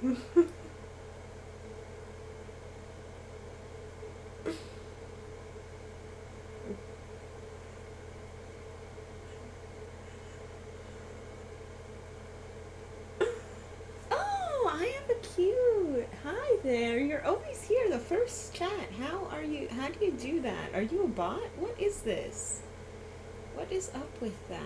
Oh, I have a cute. Hi there. You're always here. The first chat. How are you? How do you do that? Are you a bot? What is this? What is up with that?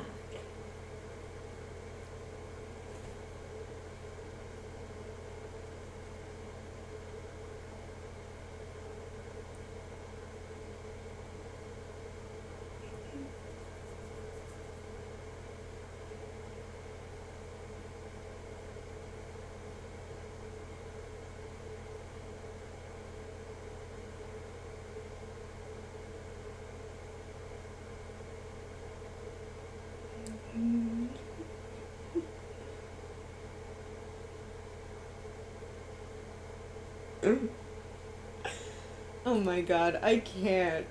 Oh my god, I can't.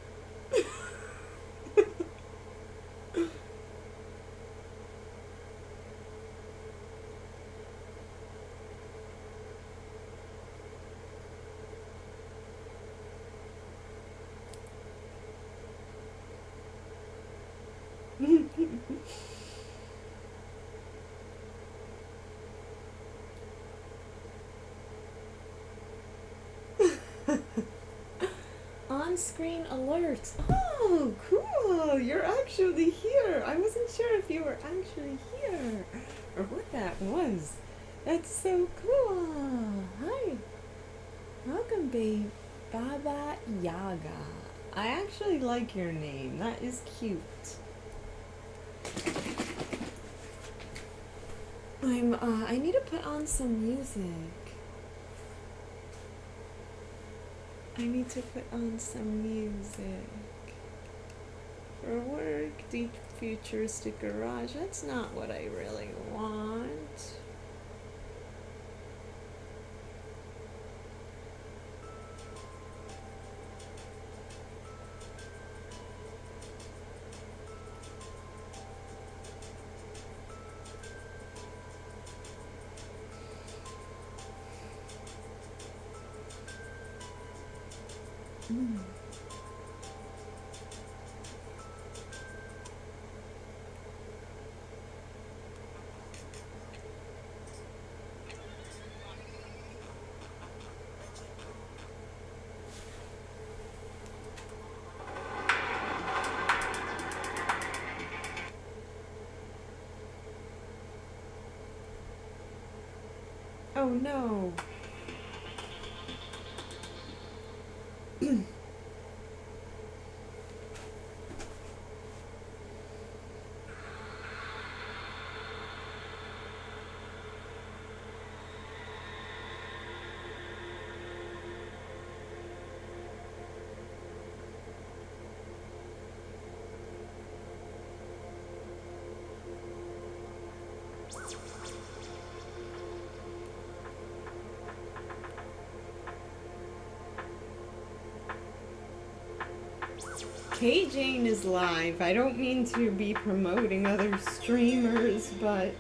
On-screen alerts. Oh, cool. You're actually here. I wasn't sure if you were actually here or what that was. That's so cool. Hi. Welcome, babe. Baba Yaga. I actually like your name. That is cute. I need to put on some music. I need to put on some music. For work, deep futuristic garage. That's not what I really want. Oh no. Hey, Jane is live. I don't mean to be promoting other streamers, but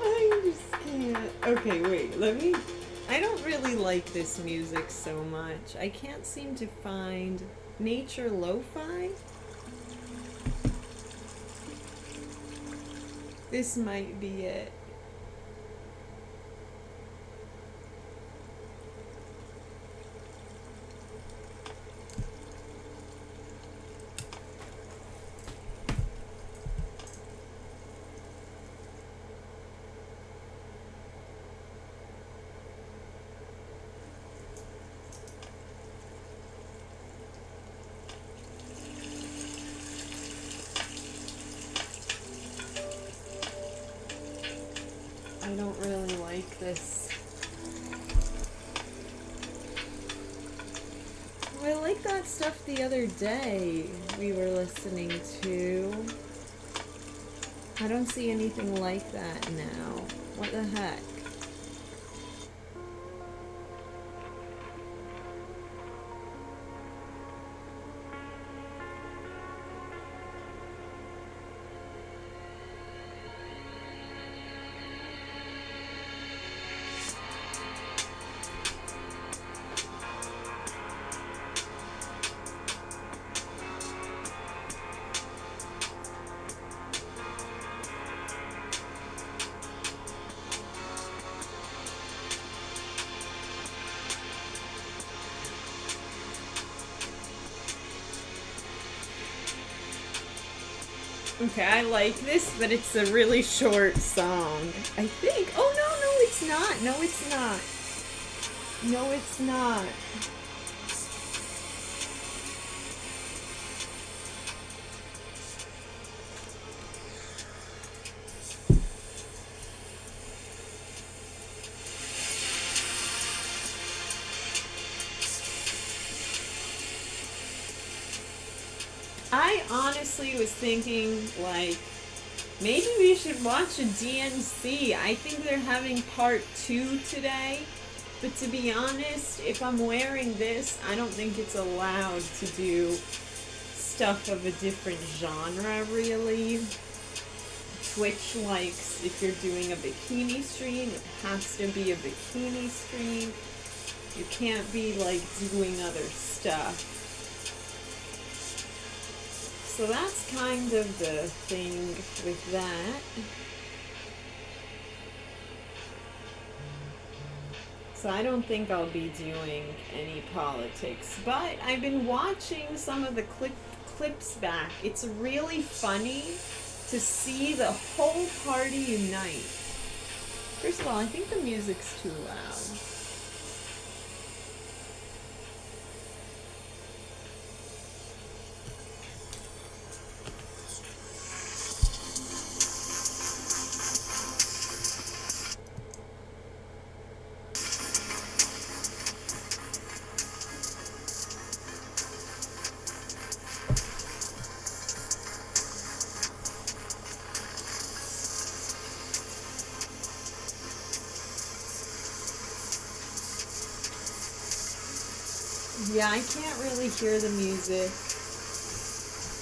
I just can't. Okay, wait, let me... I don't really like this music so much. I can't seem to find nature lo-fi. This might be it. I don't really like this. I like like that stuff the other day we were listening to. I don't see anything like that now. What the heck? Okay, I like this, but it's a really short song. I think. Oh, no, it's not. No, it's not. No, it's not. I honestly was thinking, like, maybe we should watch a DNC. I think they're having part 2 today. But to be honest, if I'm wearing this, I don't think it's allowed to do stuff of a different genre, really. Twitch likes, if you're doing a bikini stream, it has to be a bikini stream. You can't be, like, doing other stuff. So that's kind of the thing with that. So I don't think I'll be doing any politics. But I've been watching some of the clips back. It's really funny to see the whole party unite. First of all, I think the music's too loud. Yeah, I can't really hear the music.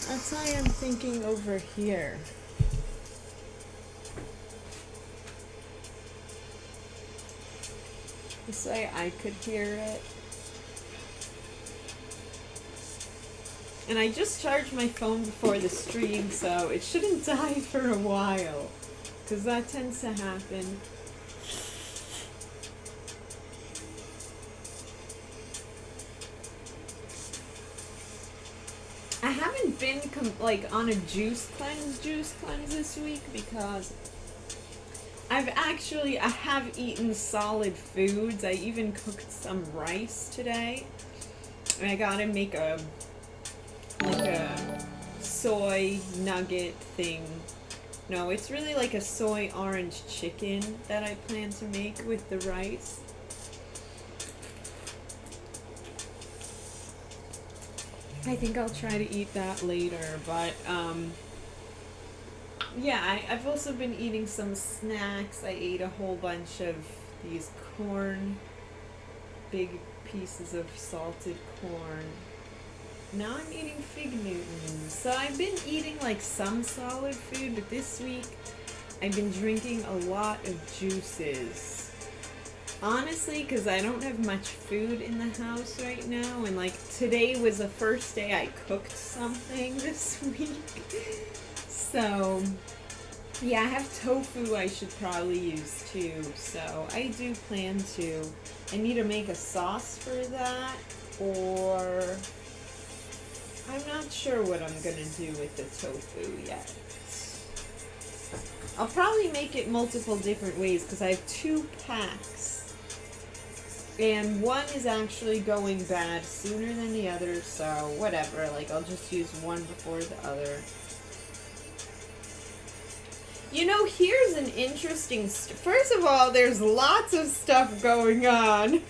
That's why I'm thinking over here. This way I could hear it. And I just charged my phone before the stream, so it shouldn't die for a while. Because that tends to happen. I haven't been like on a juice cleanse this week because I have eaten solid foods. I even cooked some rice today. And I gotta make a soy nugget thing. No, it's really like a soy orange chicken that I plan to make with the rice. I think I'll try to eat that later, but yeah, I've also been eating some snacks. I ate a whole bunch of these big pieces of salted corn. Now I'm eating Fig Newtons. So I've been eating like some solid food, but this week I've been drinking a lot of juices. Honestly, because I don't have much food in the house right now, and like today was the first day I cooked something this week. So yeah, I have tofu I should probably use too, so I do plan to. I need to make a sauce for that, or I'm not sure what I'm gonna do with the tofu yet. I'll probably make it multiple different ways because I have 2 packs. And one is actually going bad sooner than the other, so whatever. Like, I'll just use one before the other. You know, here's an interesting... First of all, there's lots of stuff going on.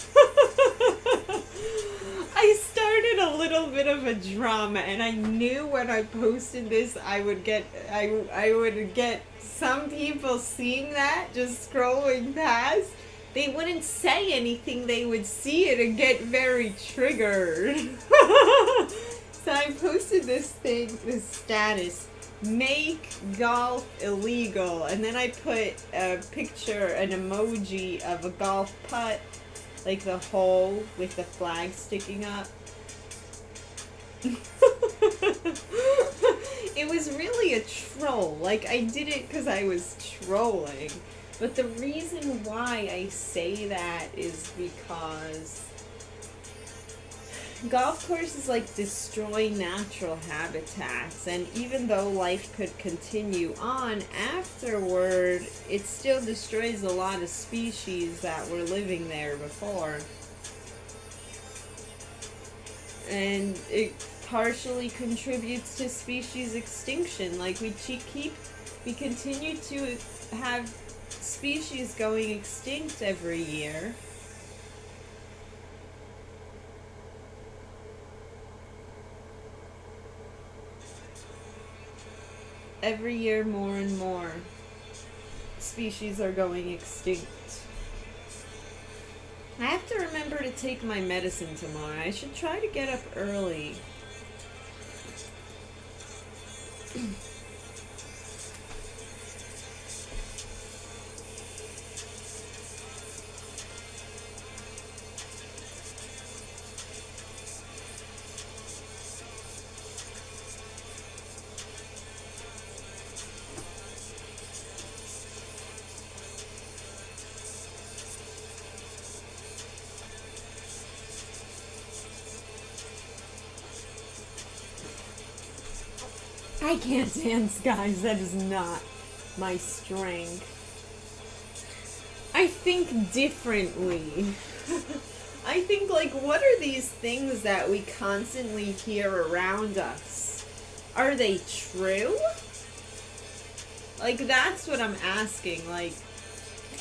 I started started a little bit of a drama, and I knew when I posted this I would get some people seeing that, just scrolling past. They wouldn't say anything, they would see it and get very triggered. So I posted this status, make golf illegal, and then I put a picture, an emoji of a golf putt, like the hole with the flag sticking up. It was really a troll. Like, I did it because I was trolling. But the reason why I say that is because golf courses like destroy natural habitats, and even though life could continue on afterward, it still destroys a lot of species that were living there before. And it partially contributes to species extinction. Like, we continue to have species going extinct every year. Every year, more and more species are going extinct. I have to remember to take my medicine tomorrow. I should try to get up early. I can't dance, guys. That is not my strength. I think differently. I think, like, what are these things that we constantly hear around us? Are they true? Like, that's what I'm asking. Like,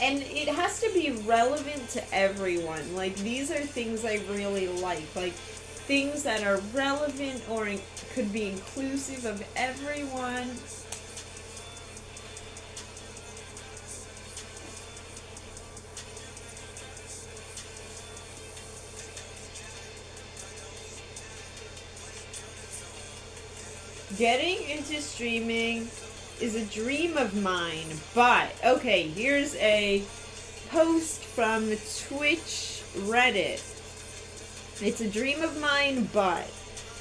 and it has to be relevant to everyone. Like, these are things I really like. Like, things that are relevant or could be inclusive of everyone. Getting into streaming is a dream of mine, but, okay, here's a post from the Twitch Reddit. It's a dream of mine, but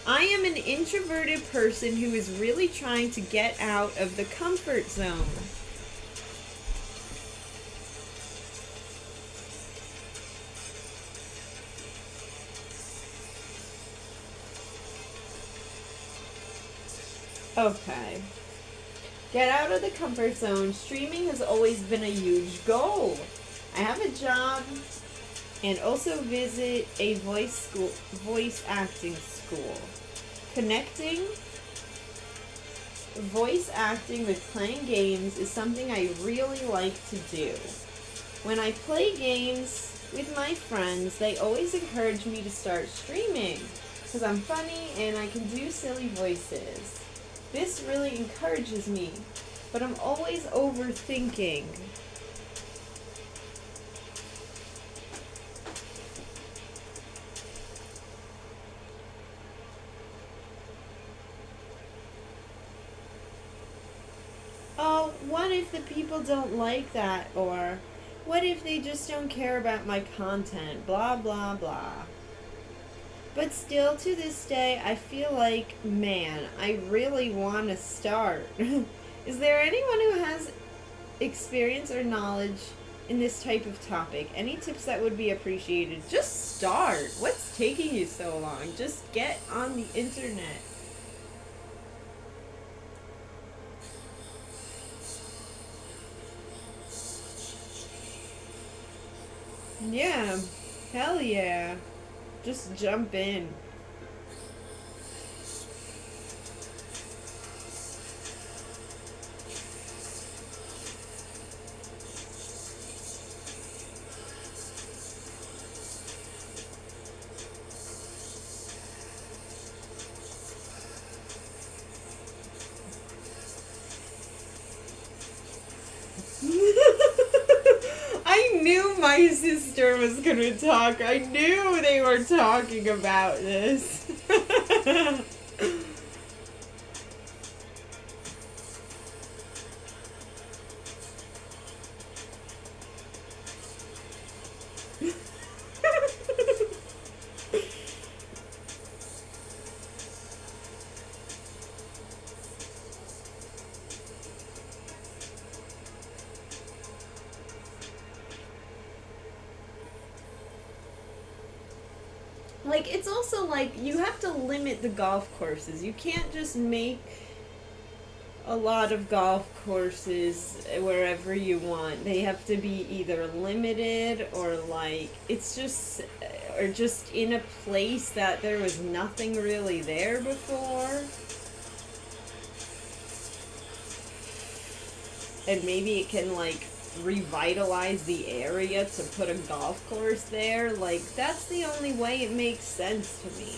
I am an introverted person who is really trying to get out of the comfort zone. Okay. Get out of the comfort zone. Streaming has always been a huge goal. I have a job and also visit a voice acting school. Connecting voice acting with playing games is something I really like to do. When I play games with my friends, they always encourage me to start streaming because I'm funny and I can do silly voices. This really encourages me, but I'm always overthinking. Oh, what if the people don't like that? Or what if they just don't care about my content? Blah, blah, blah. But still, to this day, I feel like, man, I really want to start. Is there anyone who has experience or knowledge in this type of topic? Any tips that would be appreciated? Just start. What's taking you so long? Just get on the internet. Yeah, hell yeah. Just jump in. my sister was gonna talk. I knew they were talking about this. Like, it's also like, you have to limit the golf courses. You can't just make a lot of golf courses wherever you want. They have to be either limited or like, it's just, or just in a place that there was nothing really there before. And maybe it can like revitalize the area to put a golf course there. Like, that's the only way it makes sense to me.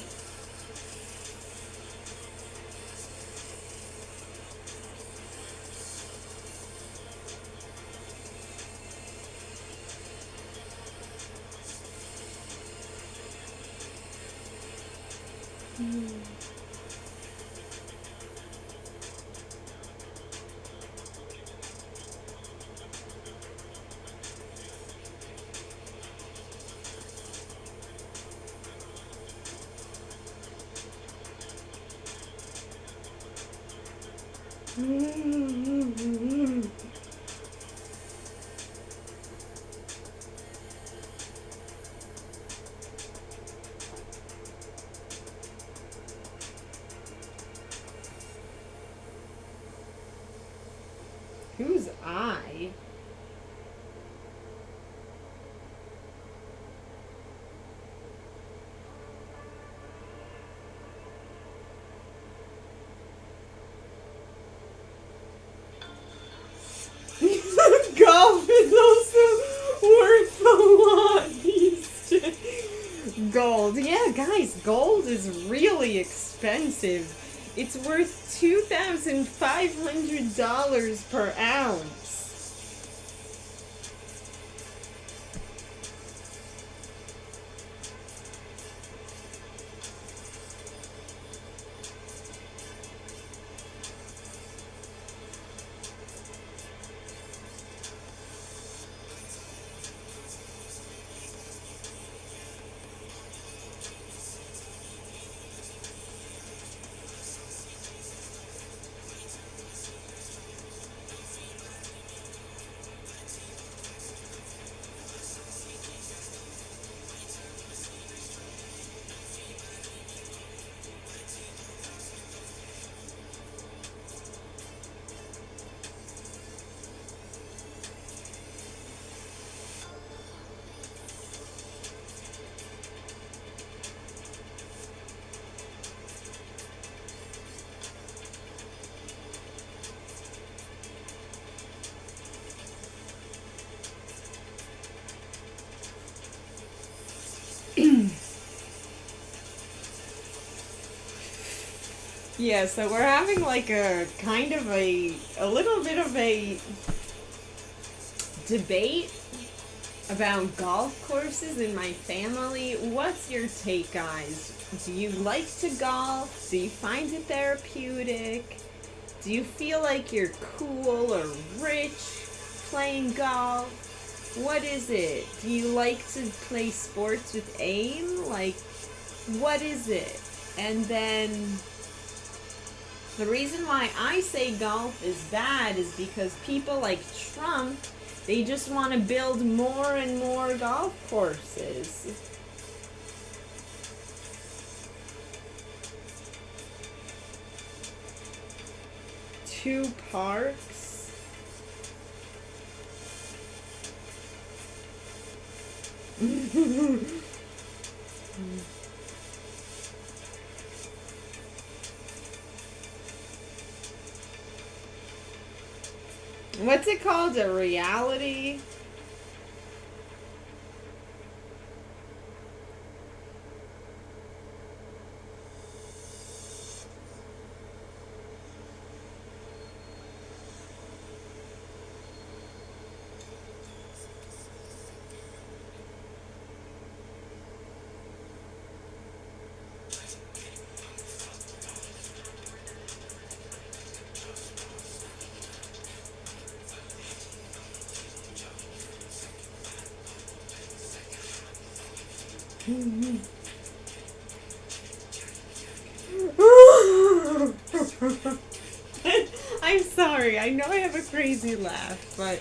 Who's I? Golf is also worth a lot these days. Gold. Yeah, guys, gold is really expensive. It's worth $2,500 per ounce. Yeah, so we're having like a kind of a little bit of a debate about golf courses in my family. What's your take, guys? Do you like to golf? Do you find it therapeutic? Do you feel like you're cool or rich playing golf? What is it? Do you like to play sports with aim? Like, what is it? And then the reason why I say golf is bad is because people like Trump, they just want to build more and more golf courses. Two parks. What's it called? A reality? I'm sorry. I know I have a crazy laugh, but...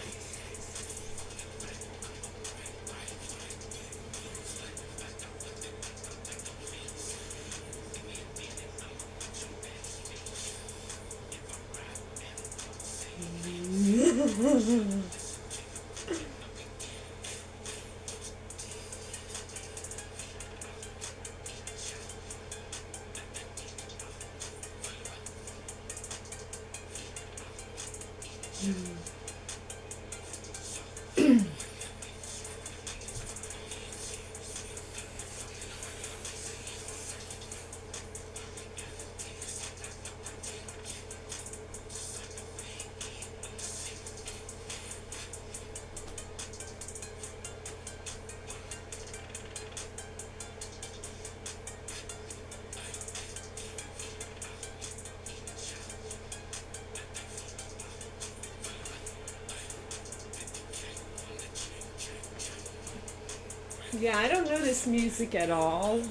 Yeah, I don't know this music at all.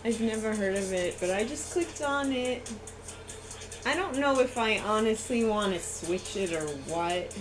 I've never heard of it, but I just clicked on it. I don't know if I honestly want to switch it or what.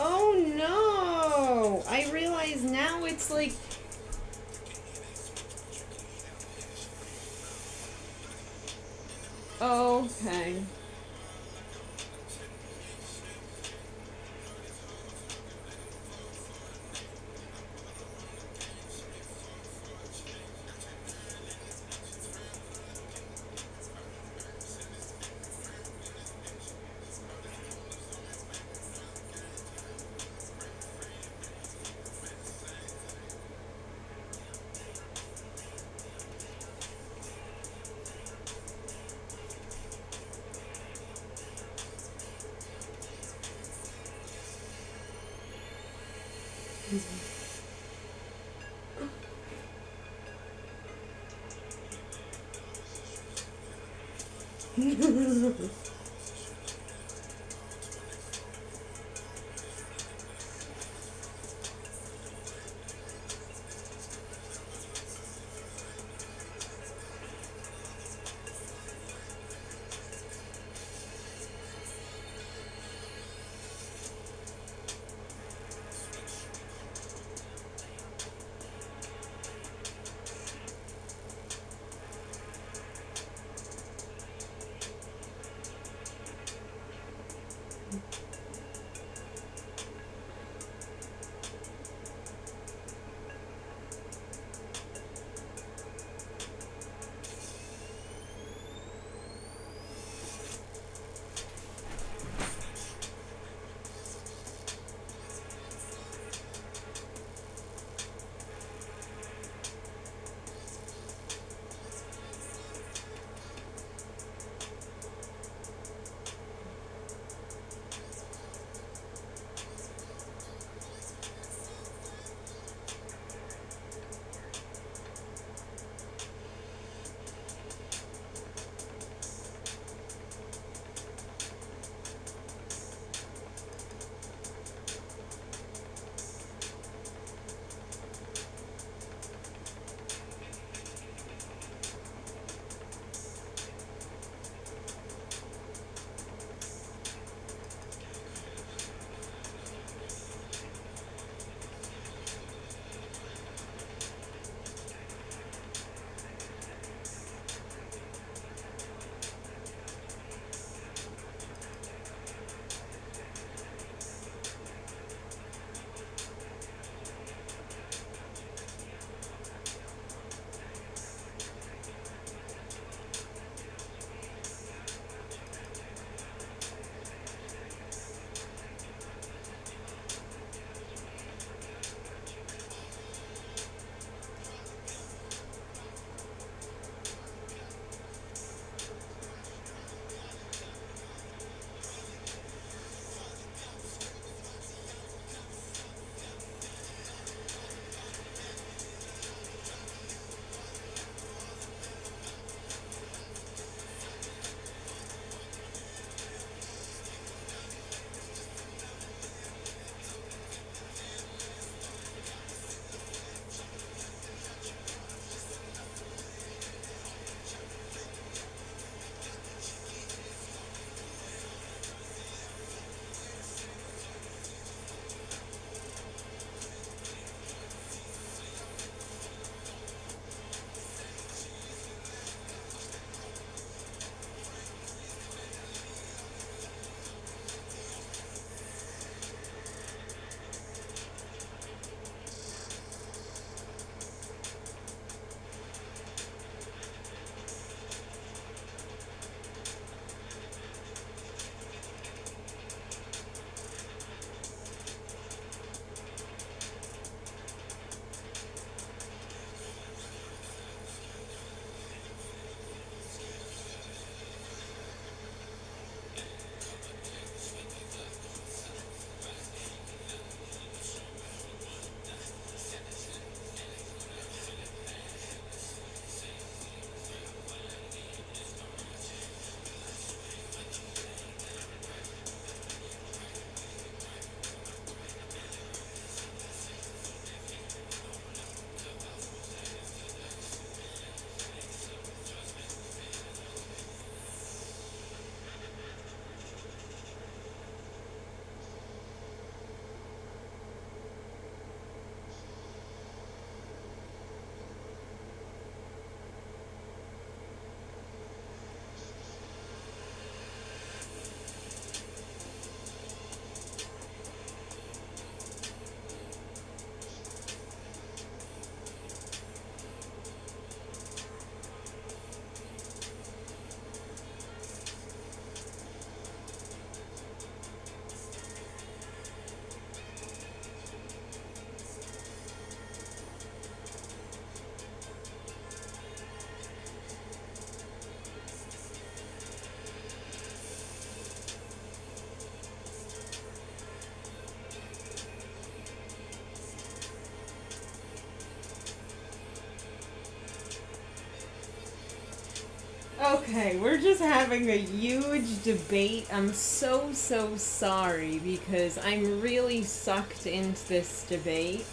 Oh no! I realize now it's like... Okay. Okay, we're just having a huge debate. I'm so sorry because I'm really sucked into this debate.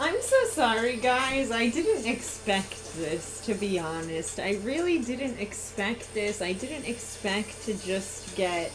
I'm so sorry, guys. I didn't expect this, to be honest. I really didn't expect this. I didn't expect to just get...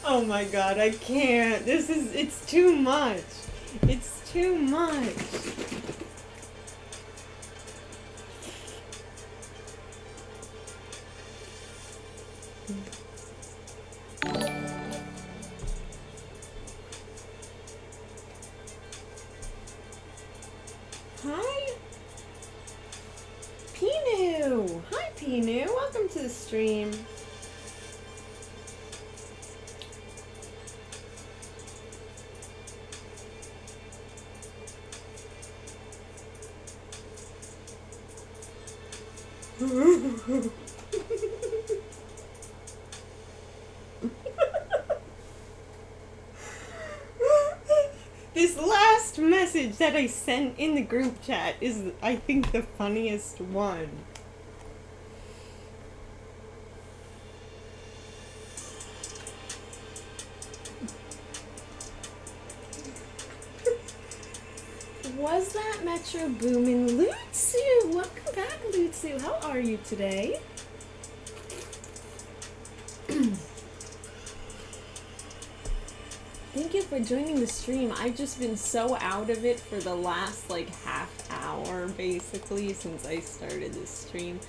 Oh my god, I can't. It's too much. It's too much. Hi, Pinu. Hi, Pinu. Welcome to the stream. This last message that I sent in the group chat is, I think, the funniest one. Was that Metro Boomin? Lutsu! Welcome back, Lutsu. How are you today? Thank you for joining the stream. I've just been so out of it for the last, like, half hour, basically, since I started this stream.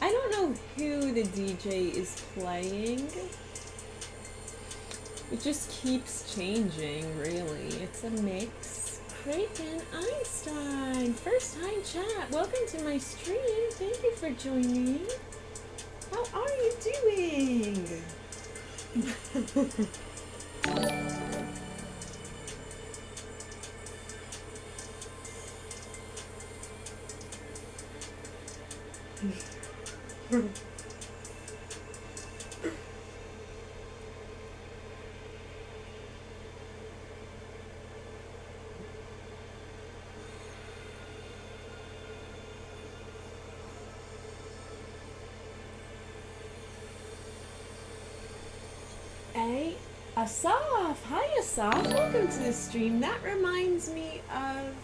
I don't know who the DJ is playing. It just keeps changing, really. It's a mix. Kraken Einstein, first time chat. Welcome to my stream. Thank you for joining. How are you doing? Hey, Asaf! Hi, Asaf! Welcome to the stream. That reminds me of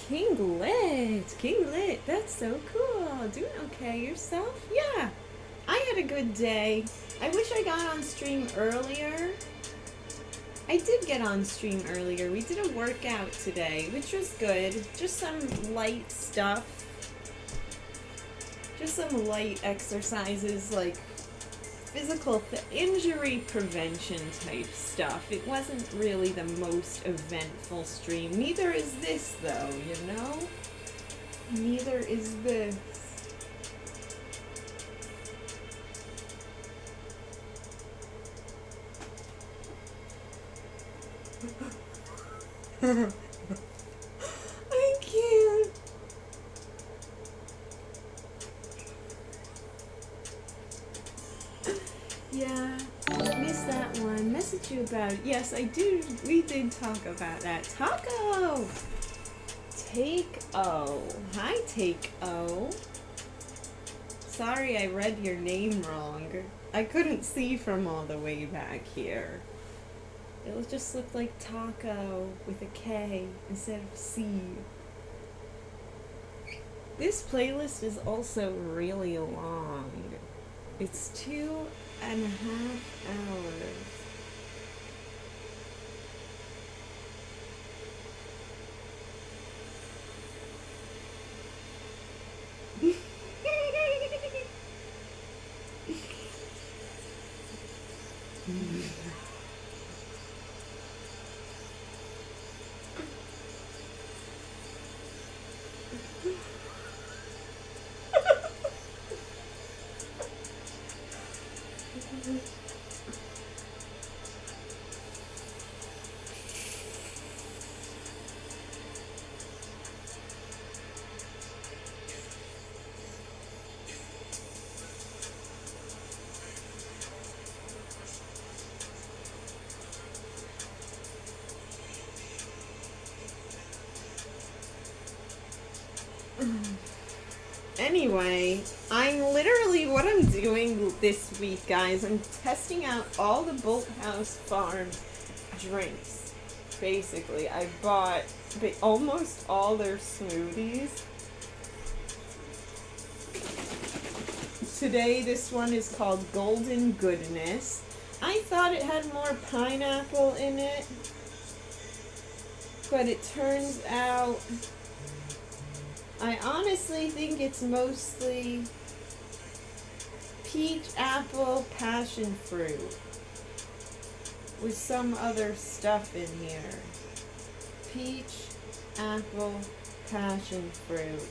King Lit. King Lit, that's so cool. Doing okay yourself? Yeah, I had a good day. I wish I got on stream earlier. I did get on stream earlier. We did a workout today, which was good. Just some light stuff. Just some light exercises, like physical injury prevention type stuff. It wasn't really the most eventful stream. Neither is this, though, you know? Neither is this. I can't. Yeah, missed that one. Message you about it. Yes, I do. We did talk about that. Taco! Take-O. Hi, Take-O. Sorry I read your name wrong. I couldn't see from all the way back here. It just looked like taco with a K instead of C. This playlist is also really long. It's 2.5 hours. Anyway, what I'm doing this week, guys, I'm testing out all the Bolthouse Farm drinks. Basically, I bought almost all their smoothies. Today, this one is called Golden Goodness. I thought it had more pineapple in it, but it turns out I honestly think it's mostly peach, apple, passion fruit with some other stuff in here. Peach, apple, passion fruit.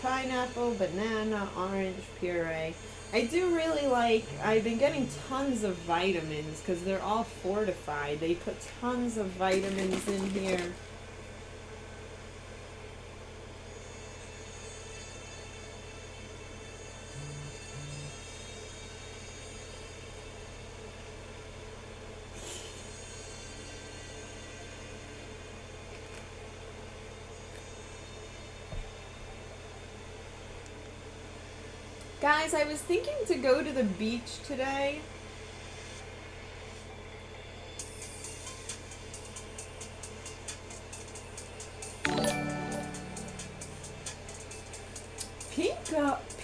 Pineapple, banana, orange puree. I do really like, I've been getting tons of vitamins because they're all fortified. They put tons of vitamins in here. Guys, I was thinking to go to the beach today.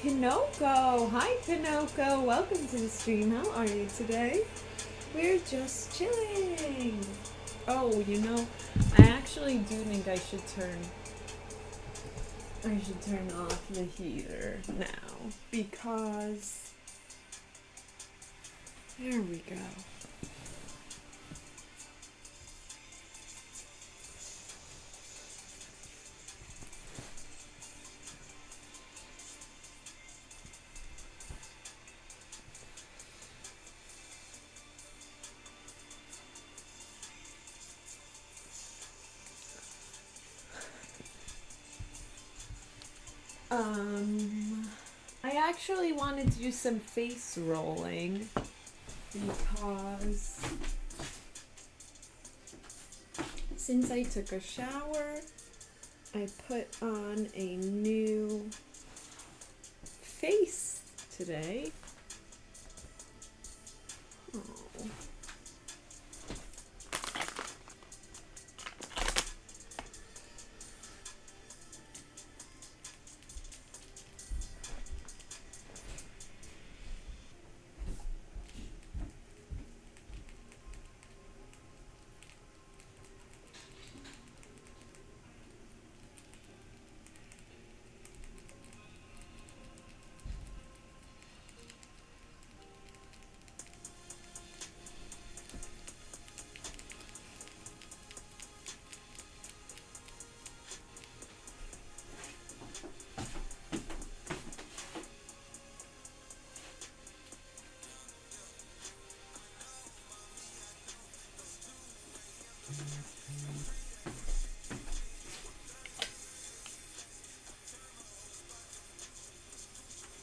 Pinocchio. Hi, Pinocchio. Welcome to the stream. How are you today? We're just chilling. Oh, you know, I actually do think I should turn off the heater now because there we go. I actually wanted to do some face rolling because since I took a shower, I put on a new face today. Oh.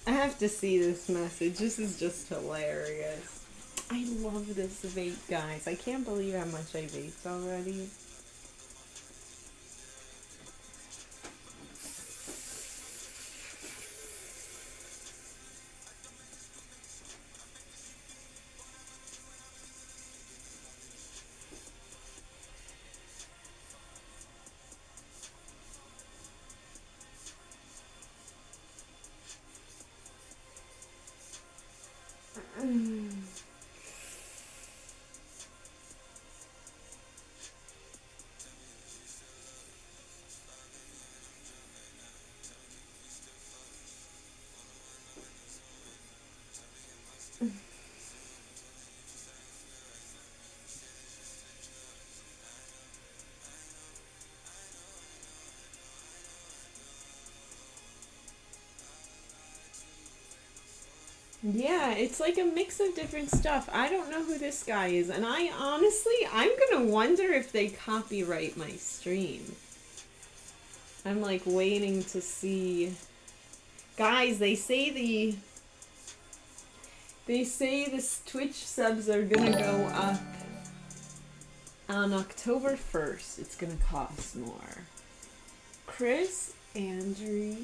I have to see this message. This is just hilarious. I love this vape, guys. I can't believe how much I vaped already. Yeah, it's like a mix of different stuff. I don't know who this guy is, and I'm gonna wonder if they copyright my stream. I'm like waiting to see. Guys, they say the Twitch subs are gonna go up On October 1st, it's gonna cost more. Chris, Andrew,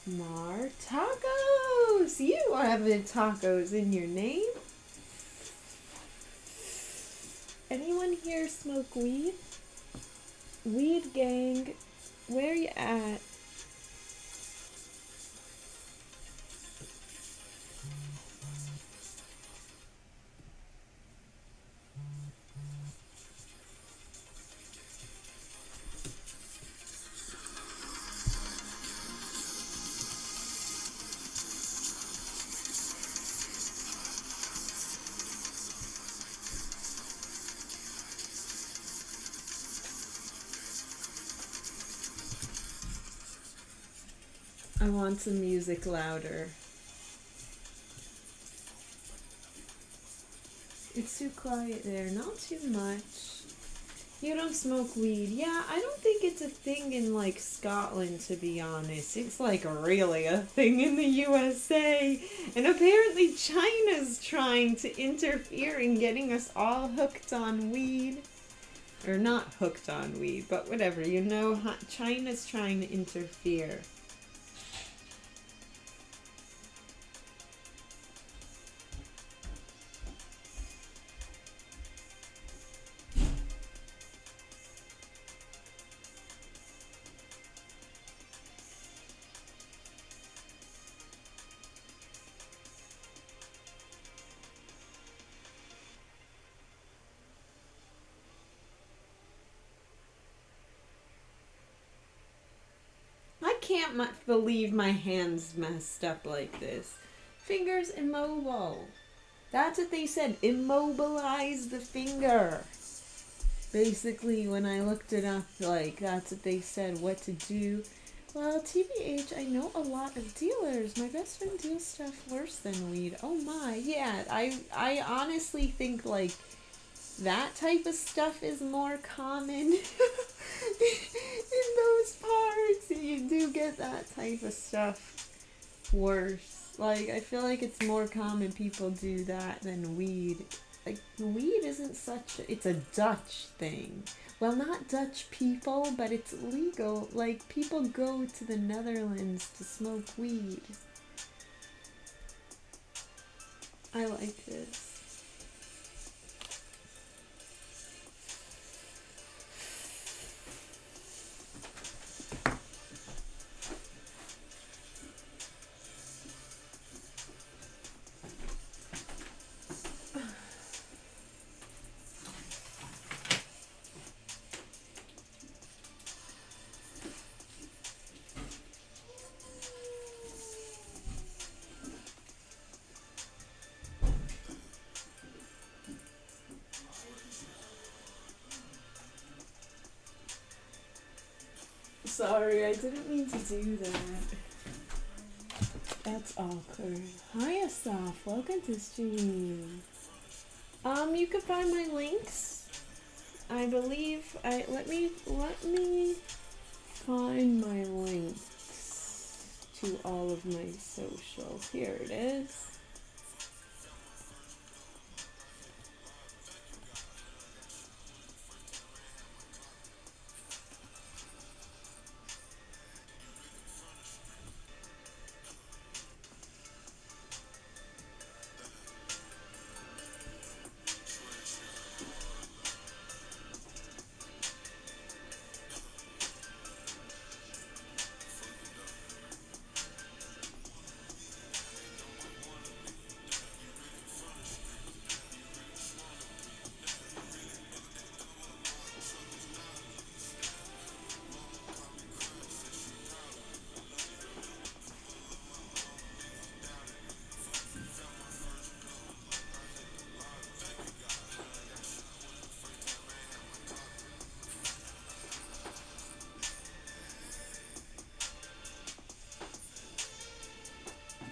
Mar, tacos! You have the tacos in your name? Anyone here smoke weed? Weed gang, where you at? I want some music louder. It's too quiet there, not too much. You don't smoke weed. Yeah, I don't think it's a thing in like Scotland, to be honest. It's like really a thing in the USA. And apparently China's trying to interfere in getting us all hooked on weed. Or not hooked on weed, but whatever. You know, China's trying to interfere. I can't believe my hand's messed up like this. Fingers immobile. That's what they said. Immobilize the finger. Basically, when I looked it up, like, that's what they said, what to do. Well, TBH, I know a lot of dealers. My best friend deals stuff worse than weed. Oh my, yeah. I honestly think, like, that type of stuff is more common in those parts. You do get that type of stuff worse. Like, I feel like it's more common people do that than weed. Like, weed isn't such it's a Dutch thing. Well, not Dutch people, but it's legal. Like, people go to the Netherlands to smoke weed. I like this. Sorry, I didn't mean to do that. That's awkward. Hi, Asaf. Welcome to stream. You can find my links. I believe let me find my links to all of my socials. Here it is.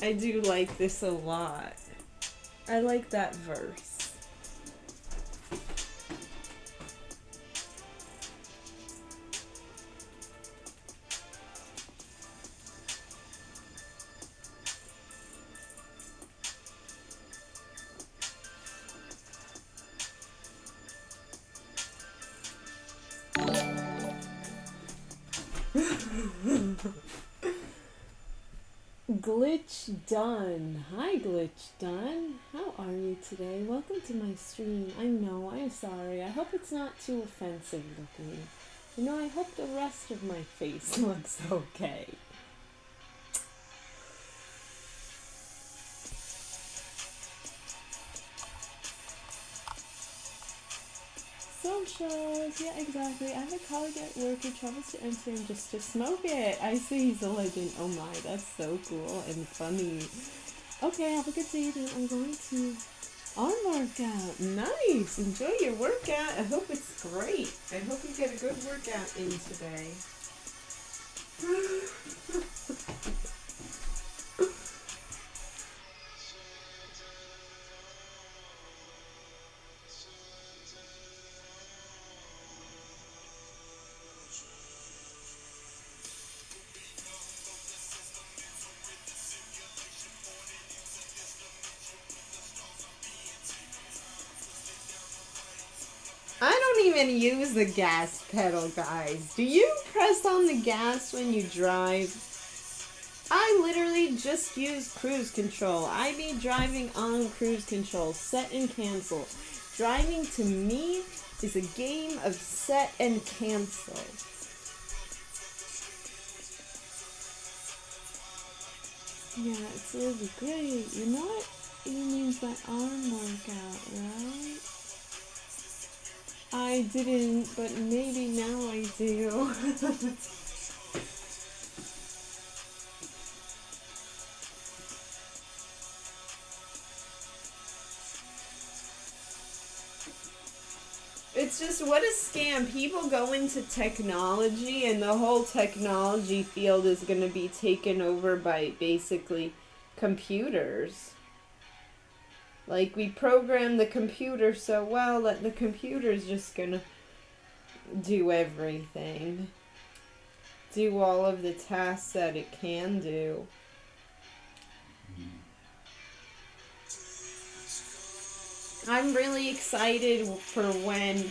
I do like this a lot. I like that verse. Glitch Done. Hi, Glitch Done. How are you today? Welcome to my stream. I know, I'm sorry. I hope it's not too offensive looking. You know, I hope the rest of my face looks okay. Socials, yeah, exactly. I have a colleague at work who travels to Amsterdam just to smoke it. I see he's a legend. Oh my, that's so cool and funny. Okay, have a good day then. I'm going to arm workout. Nice! Enjoy your workout. I hope it's great. I hope you get a good workout in today. I don't even use the gas pedal, guys. Do you press on the gas when you drive? I literally just use cruise control. I be driving on cruise control, set and cancel. Driving to me is a game of set and cancel. Yeah, it's really great. You know what? It means my arm workout, right? I didn't, but maybe now I do. It's just, what a scam. People go into technology and the whole technology field is going to be taken over by basically computers. Like, we program the computer so well that the computer's just going to do everything. Do all of the tasks that it can do. I'm really excited for when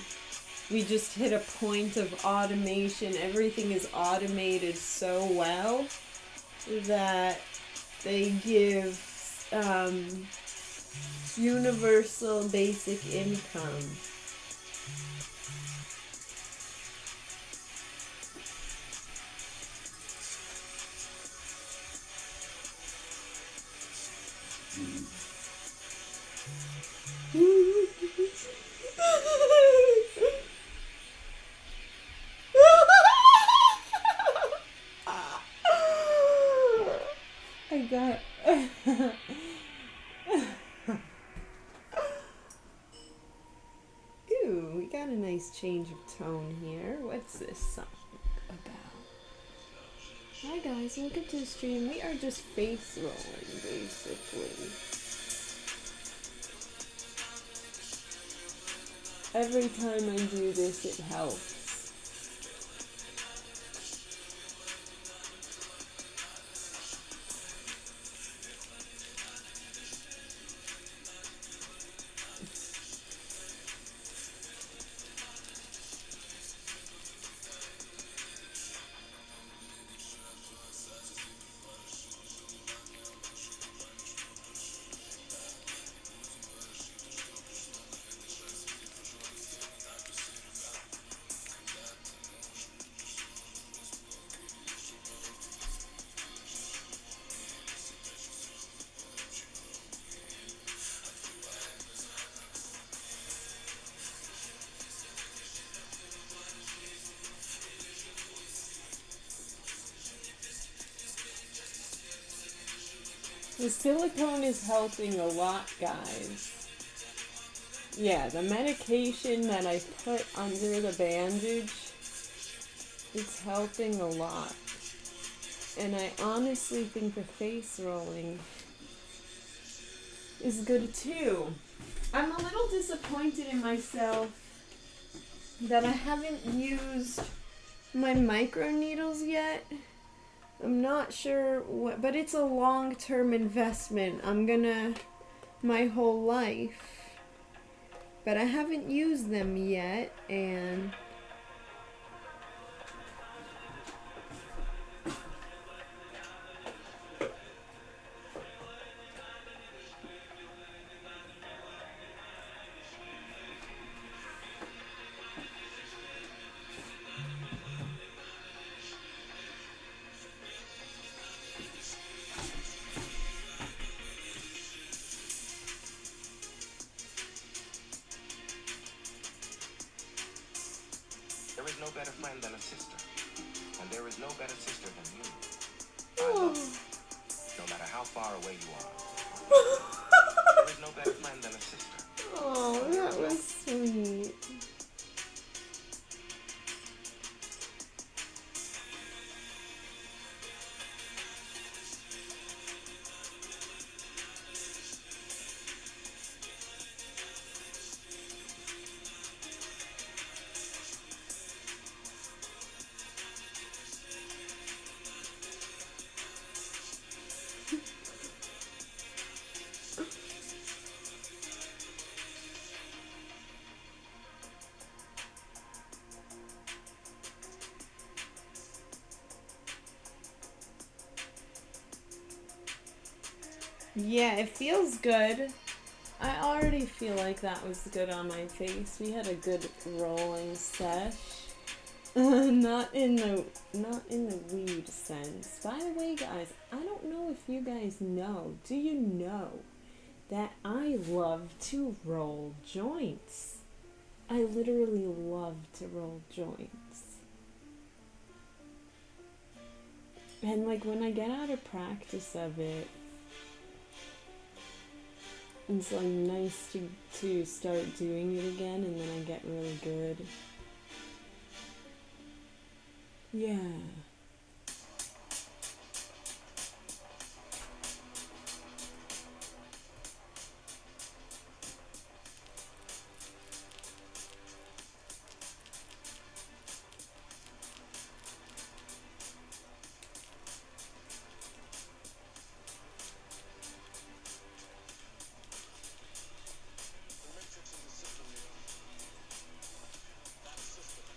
we just hit a point of automation. Everything is automated so well that they give universal basic income. I got Ooh, we got a nice change of tone here. What's this song about? Hi guys, welcome to the stream. We are just face rolling, basically. Every time I do this, it helps. The silicone is helping a lot, guys. Yeah, the medication that I put under the bandage, it's helping a lot. And I honestly think the face rolling is good too. I'm a little disappointed in myself that I haven't used my micro needles yet. I'm not sure what, but it's a long-term investment. I'm gonna, my whole life. But I haven't used them yet, and is no better sister than you. I love you, no matter how far away you are. There is no better friend than a sister. Oh, that was sweet. Yeah, it feels good. I already feel like that was good on my face. We had a good rolling sesh. Not in the weed sense. By the way, guys, I don't know if you guys know. Do you know that I love to roll joints? I literally love to roll joints. And like when I get out of practice of it, it's like nice to start doing it again, and then I get really good. Yeah.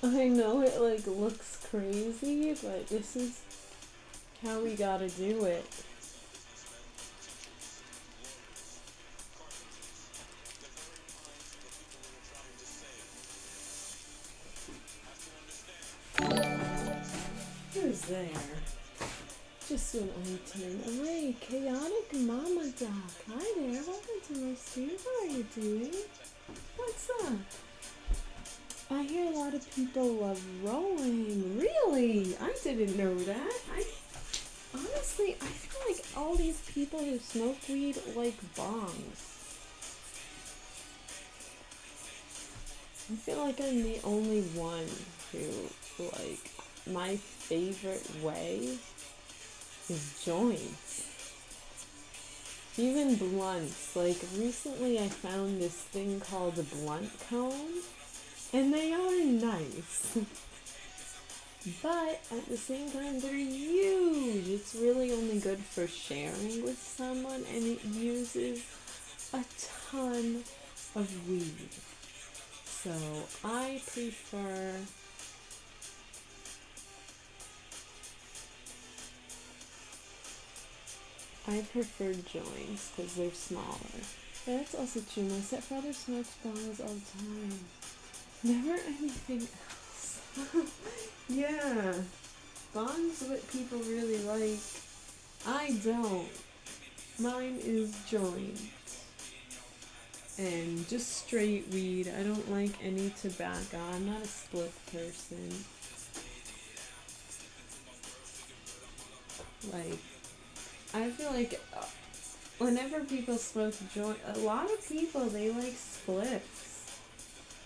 I know it like looks crazy, but this is how we gotta do it. Who's there? Just when I turn away, chaotic mama doc. Hi there, welcome to my stream. How are you doing? What's up? I hear a lot of people love rolling. Really? I didn't know that. Honestly, I feel like all these people who smoke weed like bongs. I feel like I'm the only one who, like, my favorite way is joints. Even blunts. Like, recently I found this thing called a blunt cone. And they are nice. But at the same time, they're huge. It's really only good for sharing with someone, and it uses a ton of weed. So I prefer joints because they're smaller. But that's also true. My stepfather smokes bongs all the time. Never anything else. Yeah. Bongs what people really like. I don't. Mine is joint. And just straight weed. I don't like any tobacco. I'm not a split person. Like, I feel like whenever people smoke joint, a lot of people, they like spliffs.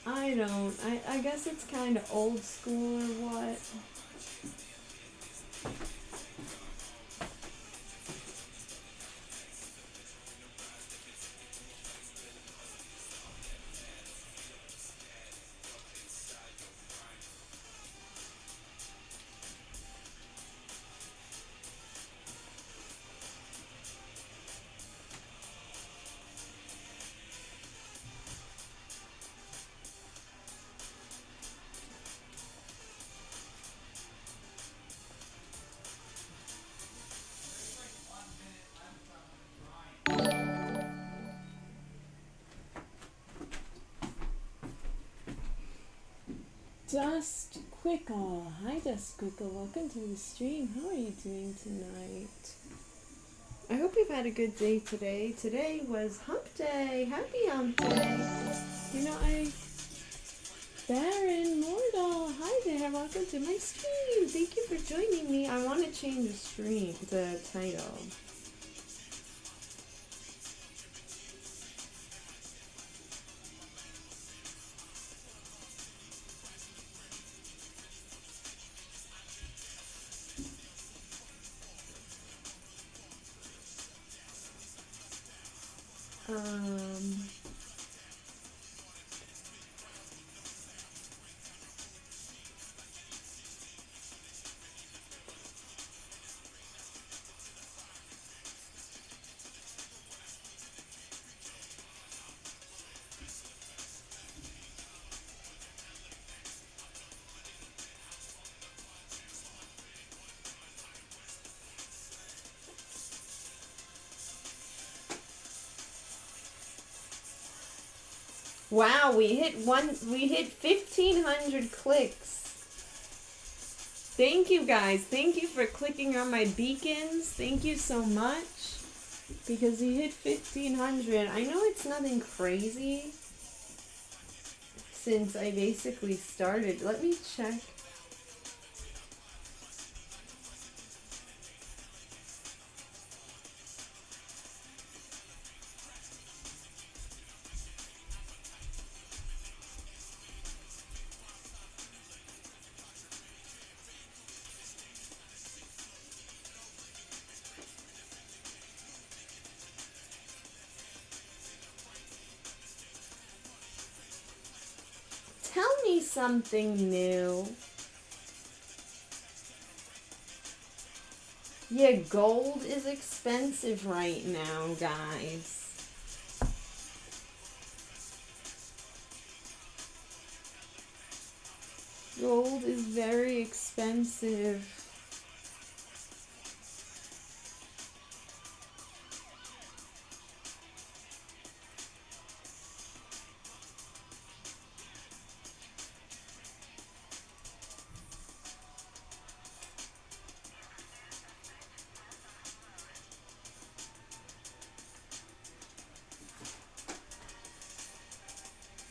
I don't. I guess it's kind of old school or what. Dust Quickle. Hi Dust Quickle, welcome to the stream. How are you doing tonight? I hope you've had a good day today. Today was hump day. Happy hump day. You know, Baron Mortal, hi there, welcome to my stream. Thank you for joining me. I want to change the stream, the title. Wow, we hit 1,500 clicks. Thank you guys. Thank you for clicking on my beacons. Thank you so much. Because we hit 1,500. I know it's nothing crazy since I basically started. Let me check. Tell me something new. Yeah, gold is expensive right now, guys. Gold is very expensive.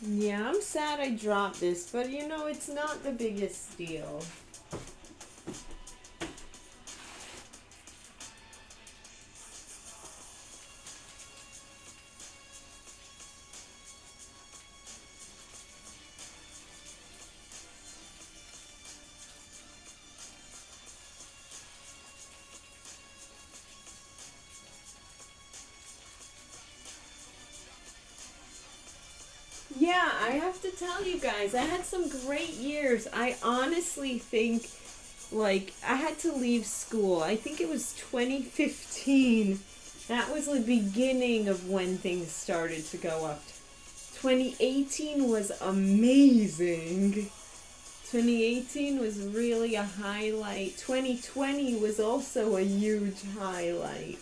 Yeah, I'm sad I dropped this, but you know, it's not the biggest deal. Yeah, I have to tell you guys, I had some great years. I honestly think, like, I had to leave school. I think it was 2015. That was the beginning of when things started to go up. 2018 was amazing. 2018 was really a highlight. 2020 was also a huge highlight.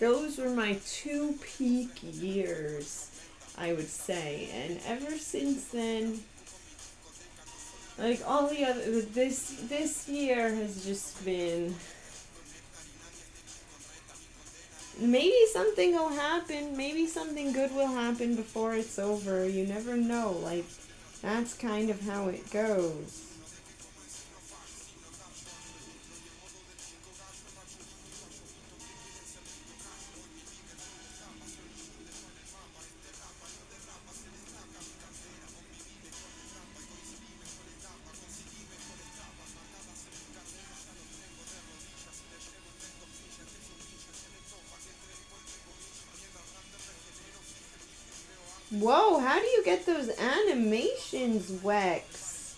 Those were my two peak years, I would say. And ever since then, like all the other, this year has just been, maybe something will happen, maybe something good will happen before it's over. You never know. Like, that's kind of how it goes. Whoa, how do you get those animations, Wex?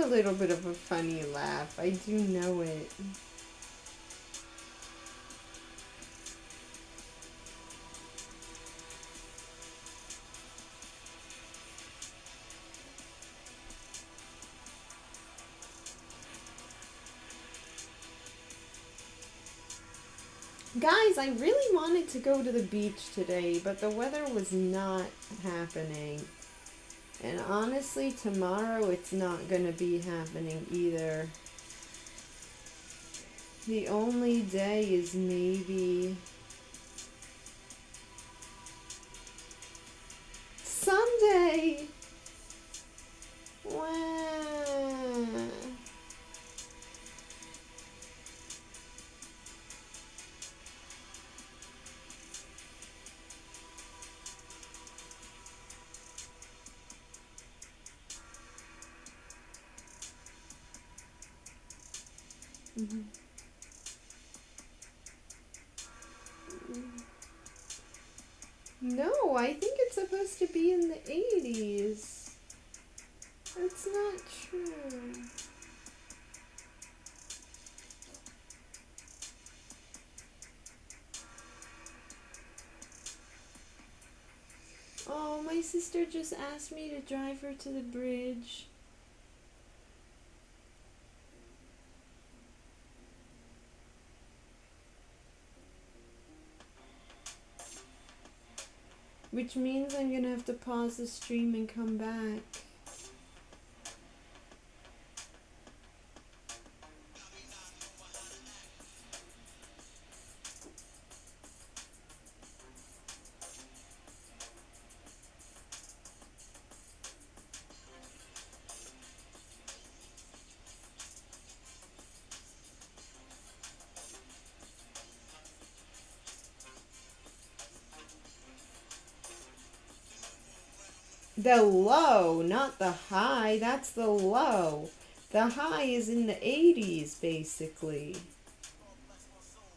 a little bit of a funny laugh. I do know it. Guys, I really wanted to go to the beach today, but the weather was not happening. And honestly, tomorrow it's not gonna be happening either. The only day is maybe Sunday. Wow. Mm-hmm. No, I think it's supposed to be in the 80s. That's not true. Oh, my sister just asked me to drive her to the bridge. Which means I'm gonna have to pause the stream and come back. The low, not the high. That's the low. The high is in the 80s, basically.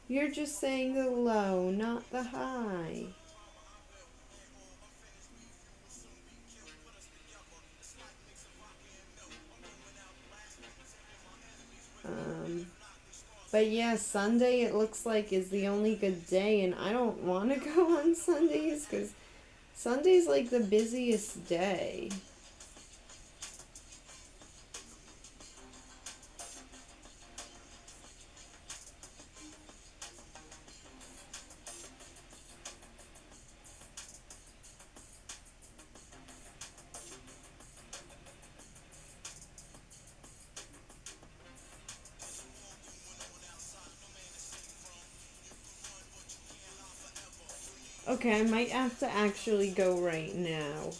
You're just saying the low, not the high. But yeah, Sunday it looks like is the only good day, and I don't want to go on Sundays because Sunday's like the busiest day. Okay, I might have to actually go right now.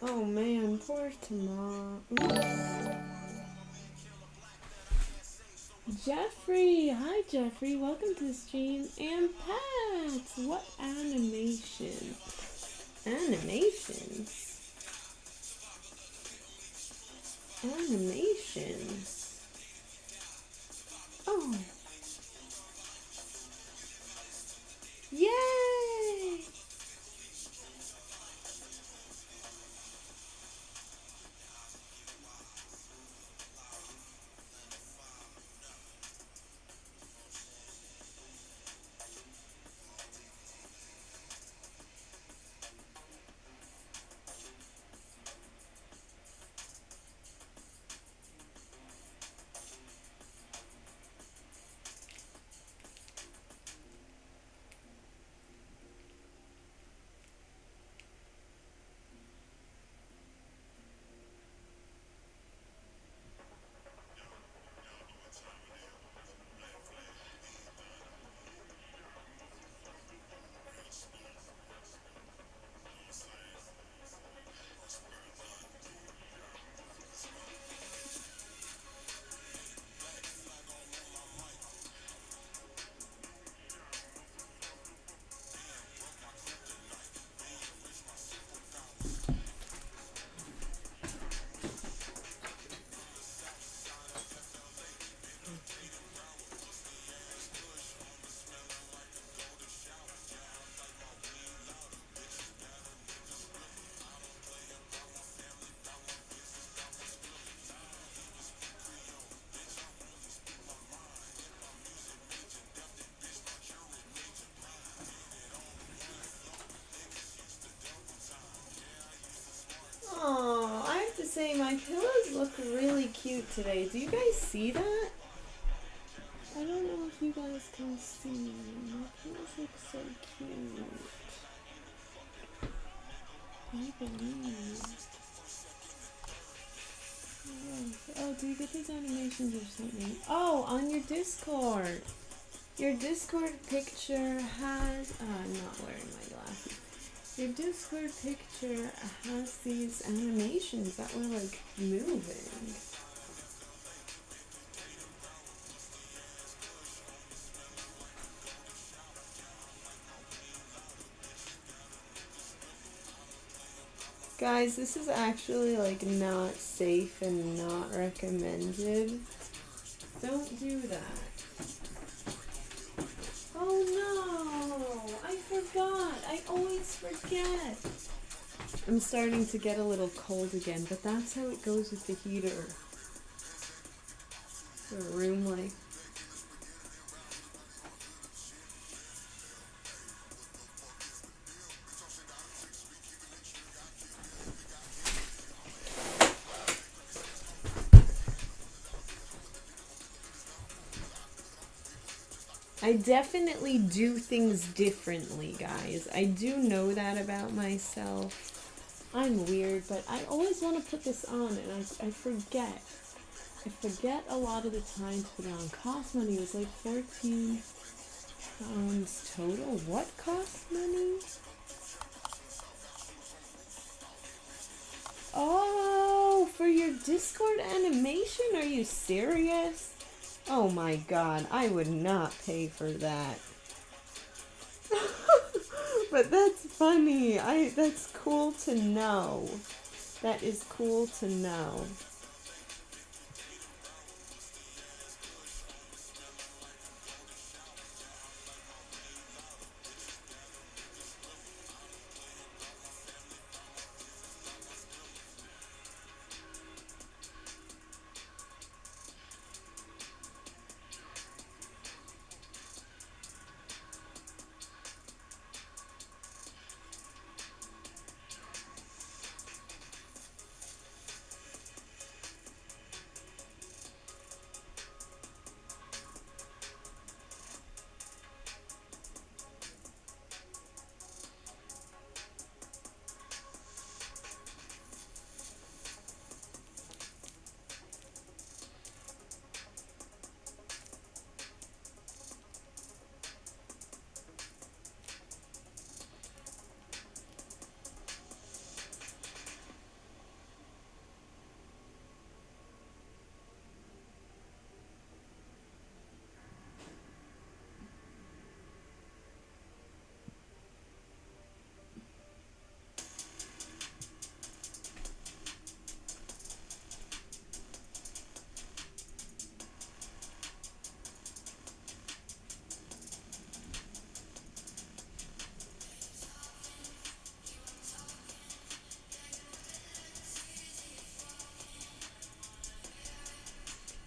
Oh man, poor Tamar. Jeffrey, hi Jeffrey, welcome to the stream. And Pat, what animation? Animations? Animations? Oh. Yay! cute today. Do you guys see that? I don't know if you guys can see. My clothes look so cute. I believe. Yes. Oh, do you get these animations or something? Oh, on your Discord. Your Discord picture has. Oh, I'm not wearing my glasses. Your Discord picture has these animations that were like moving. Guys, this is actually like not safe and not recommended. Don't do that. Oh no! I forgot! I always forget! I'm starting to get a little cold again, but that's how it goes with the heater. The room like. I definitely do things differently, guys. I do know that about myself. I'm weird, but I always want to put this on, and I forget. I forget a lot of the time to put it on. Cost money was like 14 pounds total. What cost money? Oh, for your Discord animation? Are you serious? Oh my god, I would not pay for that. But that's funny. That's cool to know. That is cool to know.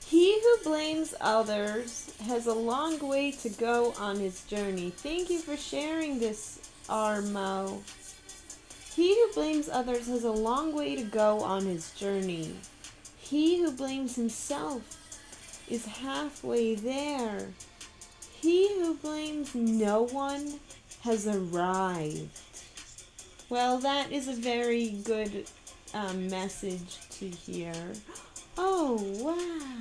He who blames others has a long way to go on his journey. Thank you for sharing this, Armo. He who blames others has a long way to go on his journey. He who blames himself is halfway there. He who blames no one has arrived. Well, that is a very good message to hear. Oh, wow.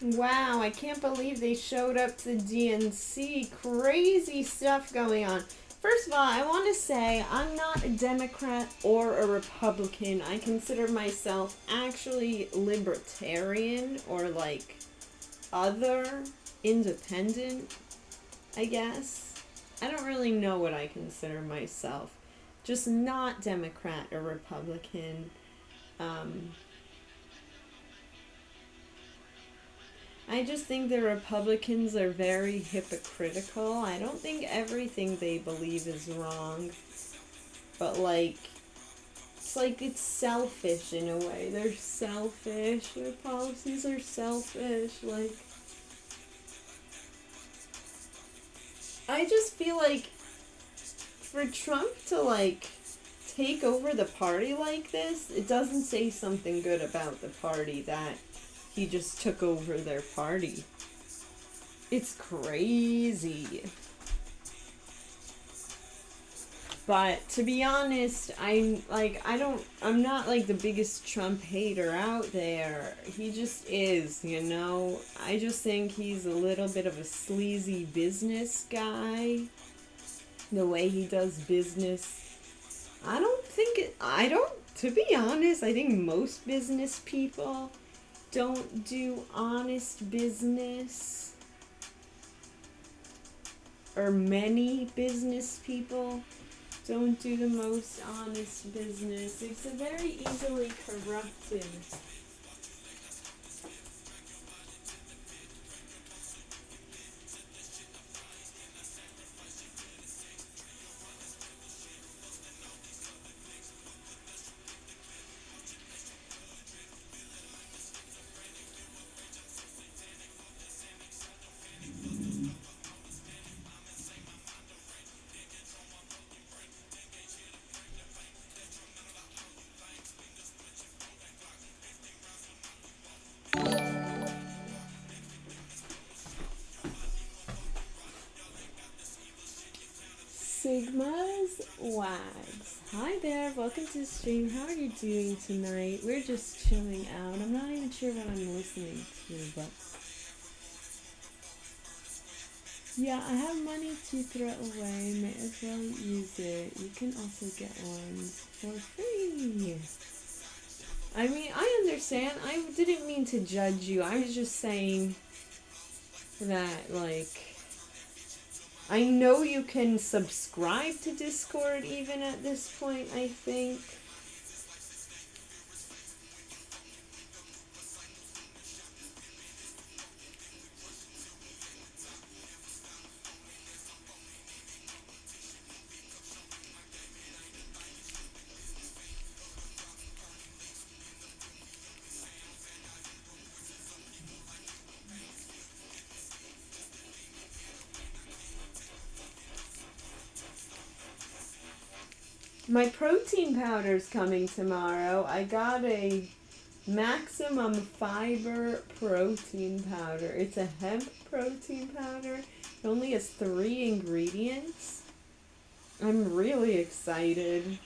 Wow, I can't believe they showed up to DNC. Crazy stuff going on. First of all, I want to say I'm not a Democrat or a Republican. I consider myself actually libertarian or like other, independent, I guess. I don't really know what I consider myself. Just not Democrat or Republican. I just think the Republicans are very hypocritical. I don't think everything they believe is wrong. But like, it's selfish in a way. They're selfish. Their policies are selfish. Like, I just feel like for Trump to like take over the party like this, it doesn't say something good about the party that he just took over their party. It's crazy. But to be honest, I'm not like the biggest Trump hater out there. He just is, you know. I just think he's a little bit of a sleazy business guy. The way he does business. To be honest, I think most business people don't do honest business. Or many business people don't do the most honest business. It's a very easily corrupted. Sigma's Wags. Hi there, welcome to the stream. How are you doing tonight? We're just chilling out. I'm not even sure what I'm listening to, but yeah, I have money to throw away. May as well use it. You can also get ones for free. I mean, I understand. I didn't mean to judge you. I was just saying that, like, I know you can subscribe to Discord even at this point, I think. My protein powder's coming tomorrow. I got a maximum fiber protein powder. It's a hemp protein powder. It only has 3 ingredients. I'm really excited.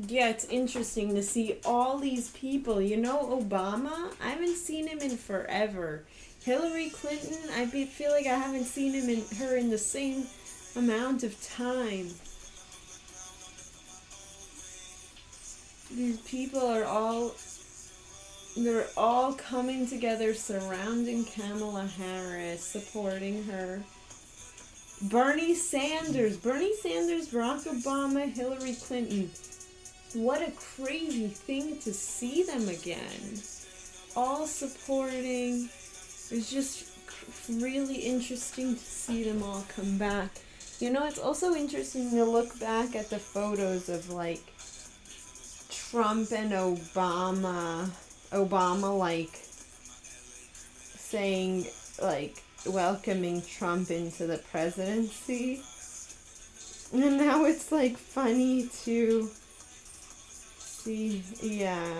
Yeah, it's interesting to see all these people. You know, Obama, I haven't seen him in forever. Hillary Clinton, feel like I haven't seen her in the same amount of time. These people they're all coming together surrounding Kamala Harris, supporting her. Bernie Sanders, Barack Obama, Hillary Clinton. What a crazy thing to see them again. All supporting. It's just really interesting to see them all come back. You know, it's also interesting to look back at the photos of like Trump and Obama like saying like welcoming Trump into the presidency. And now it's like funny to see, yeah.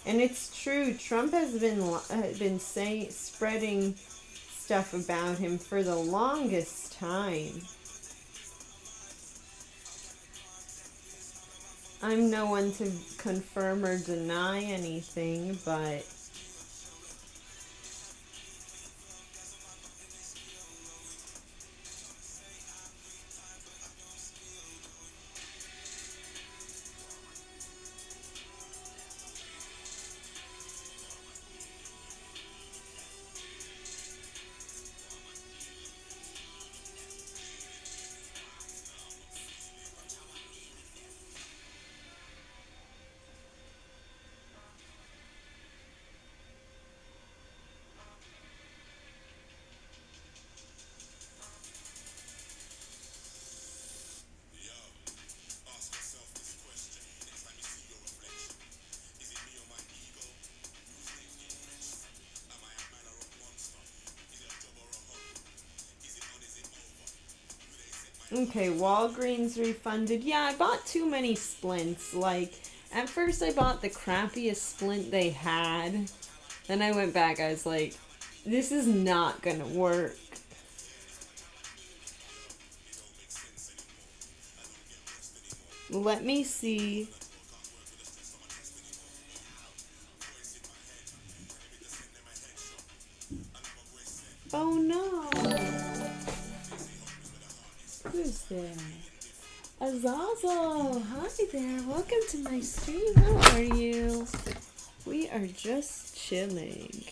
And it's true. Trump has been spreading stuff about him for the longest time. I'm no one to confirm or deny anything, but okay, Walgreens refunded. Yeah, I bought too many splints. Like, at first I bought the crappiest splint they had. Then I went back, I was like, this is not gonna work. Let me see. Oh no. Who's there? Azazel! Hi there, welcome to my stream. How are you? We are just chilling.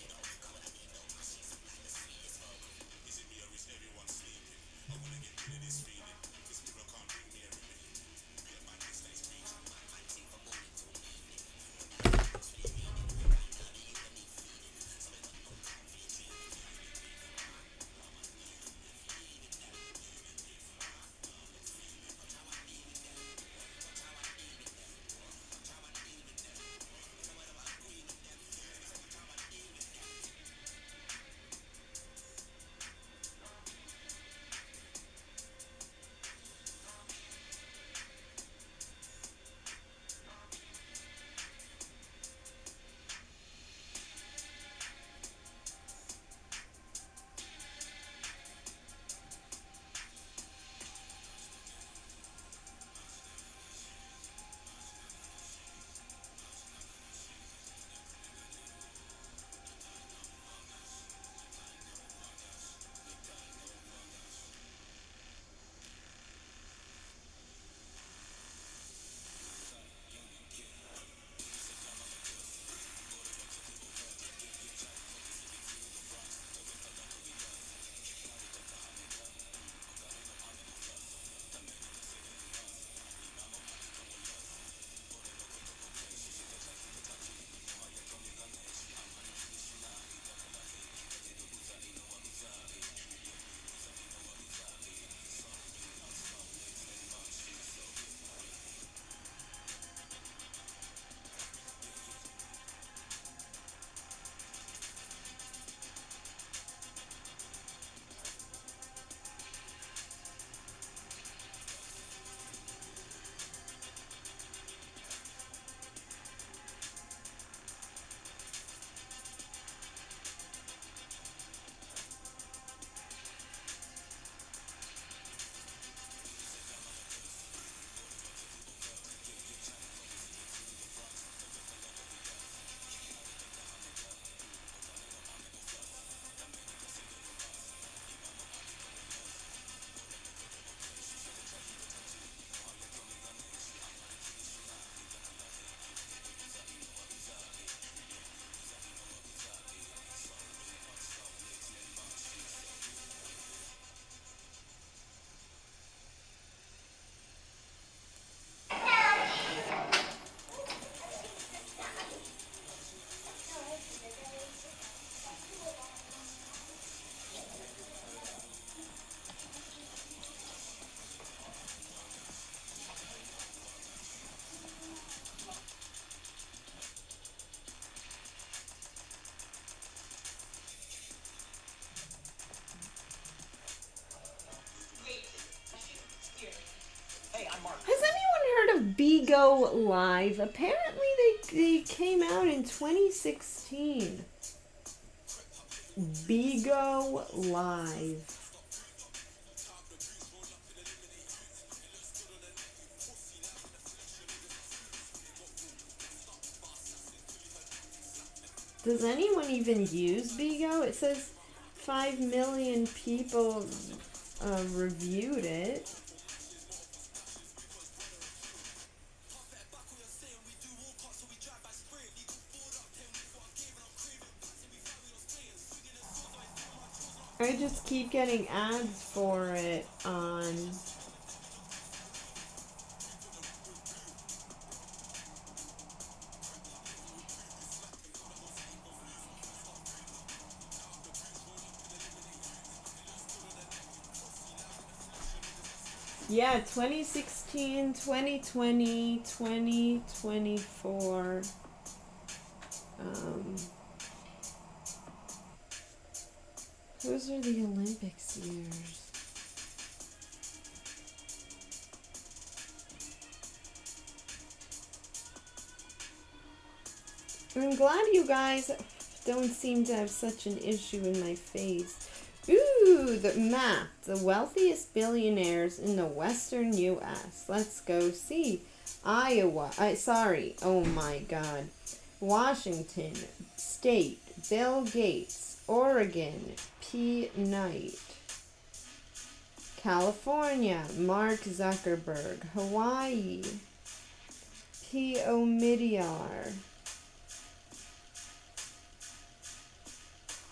Bigo Live. Apparently they came out in 2016. Bigo Live. Does anyone even use Bigo? It says 5 million people reviewed it. I just keep getting ads for it on... Yeah, 2016, 2020, 2024. Those are the Olympics years. I'm glad you guys don't seem to have such an issue with my face. Ooh, the map. The wealthiest billionaires in the western U.S. Let's go see. Iowa. Oh my god. Washington State. Bill Gates. Oregon. P. Knight. California. Mark Zuckerberg. Hawaii. P. Omidyar.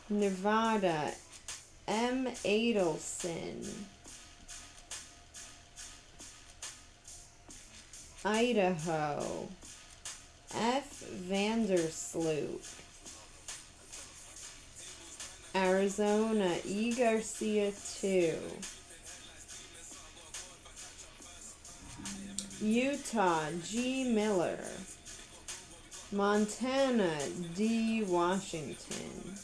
Nevada. M. Adelson. Idaho. F. Vandersloot. Arizona. E. Garcia 2. Utah. G. Miller. Montana. D. Washington.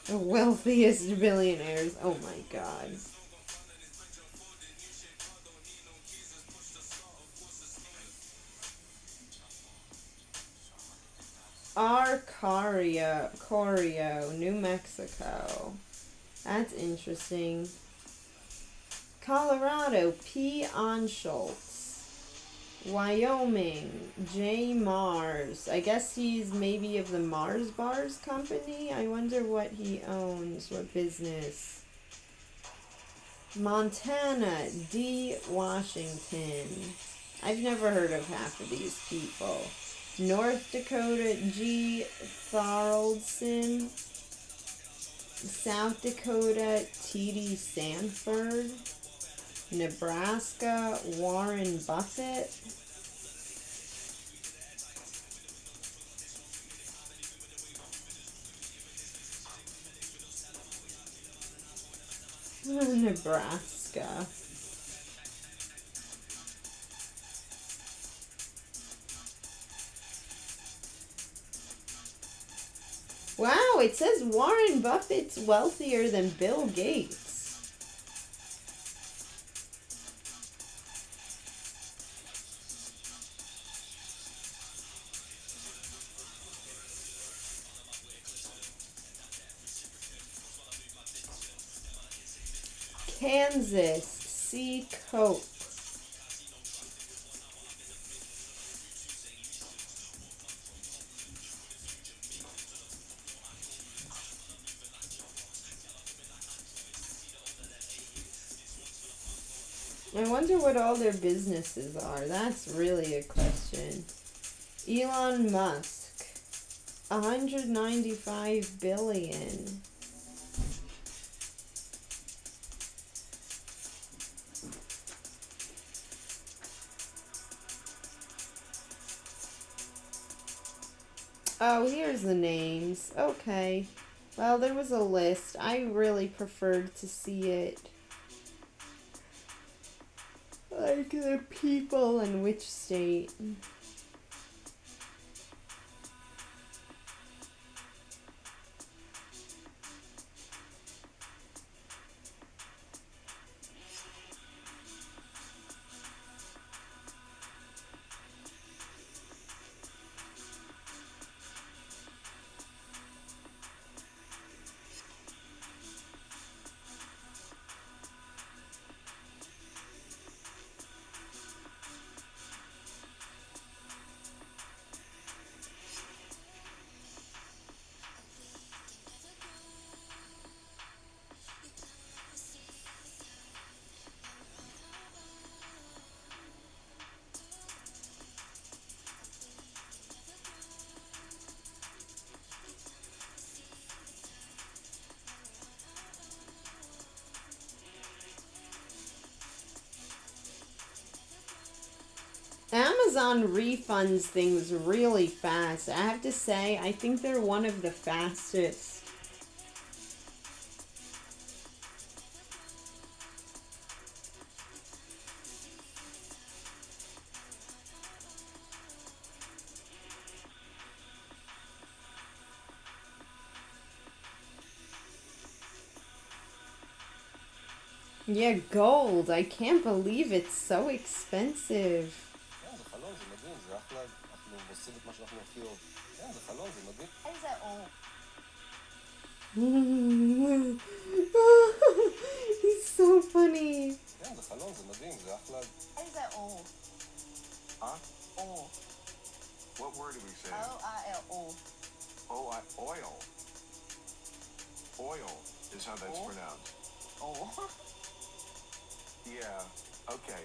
The wealthiest billionaires. Oh my god. Corio, New Mexico. That's interesting. Colorado, P. Anschultz. Wyoming, J. Mars. I guess he's maybe of the Mars Bars company. I wonder what he owns, what business. Montana, D. Washington. I've never heard of half of these people. North Dakota, G. Thoraldson. South Dakota, T.D. Sanford. Nebraska, Warren Buffett. Nebraska. Wow, it says Warren Buffett's wealthier than Bill Gates. Kansas, C. Cope. I wonder what all their businesses are. That's really a question. Elon Musk, 195 billion. Oh, here's the names. Okay. Well, there was a list. I really preferred to see it. Like the people in which state. Amazon refunds things really fast. I have to say, I think they're one of the fastest. Yeah, gold. I can't believe it's so expensive. זה חלום, זה מדהים, זה אחלה, אנחנו עושים את מה שאנחנו הכי אוהב. זה חלום, זה מדהים. איזה אור. He's so funny. זה חלום, זה מדהים, זה אחלה. איזה אור. Huh? אור. What word did we say? O-I-L, אור. Oil. Oil is how that's Oil? pronounced. אור. Yeah, okay.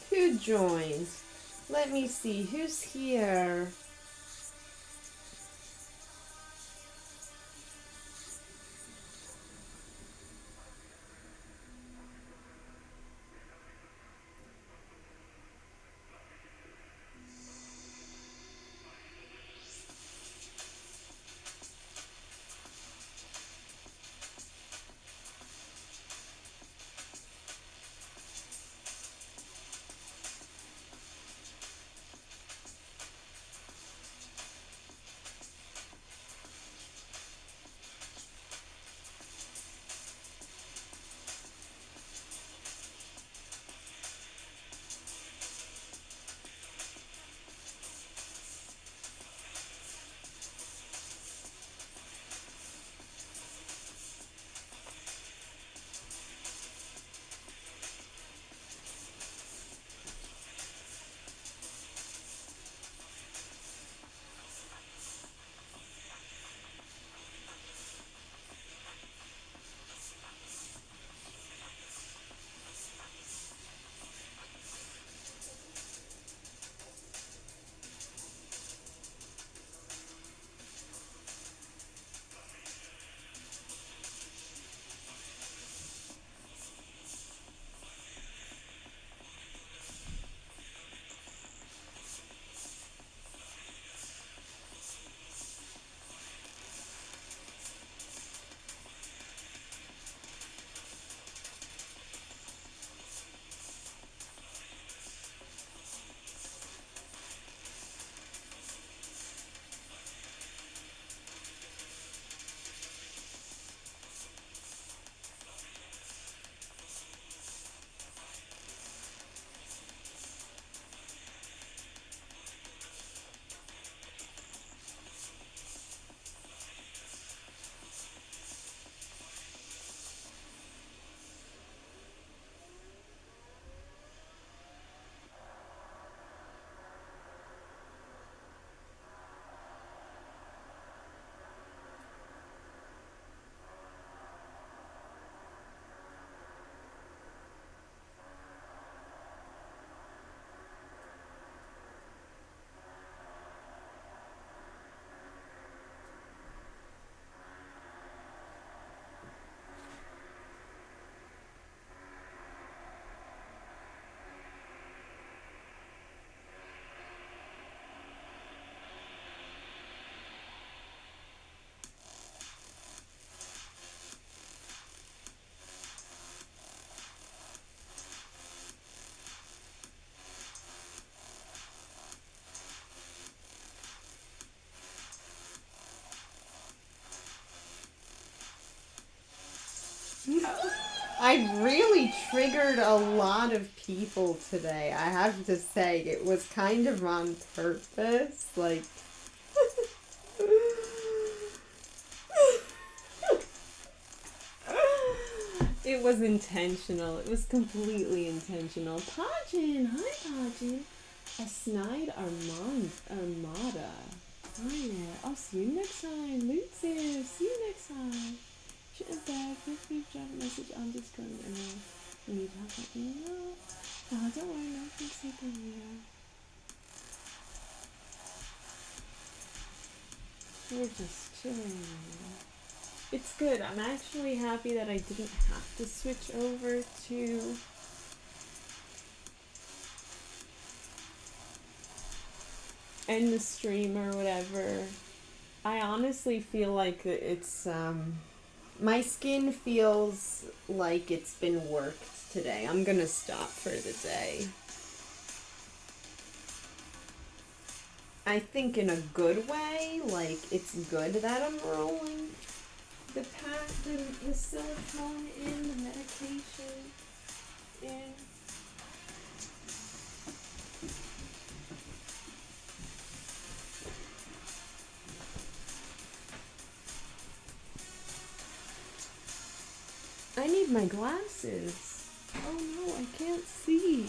Who joined? Let me see. Who's here? I really triggered a lot of people today. I have to say, it was kind of on purpose. Like, it was intentional. It was completely intentional. Pajin, hi Pajin. A snide Armada. Hi there. I'll see you next time. Lucius, see you next time. Shit is bad. Feel free to drop a message on Discord and we need help let me know. Oh, don't worry, nothing's taken here. We're just chilling. It's good. I'm actually happy that I didn't have to switch over to end the stream or whatever. I honestly feel like it's my skin feels like it's been worked today. I'm gonna stop for the day. I think in a good way, like it's good that I'm rolling the silicone in, the medication in. I need my glasses. Oh no, I can't see.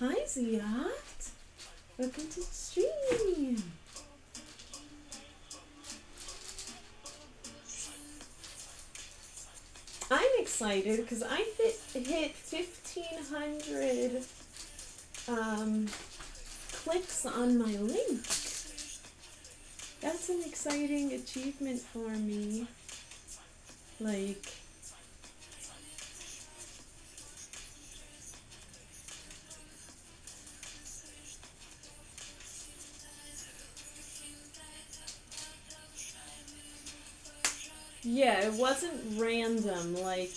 Hi Ziat. Welcome to the stream. I'm excited because I hit 1,500 clicks on my link. That's an exciting achievement for me. Like, yeah, it wasn't random. Like,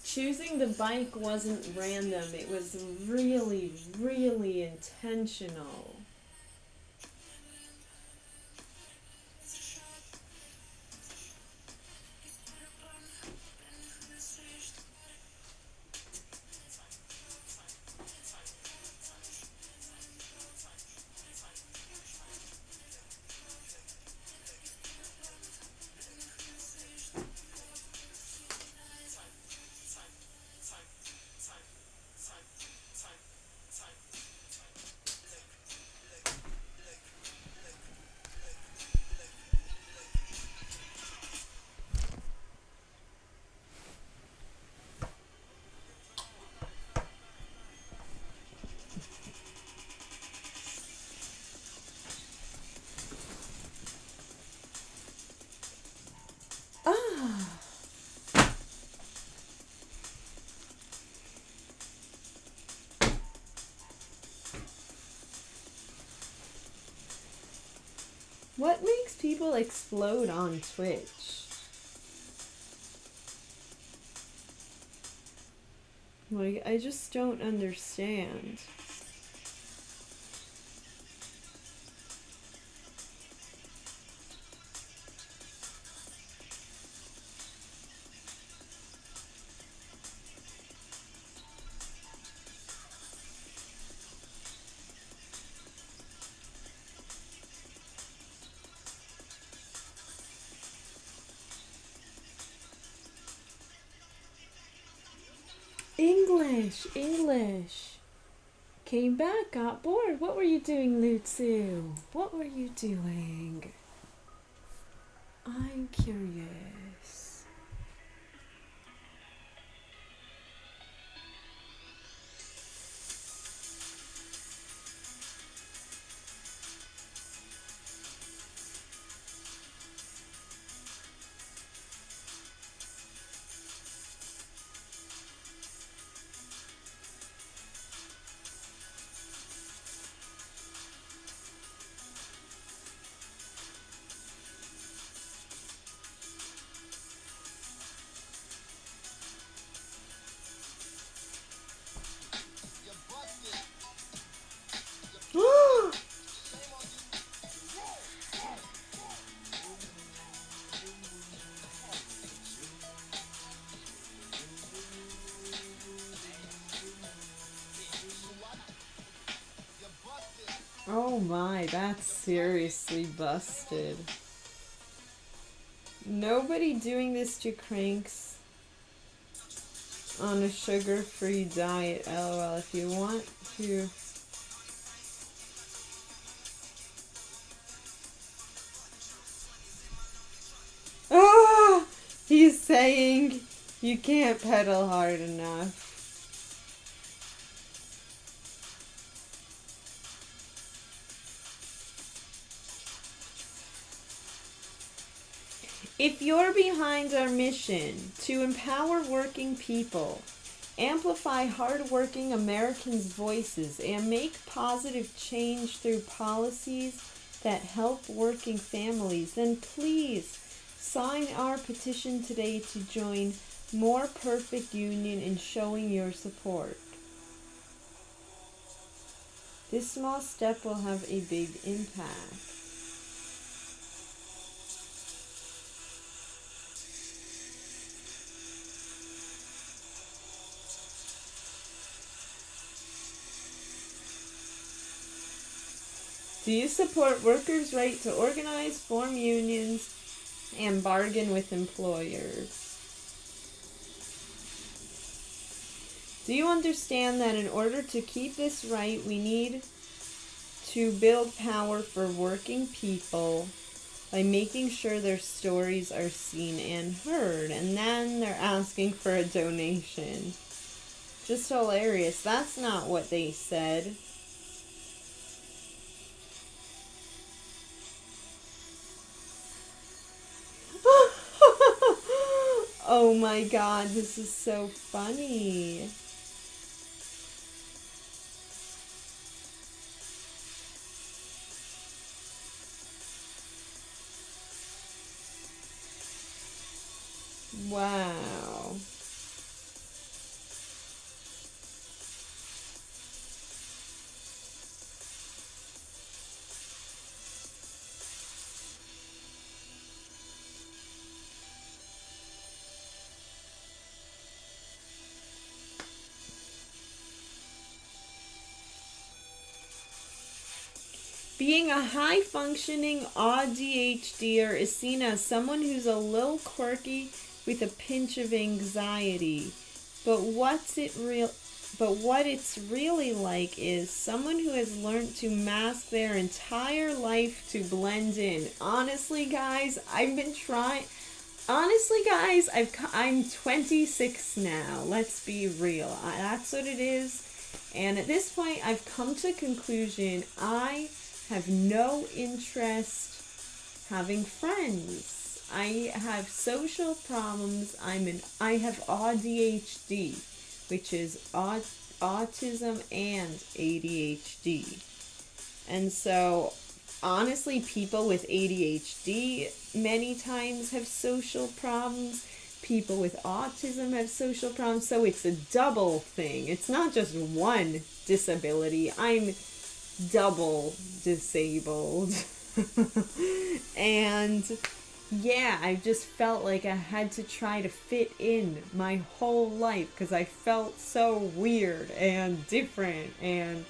choosing the bike wasn't random. It was really, really intentional. What makes people explode on Twitch? Like, I just don't understand. English, English. Came back, got bored. What were you doing, Lutsu? What were you doing? I'm curious. Oh my, that's seriously busted. Nobody doing this to cranks on a sugar-free diet. LOL, if you want to... Ah! He's saying you can't pedal hard enough. If you're behind our mission to empower working people, amplify hardworking Americans' voices, and make positive change through policies that help working families, then please sign our petition today to join More Perfect Union in showing your support. This small step will have a big impact. Do you support workers' right to organize, form unions, and bargain with employers? Do you understand that in order to keep this right, we need to build power for working people by making sure their stories are seen and heard? And then they're asking for a donation. Just hilarious. That's not what they said. Oh my god, this is so funny. Wow. Being a high-functioning ADHDer is seen as someone who's a little quirky with a pinch of anxiety. But what it's really like is someone who has learned to mask their entire life to blend in. Honestly, guys, I've been trying. Honestly, guys, I'm 26 now. Let's be real. That's what it is. And at this point, I've come to the conclusion I have no interest having friends. I have social problems. I have ADHD, which is autism and ADHD. And so, honestly, people with ADHD many times have social problems. People with autism have social problems. So it's a double thing. It's not just one disability. I'm double disabled. And yeah, I just felt like I had to try to fit in my whole life because I felt so weird and different. And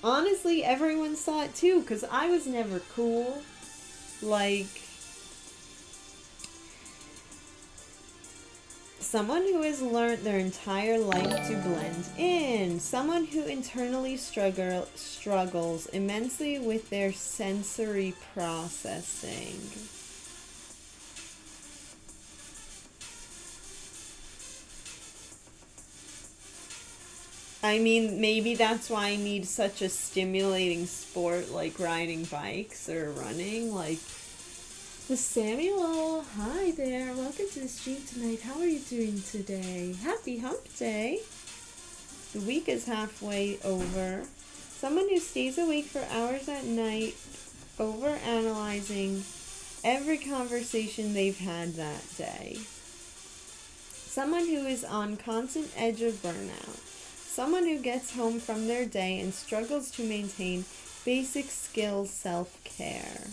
honestly, everyone saw it too because I was never cool. Like, Someone who has learned their entire life to blend in. Someone who internally struggles immensely with their sensory processing. I mean, maybe that's why I need such a stimulating sport like riding bikes or running. Like, the Samuel, hi there. Welcome to the stream tonight. How are you doing today? Happy hump day. The week is halfway over. Someone who stays awake for hours at night, over-analyzing every conversation they've had that day. Someone who is on constant edge of burnout. Someone who gets home from their day and struggles to maintain basic skills self-care.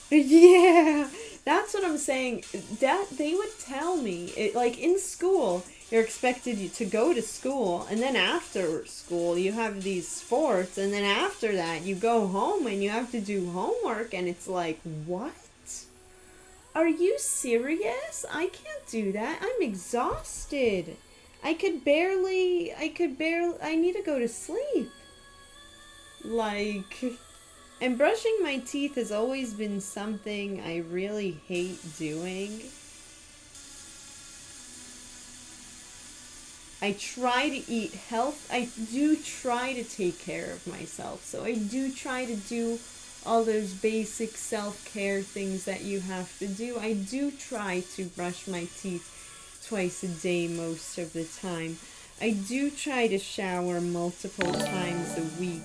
Yeah, that's what I'm saying. That they would tell me, like in school, you're expected to go to school, and then after school you have these sports, and then after that you go home and you have to do homework, and it's like, what? Are you serious? I can't do that. I'm exhausted. I need to go to sleep. Like, and brushing my teeth has always been something I really hate doing. I try to eat health. I do try to take care of myself. So I do try to do all those basic self-care things that you have to do. I do try to brush my teeth twice a day most of the time. I do try to shower multiple times a week,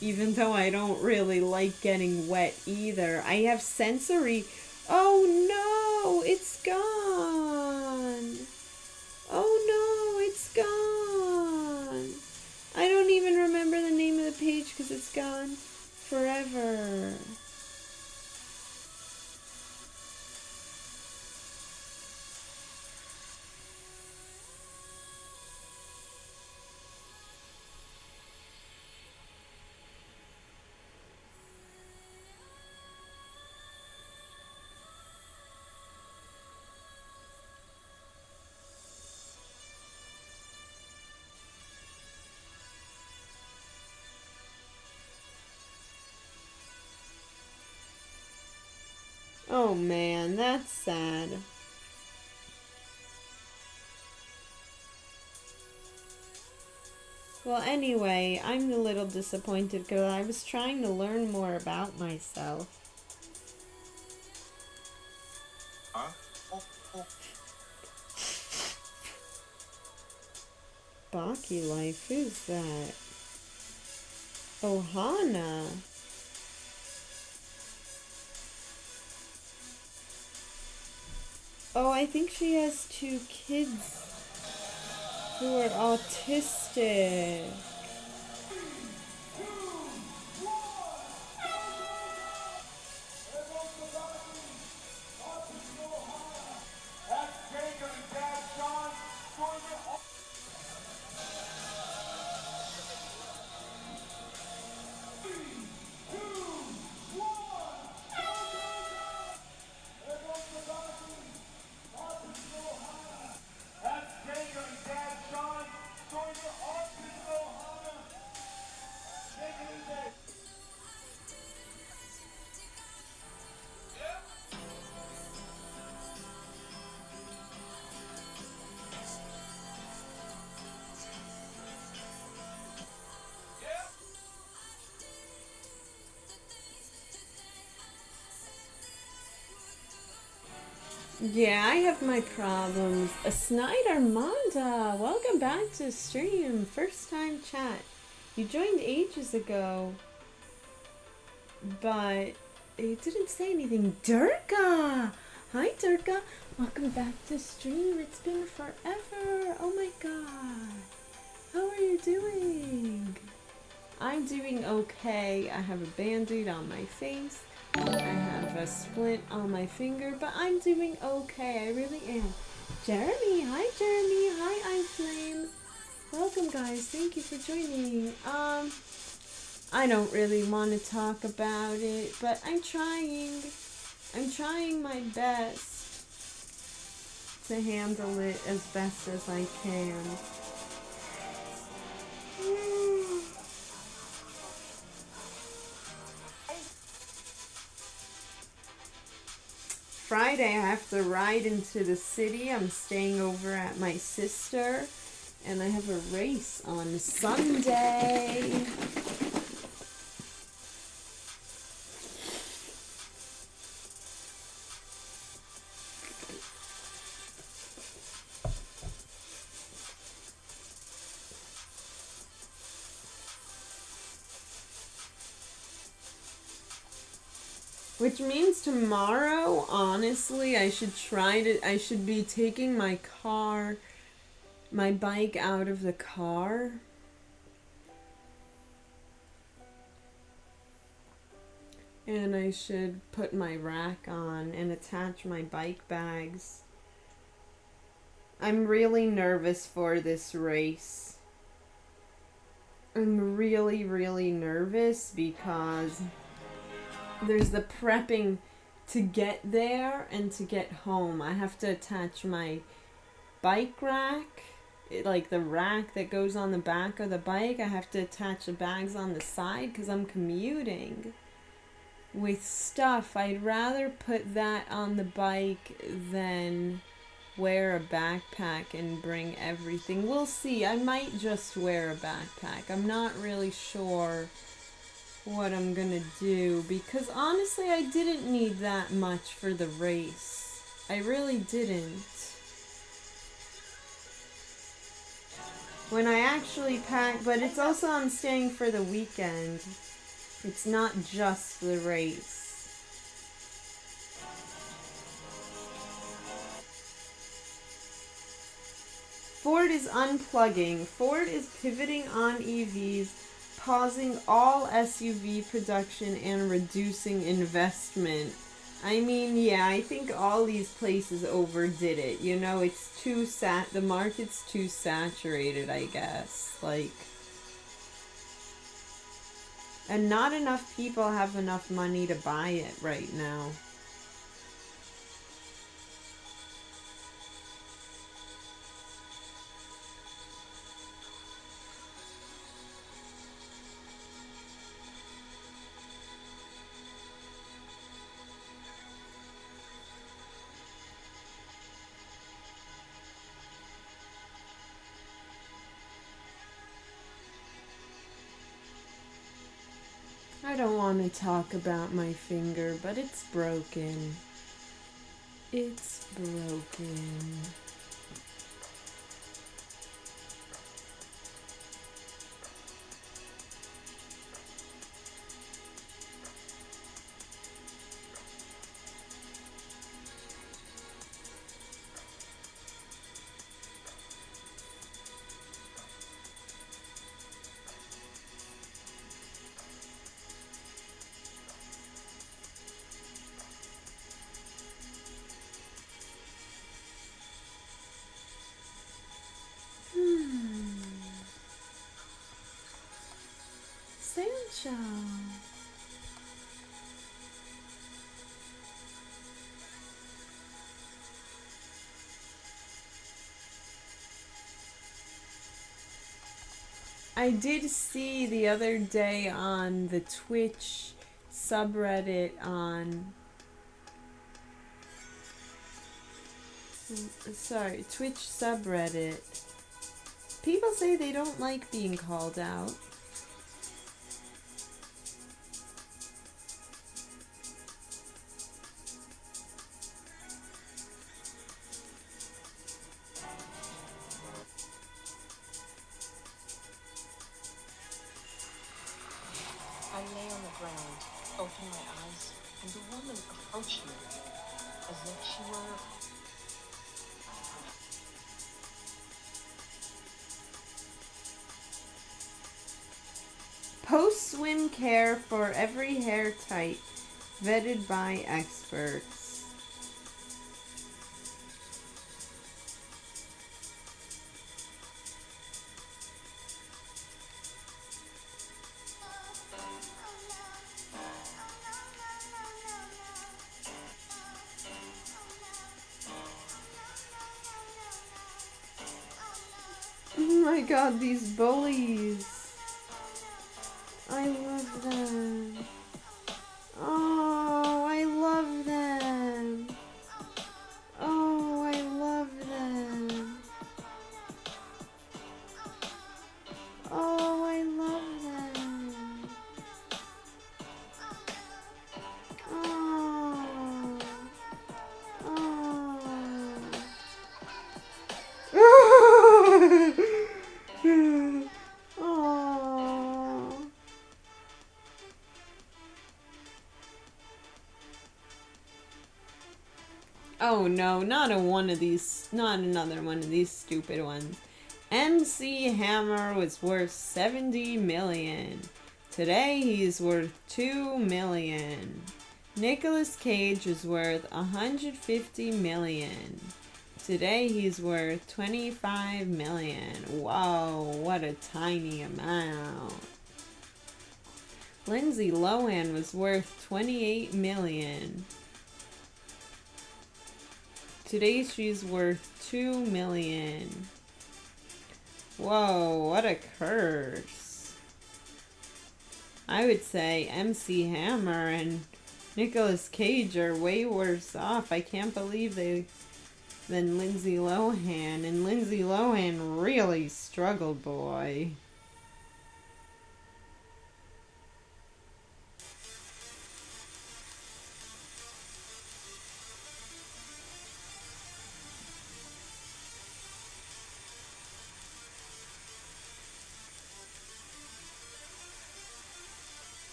even though I don't really like getting wet either. I have sensory... Oh no, it's gone. Oh no, it's gone. I don't even remember the name of the page because it's gone forever. Oh man, that's sad. Well, anyway, I'm a little disappointed because I was trying to learn more about myself. Huh? Baki Life, who's that? Ohana. Oh, I think she has 2 kids who are autistic. Yeah, I have my problems. A Snyder Manda, welcome back to the stream. First time chat. You joined ages ago, but it didn't say anything. Durga! Hi Durga, welcome back to stream. It's been forever. Oh my god. How are you doing? I'm doing okay. I have a band-aid on my face. I have a splint on my finger, but I'm doing okay. I really am. Jeremy, hi Jeremy, hi I'm Flame. Welcome guys, thank you for joining. I don't really want to talk about it, but I'm trying my best to handle it as best as I can. Friday, I have to ride into the city. I'm staying over at my sister, and I have a race on Sunday. Which means tomorrow, honestly, I should be taking my bike out of the car. And I should put my rack on and attach my bike bags. I'm really nervous for this race. I'm really, really nervous because there's the prepping to get there and to get home. I have to attach my bike rack, like the rack that goes on the back of the bike. I have to attach the bags on the side because I'm commuting with stuff. I'd rather put that on the bike than wear a backpack and bring everything. We'll see. I might just wear a backpack. I'm not really sure what I'm gonna do, because honestly I didn't need that much for the race. I really didn't. When I actually packed, but it's also I'm staying for the weekend. It's not just the race. Ford is unplugging. Ford is pivoting on EVs, pausing all SUV production and reducing investment. I mean, yeah, I think all these places overdid it. You know, it's too the market's too saturated, I guess. Like, and not enough people have enough money to buy it right now. I don't want to talk about my finger, but it's broken. It's broken. Sancho. I did see the other day on the Twitch subreddit on... Twitch subreddit. People say they don't like being called out. I lay on the ground, opened my eyes, and the woman approached me as if she were... Post-swim care for every hair type, vetted by experts. my god, these bullies. I love them. Oh, I love them. Oh, I love them. Oh, I love them. Oh. Oh. Oh. Oh no, not another one of these stupid ones. MC Hammer was worth 70 million. Today he's worth 2 million. Nicolas Cage is worth 150 million. Today he's worth 25 million. Whoa, what a tiny amount. Lindsay Lohan was worth 28 million. Today she's worth 2 million. Whoa, what a curse. I would say MC Hammer and Nicolas Cage are way worse off. I can't believe than Lindsay Lohan. And Lindsay Lohan really struggled, boy.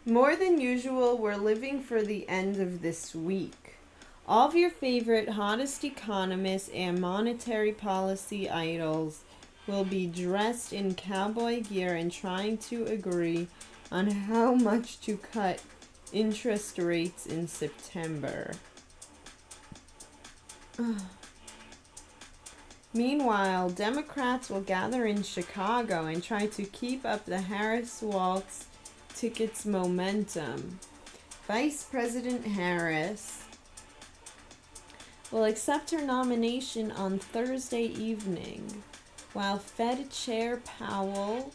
More than usual, we're living for the end of this week. All of your favorite hottest economists and monetary policy idols will be dressed in cowboy gear and trying to agree on how much to cut interest rates in September. Meanwhile, Democrats will gather in Chicago and try to keep up the Harris Waltz ticket's momentum. Vice President Harris will accept her nomination on Thursday evening, while Fed Chair Powell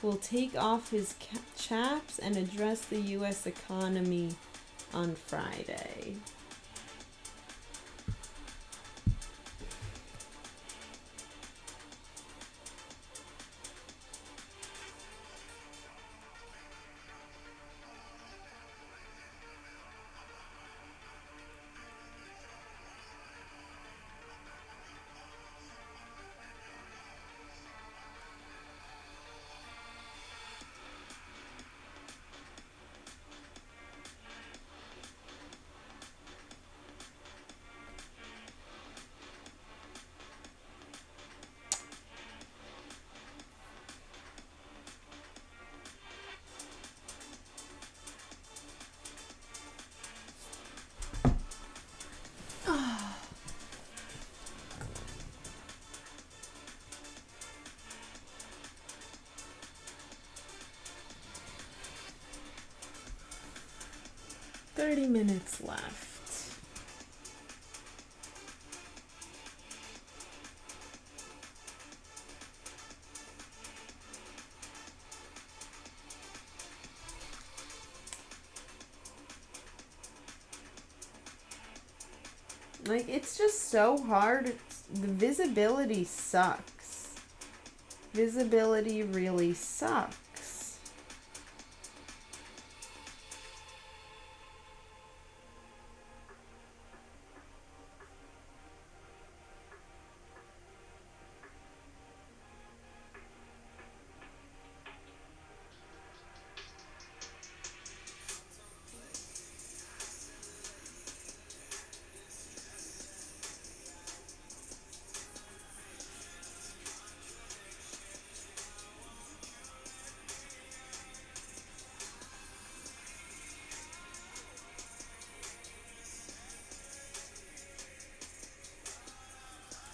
will take off his chaps and address the U.S. economy on Friday. Oh. 30 minutes left. Like, it's just so hard. The visibility sucks. Visibility really sucks.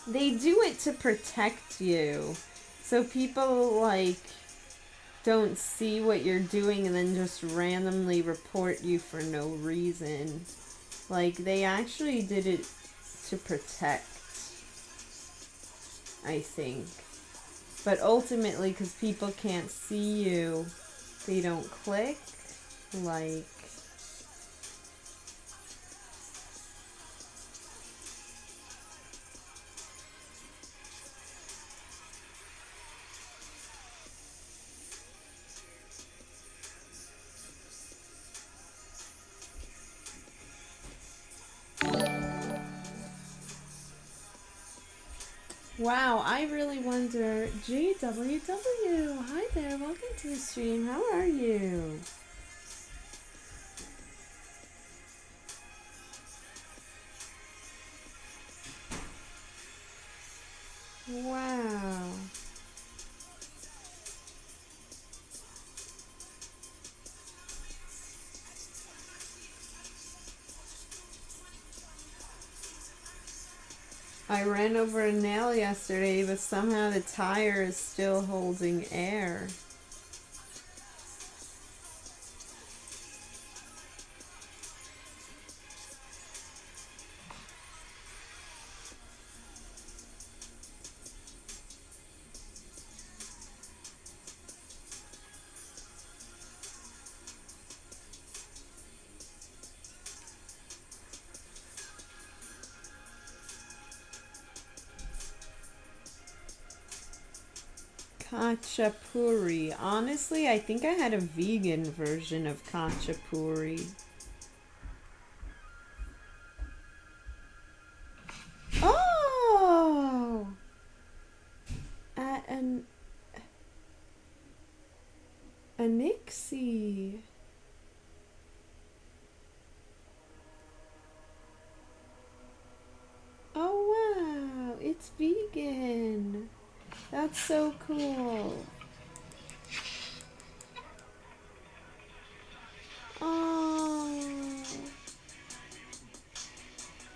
They do it to protect you. So people, like, don't see what you're doing and then just randomly report you for no reason. Like, they actually did it to protect, I think. But ultimately, because people can't see you, they don't click. Like, wow, I really wonder. GWW, hi there, welcome to the stream. How are you? Wow. I ran over a nail yesterday, but somehow the tire is still holding air. Khachapuri. Honestly, I think I had a vegan version of khachapuri. Oh! At an Anixie. Oh wow, it's vegan. That's so cool. Oh,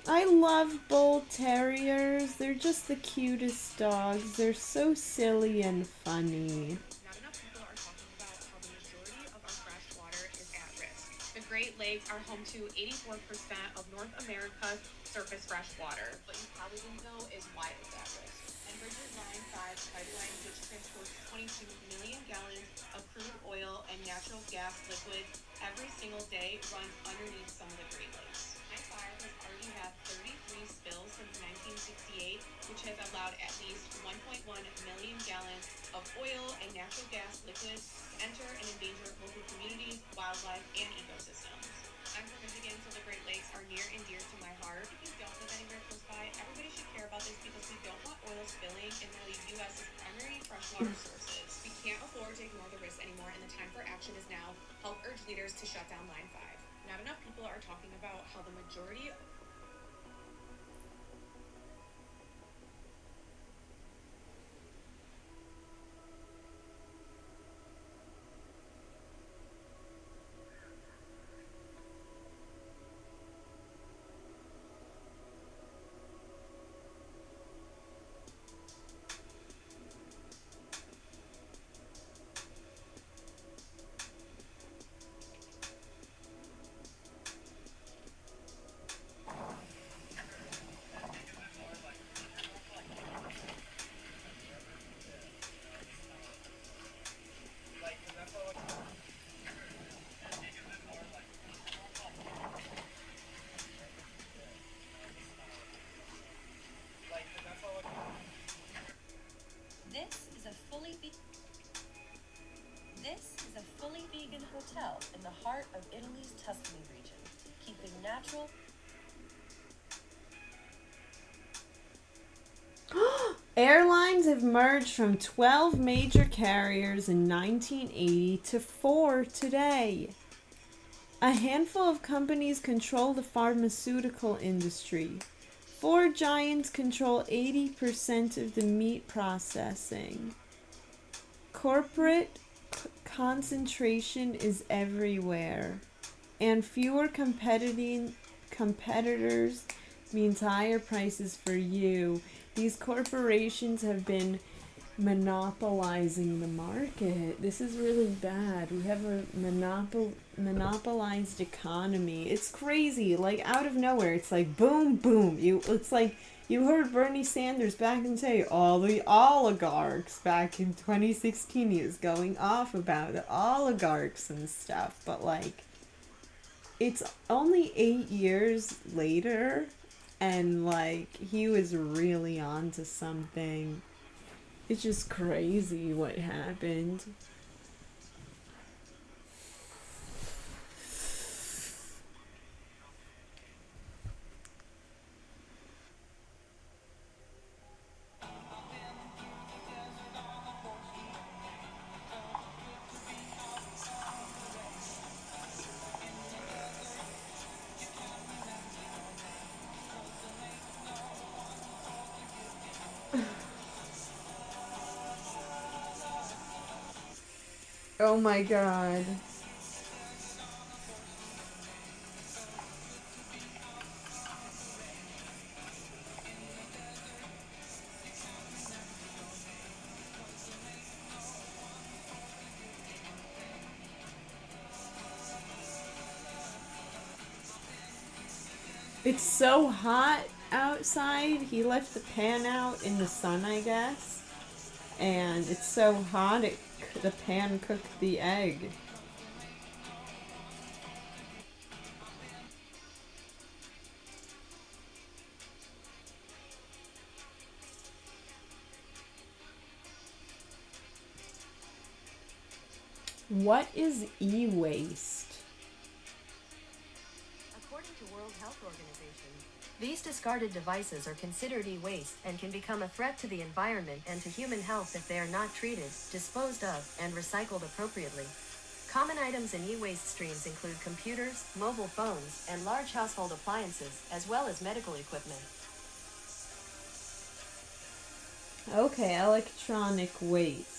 I love bull terriers. They're just the cutest dogs. They're so silly and funny. Not enough people are talking about how the majority of our fresh water is at risk. The Great Lakes are home to 84% of North America's surface fresh water. What you probably didn't know is why it's at risk. Enbridge's Line 5 pipeline, which transports 22 million gallons of crude oil and natural gas liquids every single day, runs underneath some of the Great Lakes. Line 5 has already had 33 spills since 1968, which has allowed at least 1.1 million gallons of oil and natural gas liquids to enter and endanger local communities, wildlife, and ecosystems. I'm from Michigan, so the Great Lakes are near and dear to my heart. If you don't live anywhere close by, everybody should care about this because we don't want oil spilling in one of the U.S.'s primary freshwater sources. We can't afford to ignore the risks anymore, and the time for action is now. Help urge leaders to shut down Line 5. Not enough people are talking about how the majority This is a fully vegan hotel in the heart of Italy's Tuscany region, keeping natural. Airlines have merged from 12 major carriers in 1980 to 4 today. A handful of companies control the pharmaceutical industry. 4 giants control 80% of the meat processing. Corporate concentration is everywhere, and fewer competitors means higher prices for you. These corporations have been monopolizing the market. This is really bad. We have a monopolized economy. It's crazy. Like out of nowhere, it's like boom, boom. It's like you heard Bernie Sanders back and say all the oligarchs back in 2016. He was going off about the oligarchs and stuff, but like it's only 8 years later, and like he was really onto something. It's just crazy what happened. Oh my god. It's so hot outside. He left the pan out in the sun, I guess. And it's so hot, the pan cooked the egg. What is e-waste? According to World Health Organization, these discarded devices are considered e-waste and can become a threat to the environment and to human health if they are not treated, disposed of, and recycled appropriately. Common items in e-waste streams include computers, mobile phones, and large household appliances, as well as medical equipment. Okay, electronic waste.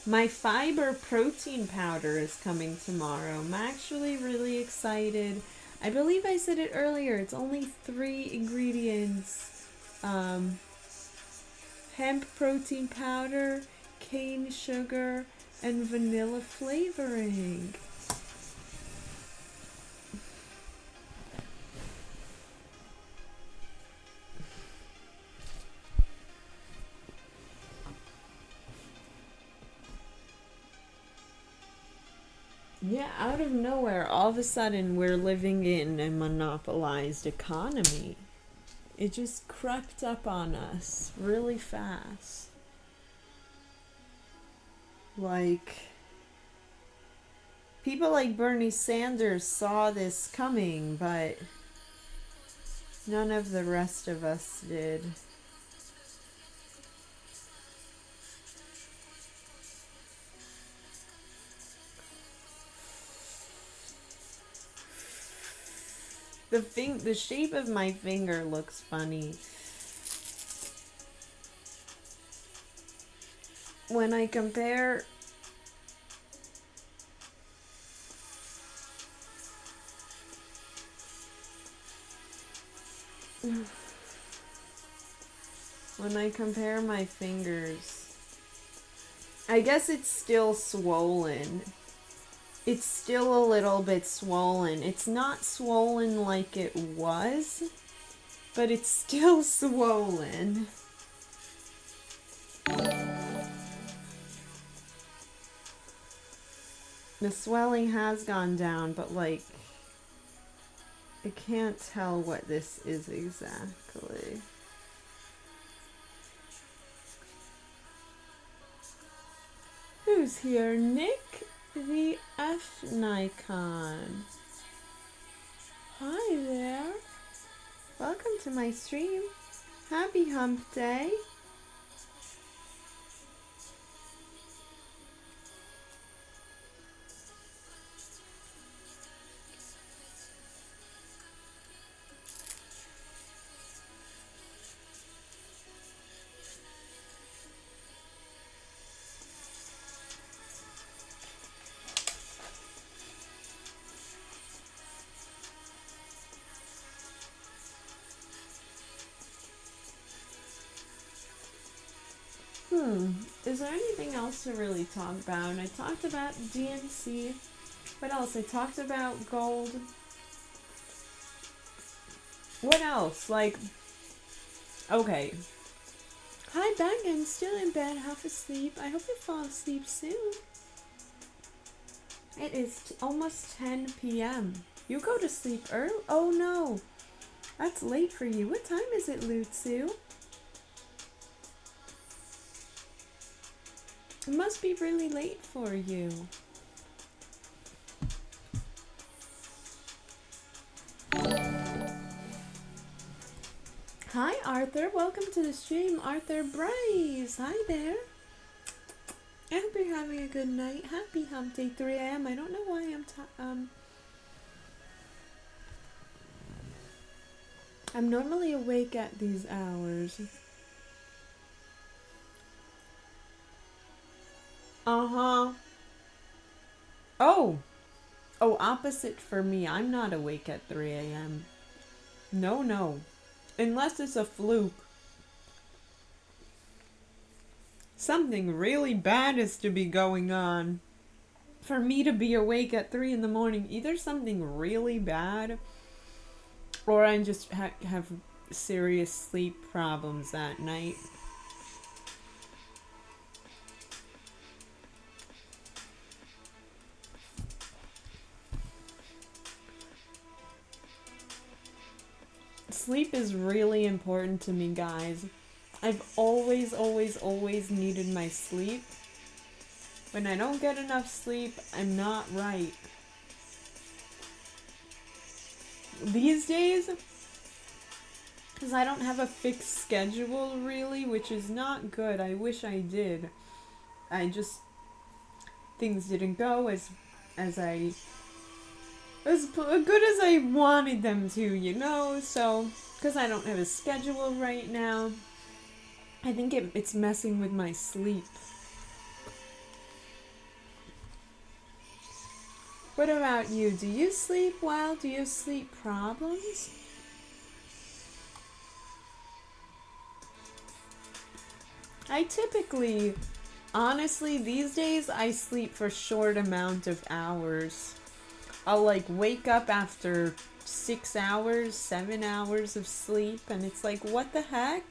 My fiber protein powder is coming tomorrow. I'm actually really excited. I believe I said it earlier. It's only 3 ingredients. Hemp protein powder, cane sugar, and vanilla flavoring. Yeah, out of nowhere, all of a sudden we're living in a monopolized economy. It just crept up on us really fast. Like, people like Bernie Sanders saw this coming, but none of the rest of us did. The shape of my finger looks funny. When I compare my fingers, I guess it's still swollen. It's still a little bit swollen. It's not swollen like it was, but it's still swollen. The swelling has gone down, but like, I can't tell what this is exactly. Who's here? Nick the F Nikon. Hi there. Welcome to my stream. Happy hump day. is there anything else to really talk about? I talked about DNC. What else? I talked about gold. What else? Like, okay. Hi, Megan. Still in bed, half asleep. I hope you fall asleep soon. It is almost 10 p.m. You go to sleep early? Oh no. That's late for you. What time is it, Lutsu? It must be really late for you. Hi, Arthur. Welcome to the stream, Arthur Bryce. Hi there. I hope you're having a good night. Happy hump day, 3 a.m. I don't know why I'm normally awake at these hours. Uh-huh. Oh, opposite for me. I'm not awake at 3 a.m. No. Unless it's a fluke. Something really bad is to be going on for me to be awake at 3 in the morning. Either something really bad, or I just have serious sleep problems that night. Sleep is really important to me, guys. I've always needed my sleep. When I don't get enough sleep, I'm not right. These days, because I don't have a fixed schedule really, which is not good. I wish I did. Things didn't go as good as I wanted them to, you know? So, because I don't have a schedule right now, I think it's messing with my sleep. What about you? Do you sleep well? Do you have sleep problems? I typically, honestly, these days I sleep for short amount of hours. I'll like wake up after 6 hours, 7 hours of sleep, and it's like, what the heck?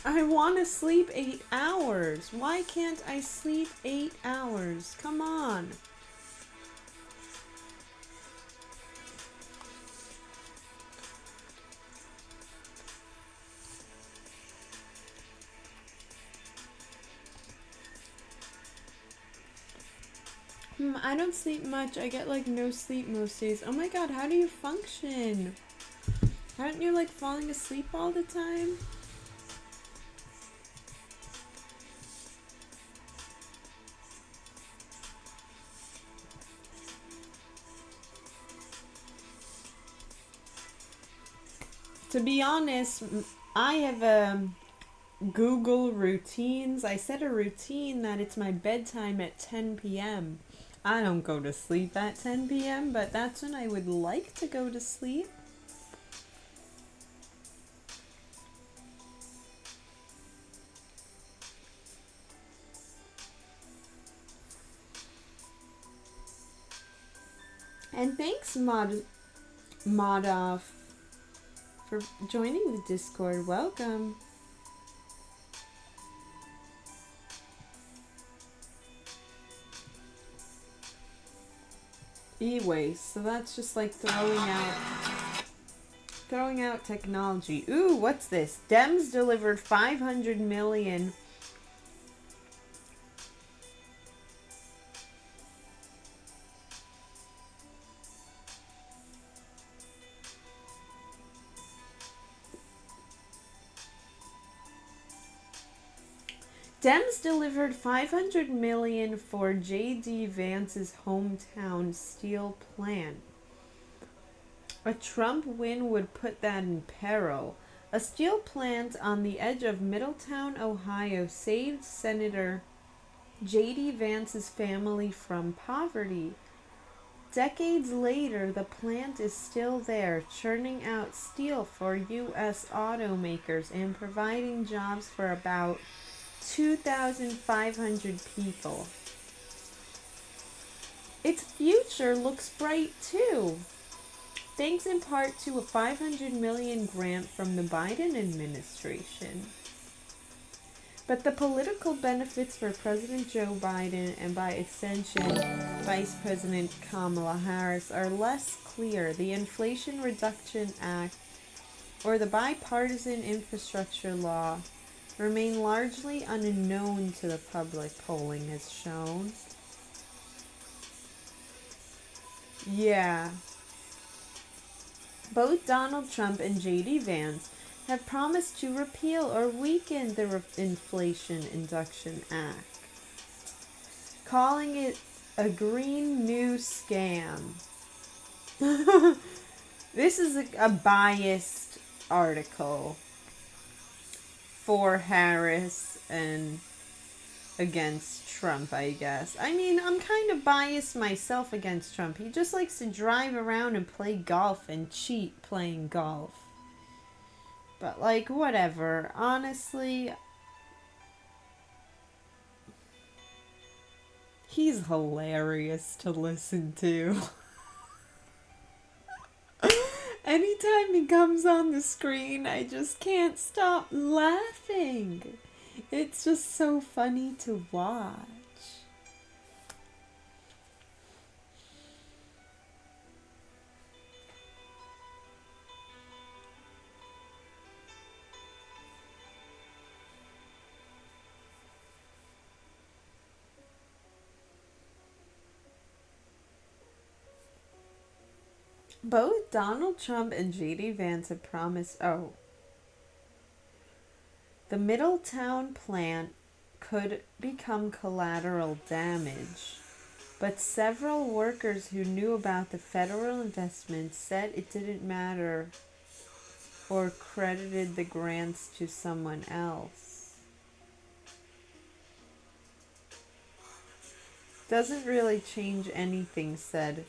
I want to sleep 8 hours. Why can't I sleep 8 hours? Come on. I don't sleep much. I get like no sleep most days. Oh my god, how do you function? Aren't you like falling asleep all the time? To be honest, I have Google routines. I set a routine that it's my bedtime at 10 p.m. I don't go to sleep at 10 p.m., but that's when I would like to go to sleep. And thanks, Modoff, for joining the Discord. Welcome. E-waste, so that's just like throwing out technology. Ooh, what's this? Dems delivered 500 million. Dems delivered 500 million for J.D. Vance's hometown steel plant. A Trump win would put that in peril. A steel plant on the edge of Middletown, Ohio, saved Senator J.D. Vance's family from poverty. Decades later, the plant is still there, churning out steel for U.S. automakers and providing jobs for about 2,500 people. Its future looks bright too, thanks in part to a $500 million grant from the Biden administration. But the political benefits for President Joe Biden and by extension Vice President Kamala Harris are less clear. The Inflation Reduction Act or the bipartisan infrastructure law remain largely unknown to the public, polling has shown. Yeah. Both Donald Trump and J.D. Vance have promised to repeal or weaken the Inflation Reduction Act, calling it a green new scam. This is a biased article for Harris and against Trump, I guess. I mean, I'm kind of biased myself against Trump. He just likes to drive around and play golf and cheat playing golf. But, like, whatever. Honestly, he's hilarious to listen to. Anytime he comes on the screen, I just can't stop laughing. It's just so funny to watch. Both Donald Trump and J.D. Vance have promised, the Middletown plant could become collateral damage, but several workers who knew about the federal investment said it didn't matter or credited the grants to someone else. Doesn't really change anything, said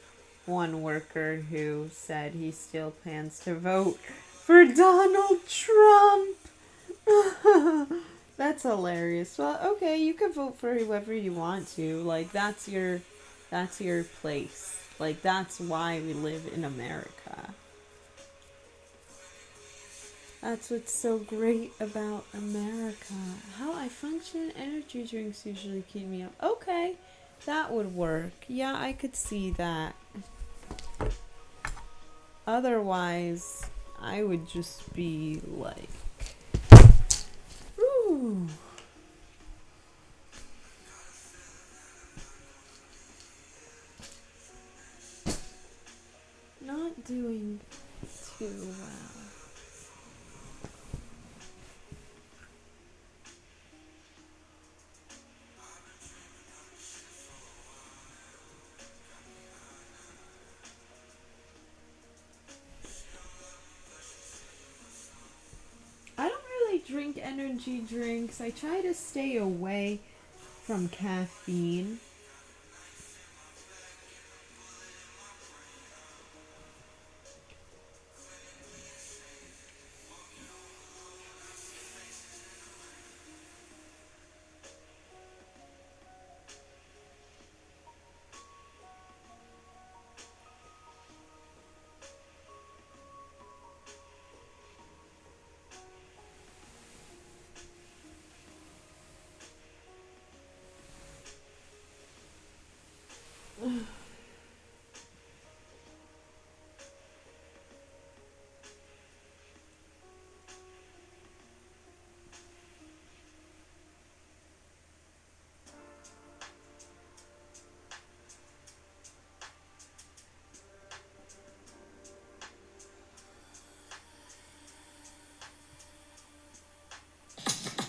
one worker who said he still plans to vote for Donald Trump. That's hilarious. Well, okay, you can vote for whoever you want to. Like, that's your place. Like, that's why we live in America. That's what's so great about America. How I function, energy drinks usually keep me up. Okay, that would work. Yeah, I could see that. Otherwise, I would just be like, ooh. Not doing too well. I don't really drink energy drinks. I try to stay away from caffeine.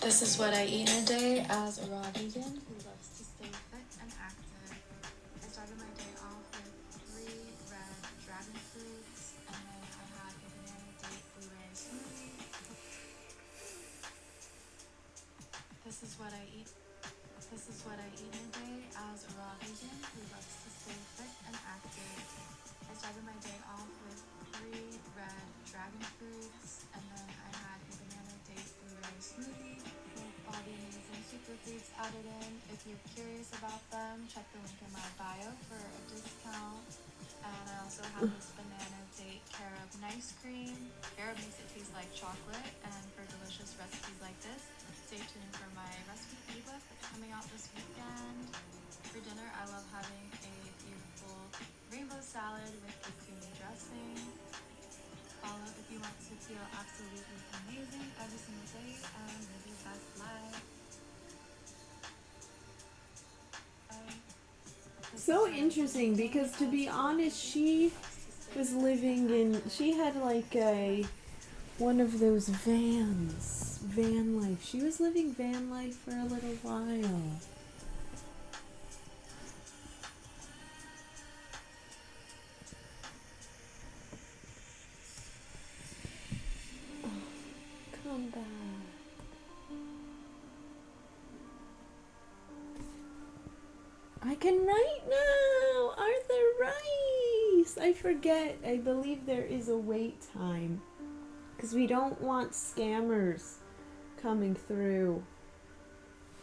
This is what I eat in a day as a raw vegan who loves to stay fit and active. I started my day off with 3 red dragon fruits, and then I had a banana date blueberry smoothie. This is what I eat. This is what I eat in a day as a raw vegan who loves to stay fit and active. I started my day off with 3 red dragon fruits, and then I had a banana date blueberry smoothie. Body amazing, super added in. If you're curious about them, check the link in my bio for a discount. And I also have this banana date carob nice cream. Carob makes it taste like chocolate, and for delicious recipes like this, stay tuned for my recipe ebook that's coming out this weekend. For dinner, I love having a beautiful rainbow salad with zucchini dressing. Follow if you want to feel absolutely amazing every single day and live your best life. So interesting because, to be honest, she was living in, she had like one of those van life. She was living van life for a little while. Come back. I can write now! Arthur Rice! I forget. I believe there is a wait time. Because we don't want scammers coming through.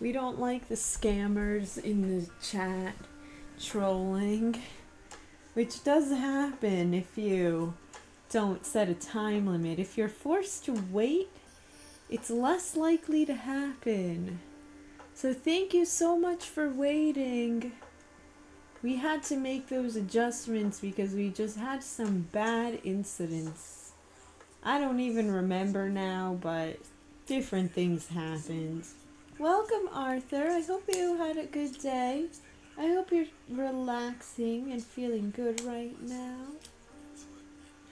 We don't like the scammers in the chat trolling. Which does happen if you don't set a time limit. If you're forced to wait, it's less likely to happen. So thank you so much for waiting. We had to make those adjustments because we just had some bad incidents. I don't even remember now, but different things happened. Welcome, Arthur. I hope you had a good day. I hope you're relaxing and feeling good right now.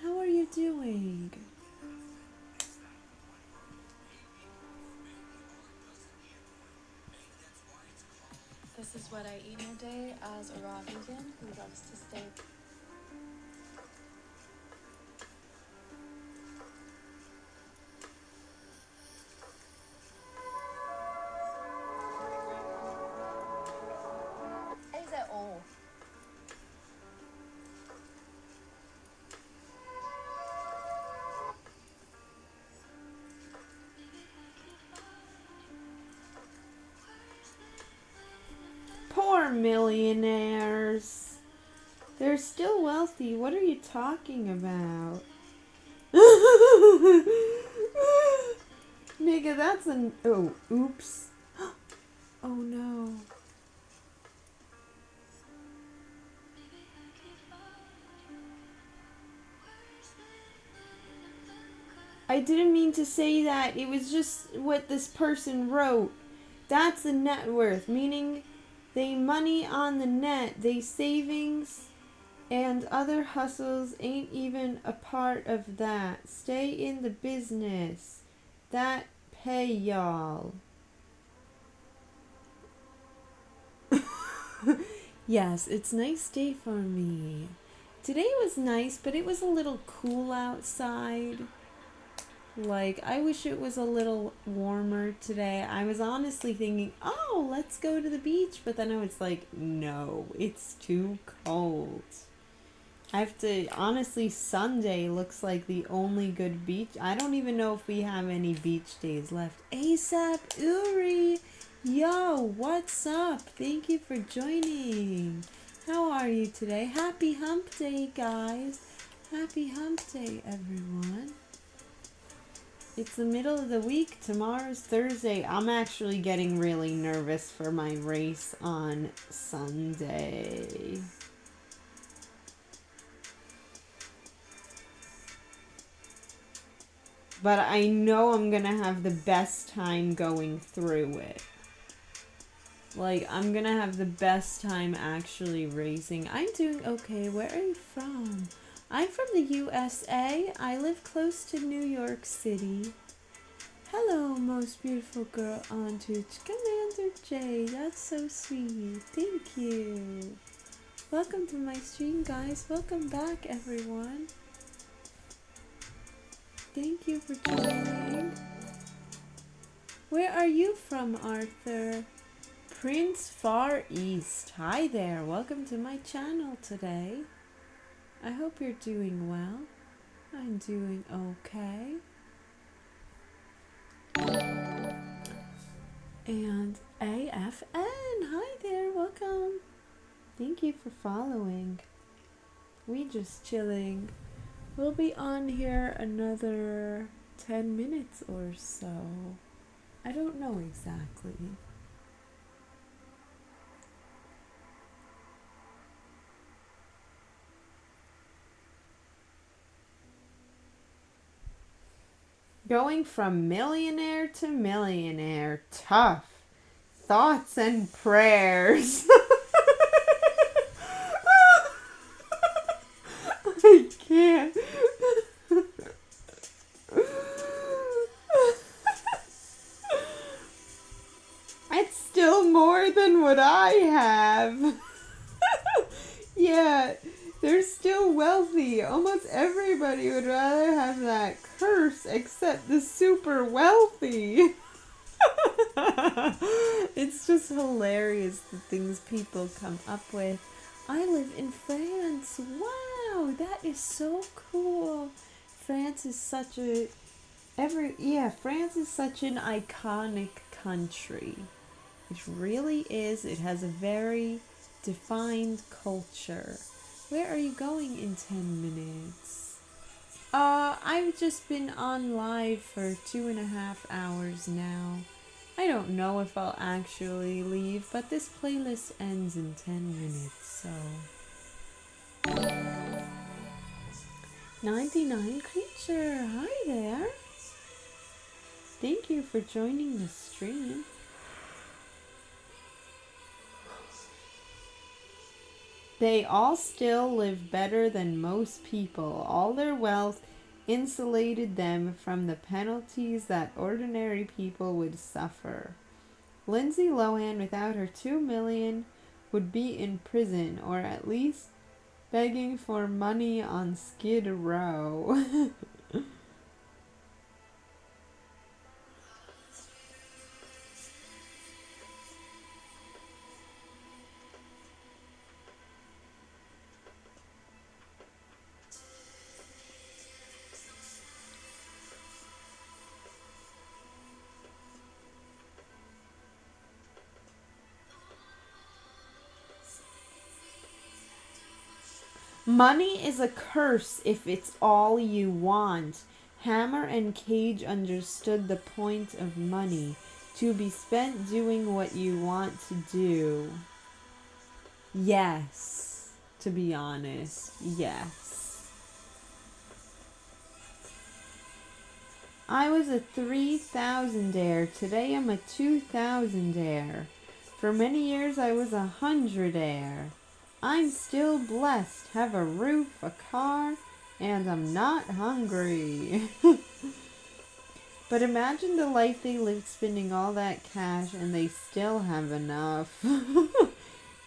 How are you doing? This is what I eat in a day as a raw vegan who loves to stay. Is that all? Poor millionaires. They're still wealthy. What are you talking about? Nigga, that's an... Oh, oops. Oh no. I didn't mean to say that. It was just what this person wrote. That's the net worth, meaning they money on the net, they savings and other hustles ain't even a part of that. Stay in the business. That pay y'all. Yes, it's nice day for me. Today was nice, but it was a little cool outside. Like, I wish it was a little warmer today. I was honestly thinking, oh, let's go to the beach. But then I was like, no, it's too cold. I have to, honestly, Sunday looks like the only good beach. I don't even know if we have any beach days left. ASAP Uri! Yo, what's up? Thank you for joining. How are you today? Happy hump day, guys. Happy hump day, everyone. It's the middle of the week. Tomorrow's Thursday. I'm actually getting really nervous for my race on Sunday. But I know I'm gonna have the best time going through it. Like, I'm gonna have the best time actually racing. I'm doing okay. Where are you from? I'm from the USA. I live close to New York City. Hello, most beautiful girl on Twitch. Commander J. That's so sweet. Thank you. Welcome to my stream, guys. Welcome back, everyone. Thank you for joining. Where are you from, Arthur? Prince Far East. Hi there. Welcome to my channel today. I hope you're doing well. I'm doing okay. And AFN. Hi there, welcome. Thank you for following. We just chilling. We'll be on here another 10 minutes or so. I don't know exactly. Going from millionaire to millionaire. Tough. Thoughts and prayers. I can't. It's still more than what I have. Yeah, they're still wealthy. Almost everybody would rather have that curse except the super wealthy. It's just hilarious the things people come up with. I live in France. Wow, that is so cool. France is such a France is such an iconic country. It really is. It has a very defined culture. Where are you going in 10 minutes? I've just been on live for 2.5 hours now. I don't know if I'll actually leave, but this playlist ends in 10 minutes, so... 99 Creature, hi there. Thank you for joining the stream. They all still live better than most people. All their wealth insulated them from the penalties that ordinary people would suffer. Lindsay Lohan, without her $2 million, would be in prison, or at least begging for money on Skid Row. Money is a curse if it's all you want. Hammer and Cage understood the point of money, to be spent doing what you want to do. Yes, to be honest, yes. I was a 3,000-aire, today I'm a 2,000-aire. For many years I was a 100-aire. I'm still blessed, have a roof, a car, and I'm not hungry. But imagine the life they lived spending all that cash and they still have enough.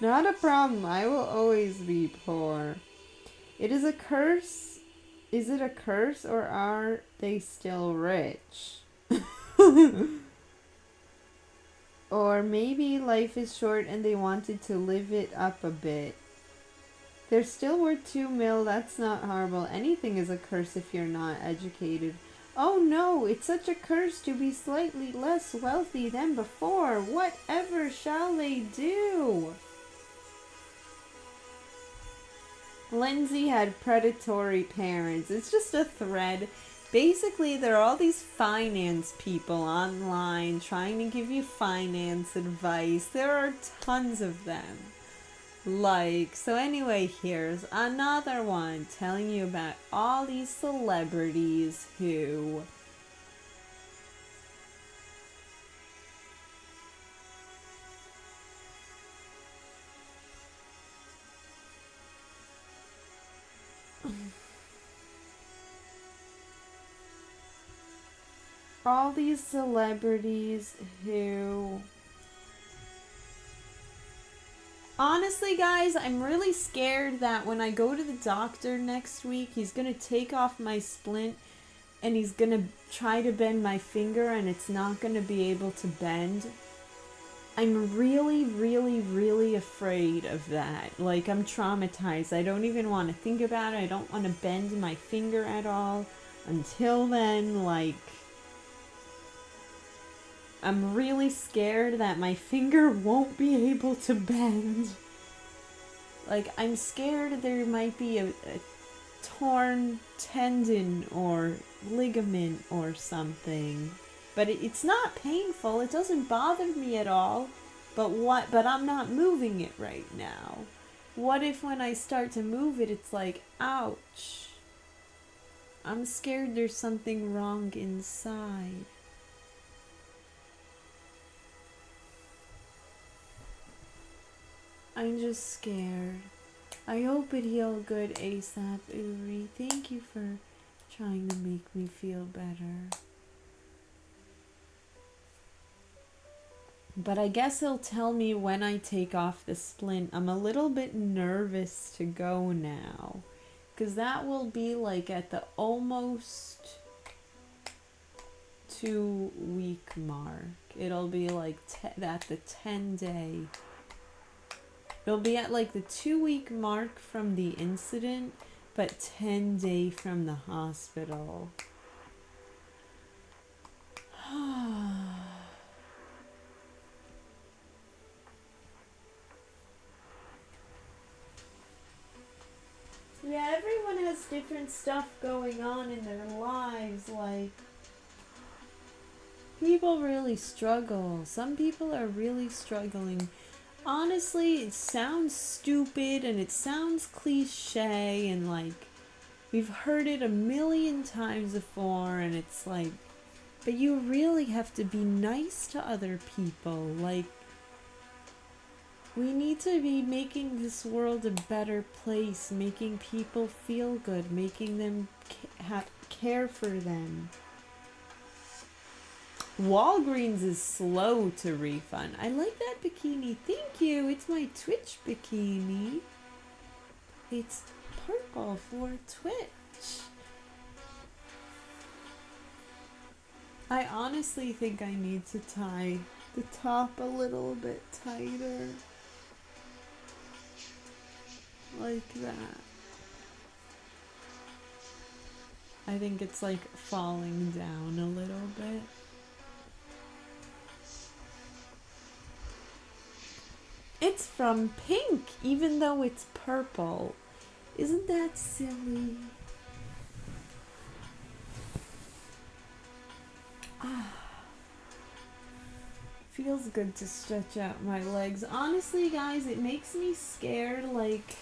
Not a problem, I will always be poor. It is a curse. Is it a curse or are they still rich? Or maybe life is short and they wanted to live it up a bit. They're still worth $2 million, that's not horrible. Anything is a curse if you're not educated. Oh no, it's such a curse to be slightly less wealthy than before. Whatever shall they do? Lindsay had predatory parents. It's just a thread. Basically, there are all these finance people online trying to give you finance advice. There are tons of them. So anyway, here's another one telling you about all these celebrities who honestly, guys, I'm really scared that when I go to the doctor next week, he's going to take off my splint and he's going to try to bend my finger and it's not going to be able to bend. I'm really, really, really afraid of that. Like, I'm traumatized. I don't even want to think about it. I don't want to bend my finger at all. Until then, like... I'm really scared that my finger won't be able to bend. Like, I'm scared there might be a torn tendon or ligament or something. But it's not painful. It doesn't bother me at all. But I'm not moving it right now. What if when I start to move it, it's like, ouch. I'm scared there's something wrong inside. I'm just scared. I hope it healed good ASAP, Uri. Thank you for trying to make me feel better. But I guess he'll tell me when I take off the splint. I'm a little bit nervous to go now. Because that will be like at the almost 2-week mark. It'll be like at the 10-day. It'll be at like the 2-week mark from the incident, but 10-day from the hospital. Yeah, everyone has different stuff going on in their lives. Like, people really struggle. Some people are really struggling. Honestly, it sounds stupid and it sounds cliche and like we've heard it a million times before, and it's like, but you really have to be nice to other people. Like, we need to be making this world a better place, making people feel good, making them care for them. Walgreens is slow to refund. I like that bikini. Thank you. It's my Twitch bikini. It's purple for Twitch. I honestly think I need to tie the top a little bit tighter. Like that. I think it's like falling down a little bit. It's from pink, even though it's purple. Isn't that silly? Feels good to stretch out my legs. Honestly, guys, it makes me scared, like,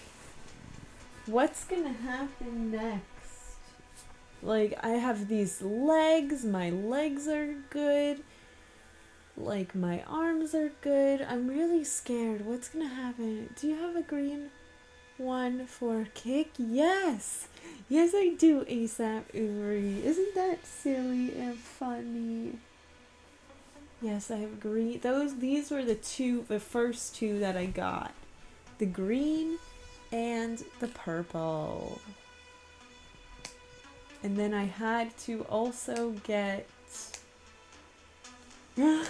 what's gonna happen next? Like, I have these legs, my legs are good, like, my arms are good. I'm really scared. What's gonna happen? Do you have a green one for kick? Yes! Yes, I do, ASAP Uri. Isn't that silly and funny? Yes, I have green. These were the first two that I got. The green and the purple. And then I had to also get then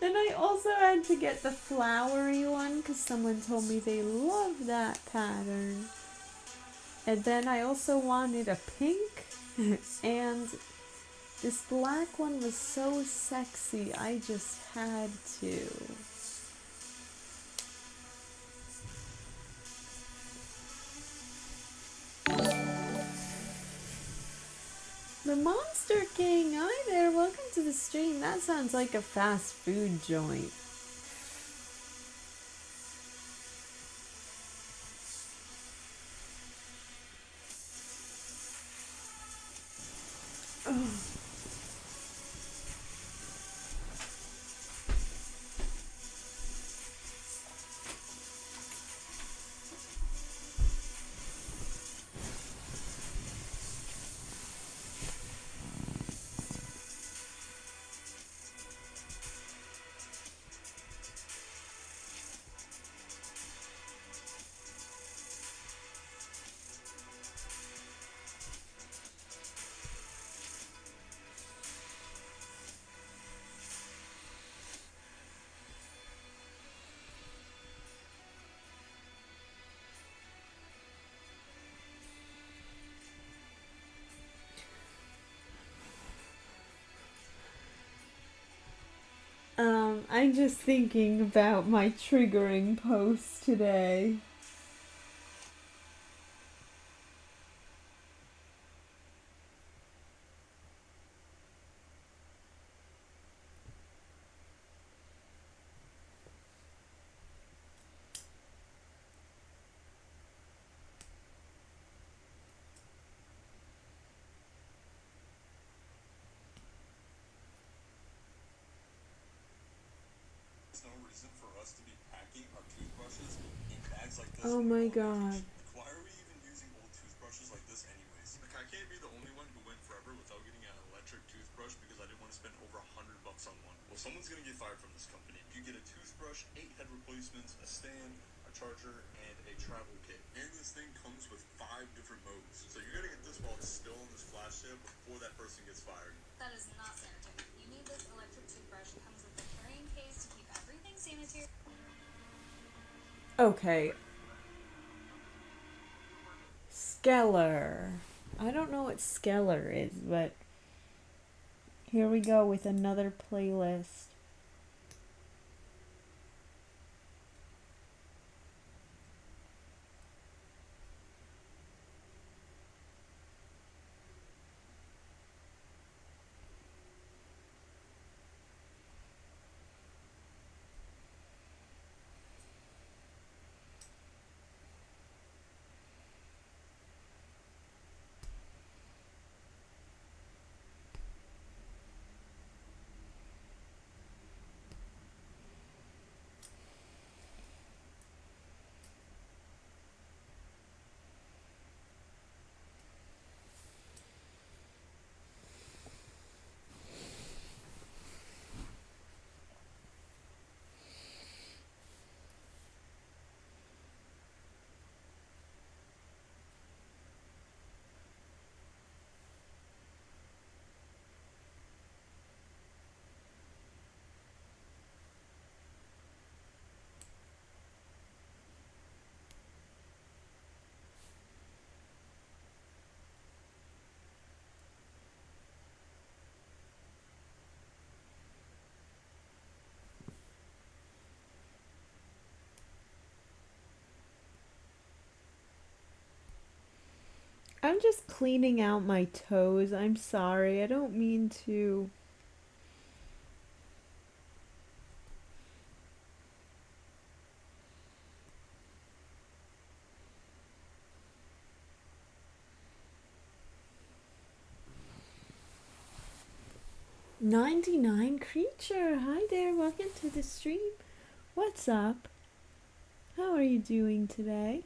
I also had to get the flowery one because someone told me they love that pattern. And then I also wanted a pink and this black one was so sexy, I just had to. The Monster King, hi there, welcome to the stream. That sounds like a fast food joint. Oh. I'm just thinking about my triggering post today. No reason for us to be packing our toothbrushes in bags like this. Oh my god. Why are we even using old toothbrushes like this anyways? Like, I can't be the only one who went forever without getting an electric toothbrush because I didn't want to spend over $100 on one. Well, someone's gonna get fired from this company. You get a toothbrush, 8 head replacements, a stand, a charger, and a travel kit. And this thing comes with 5 different modes. So you're gonna get this while it's still in this flash sale before that person gets fired. That is not sanitary. You need this electric toothbrush. It comes with a carrying case to keep everything sanitary. Okay. Skeller. I don't know what Skeller is, but here we go with another playlist. I'm just cleaning out my toes. I'm sorry. I don't mean to. $99 Creature. Hi there. Welcome to the stream. What's up? How are you doing today?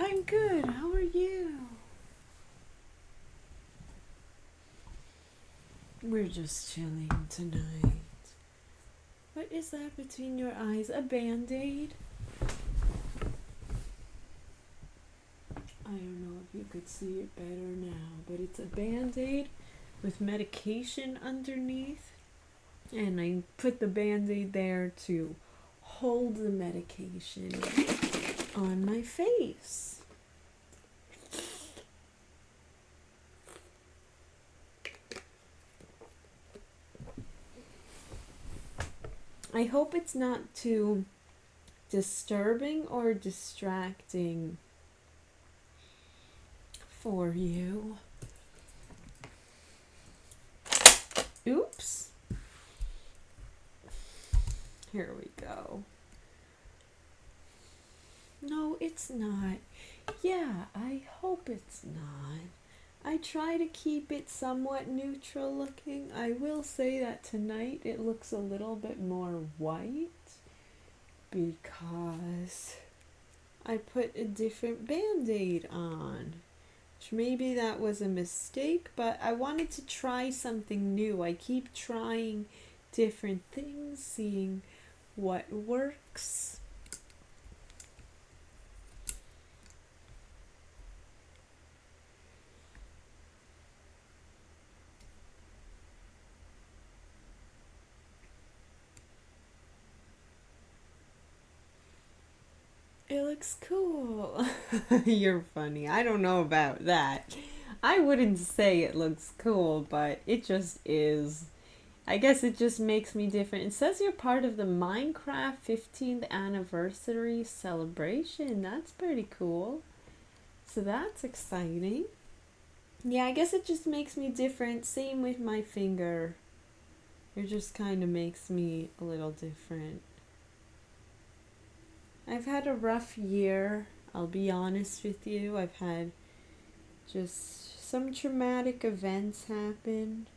I'm good. How are you? We're just chilling tonight. What is that between your eyes? A band-aid? I don't know if you could see it better now, but it's a band-aid with medication underneath. And I put the band-aid there to hold the medication on my face. I hope it's not too disturbing or distracting for you. Oops. Here we go. No, it's not. Yeah, I hope it's not. I try to keep it somewhat neutral looking. I will say that tonight it looks a little bit more white because I put a different band-aid on. Which maybe that was a mistake, but I wanted to try something new. I keep trying different things, seeing what works. It looks cool. You're funny. I don't know about that. I wouldn't say it looks cool, but it just is. I guess it just makes me different. It says you're part of the Minecraft 15th anniversary celebration. That's pretty cool. So that's exciting. Yeah, I guess it just makes me different. Same with my finger. It just kind of makes me a little different. I've had a rough year. I'll be honest with you. I've had just some traumatic events happen.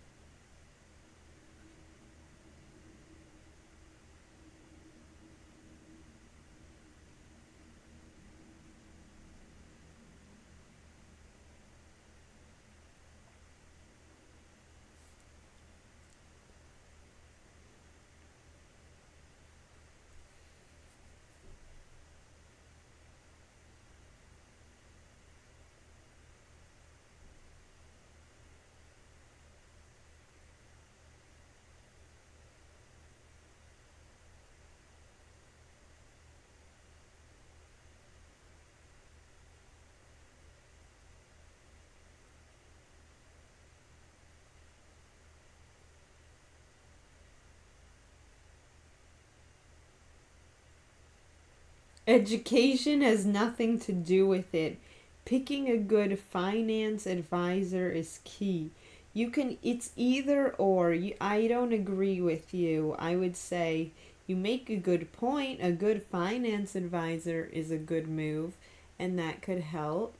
Education has nothing to do with it. Picking a good finance advisor is key. It's either or. I don't agree with you. I would say you make a good point. A good finance advisor is a good move, and that could help.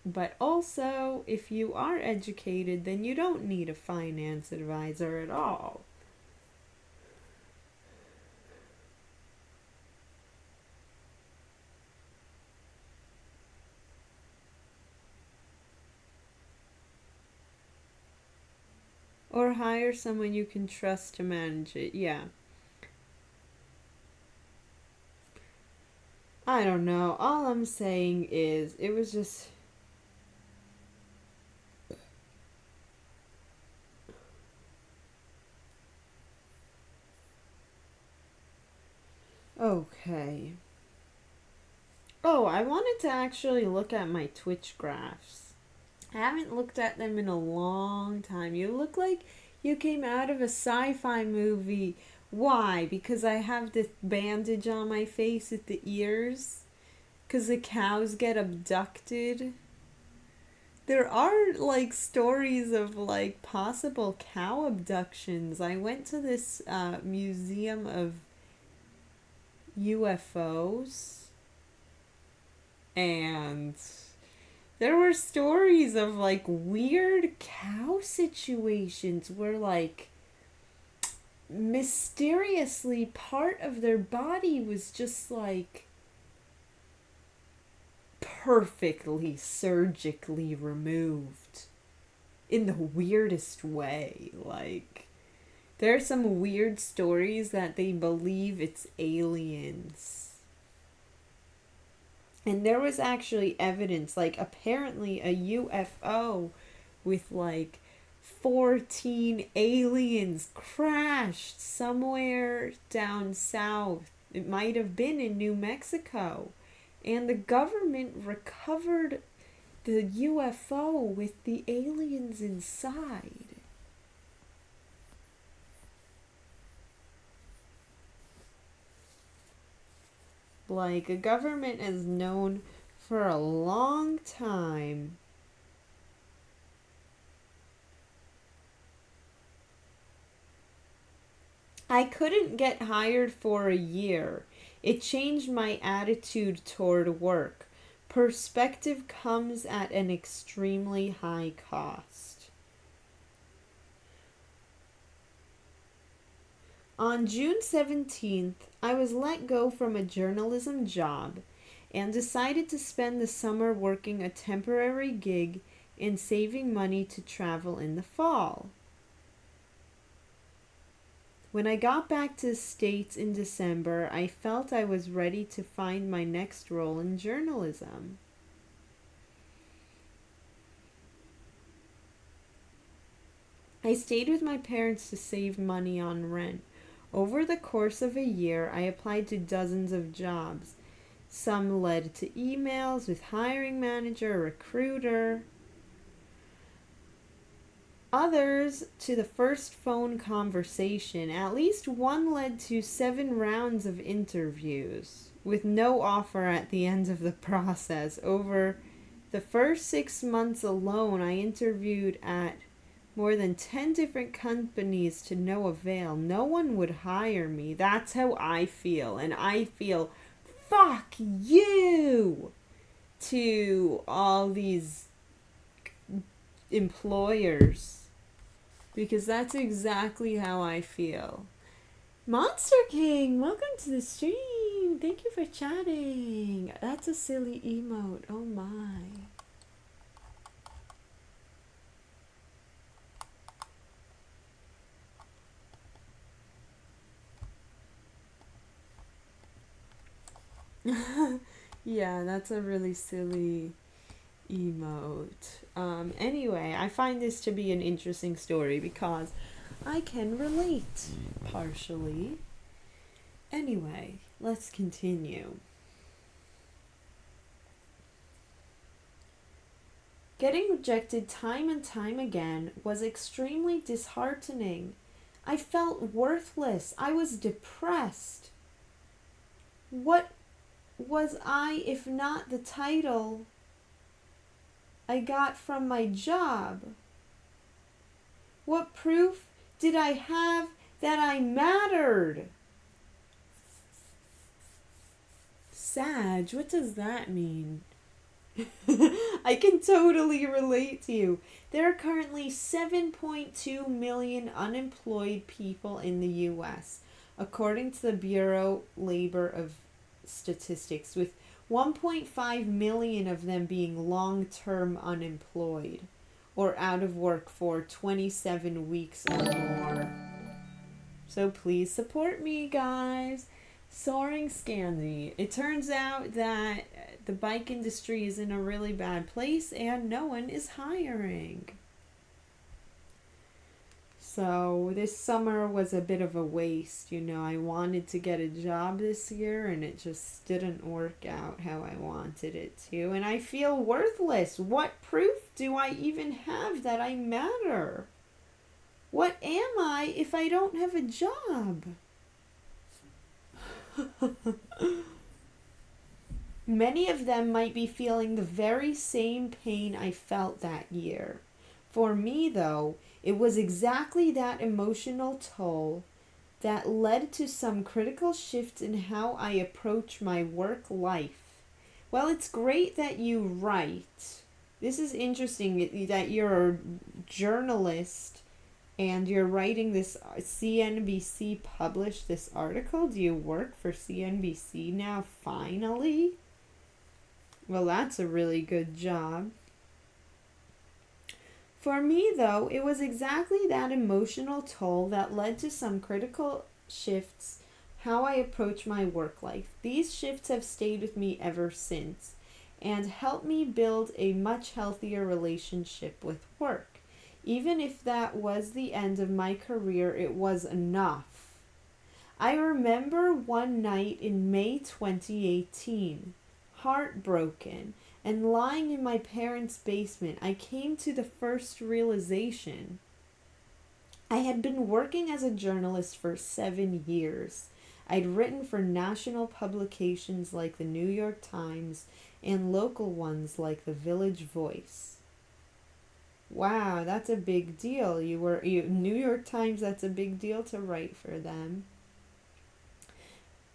But also, if you are educated, then you don't need a finance advisor at all. Or hire someone you can trust to manage it. Yeah. I don't know. All I'm saying is it was just... Okay. Oh, I wanted to actually look at my Twitch graphs. I haven't looked at them in a long time. You look like you came out of a sci-fi movie. Why? Because I have this bandage on my face at the ears? Because the cows get abducted? There are like stories of like possible cow abductions. I went to this museum of UFOs, and there were stories of like weird cow situations where like mysteriously part of their body was just like perfectly surgically removed in the weirdest way. Like, there are some weird stories that they believe it's aliens. And there was actually evidence, like apparently a UFO with like 14 aliens crashed somewhere down south. It might have been in New Mexico. And the government recovered the UFO with the aliens inside. Like, a government is known for a long time I couldn't get hired for a year. It changed my attitude toward work. Perspective comes at an extremely high cost. On June 17th, I was let go from a journalism job and decided to spend the summer working a temporary gig and saving money to travel in the fall. When I got back to the States in December, I felt I was ready to find my next role in journalism. I stayed with my parents to save money on rent. Over the course of a year, I applied to dozens of jobs. Some led to emails with hiring manager, recruiter. Others to the first phone conversation. At least one led to 7 rounds of interviews with no offer at the end of the process. Over the first 6 months alone, I interviewed at more than 10 different companies to no avail. No one would hire me. That's how I feel. And I feel, fuck you to all these employers. Because that's exactly how I feel. Monster King, welcome to the stream. Thank you for chatting. That's a silly emote. Oh my. Yeah, that's a really silly emote. Anyway, I find this to be an interesting story because I can relate partially. Anyway, let's continue. Getting rejected time and time again was extremely disheartening. I felt worthless. I was depressed. What was I if not the title I got from my job? What proof did I have that I mattered? Sag, what does that mean? I can totally relate to you. There are currently 7.2 million unemployed people in the U.S., according to the Bureau Labor of Statistics, with 1.5 million of them being long-term unemployed or out of work for 27 weeks or more. So please support me, guys. Soaring Scandi. It turns out that the bike industry is in a really bad place and no one is hiring. So this summer was a bit of a waste. You know, I wanted to get a job this year and it just didn't work out how I wanted it to. And I feel worthless. What proof do I even have that I matter? What am I if I don't have a job? Many of them might be feeling the very same pain I felt that year. For me, though, it was exactly that emotional toll that led to some critical shifts in how I approach my work life. Well, it's great that you write. This is interesting that you're a journalist and you're writing this. CNBC published this article. Do you work for CNBC now, finally? Well, that's a really good job. For me, though, it was exactly that emotional toll that led to some critical shifts how I approach my work life. These shifts have stayed with me ever since and helped me build a much healthier relationship with work. Even if that was the end of my career, it was enough. I remember one night in May 2018, heartbroken, and lying in my parents' basement, I came to the first realization. I had been working as a journalist for 7 years. I'd written for national publications like the New York Times and local ones like the Village Voice. Wow, that's a big deal. New York Times, that's a big deal to write for them.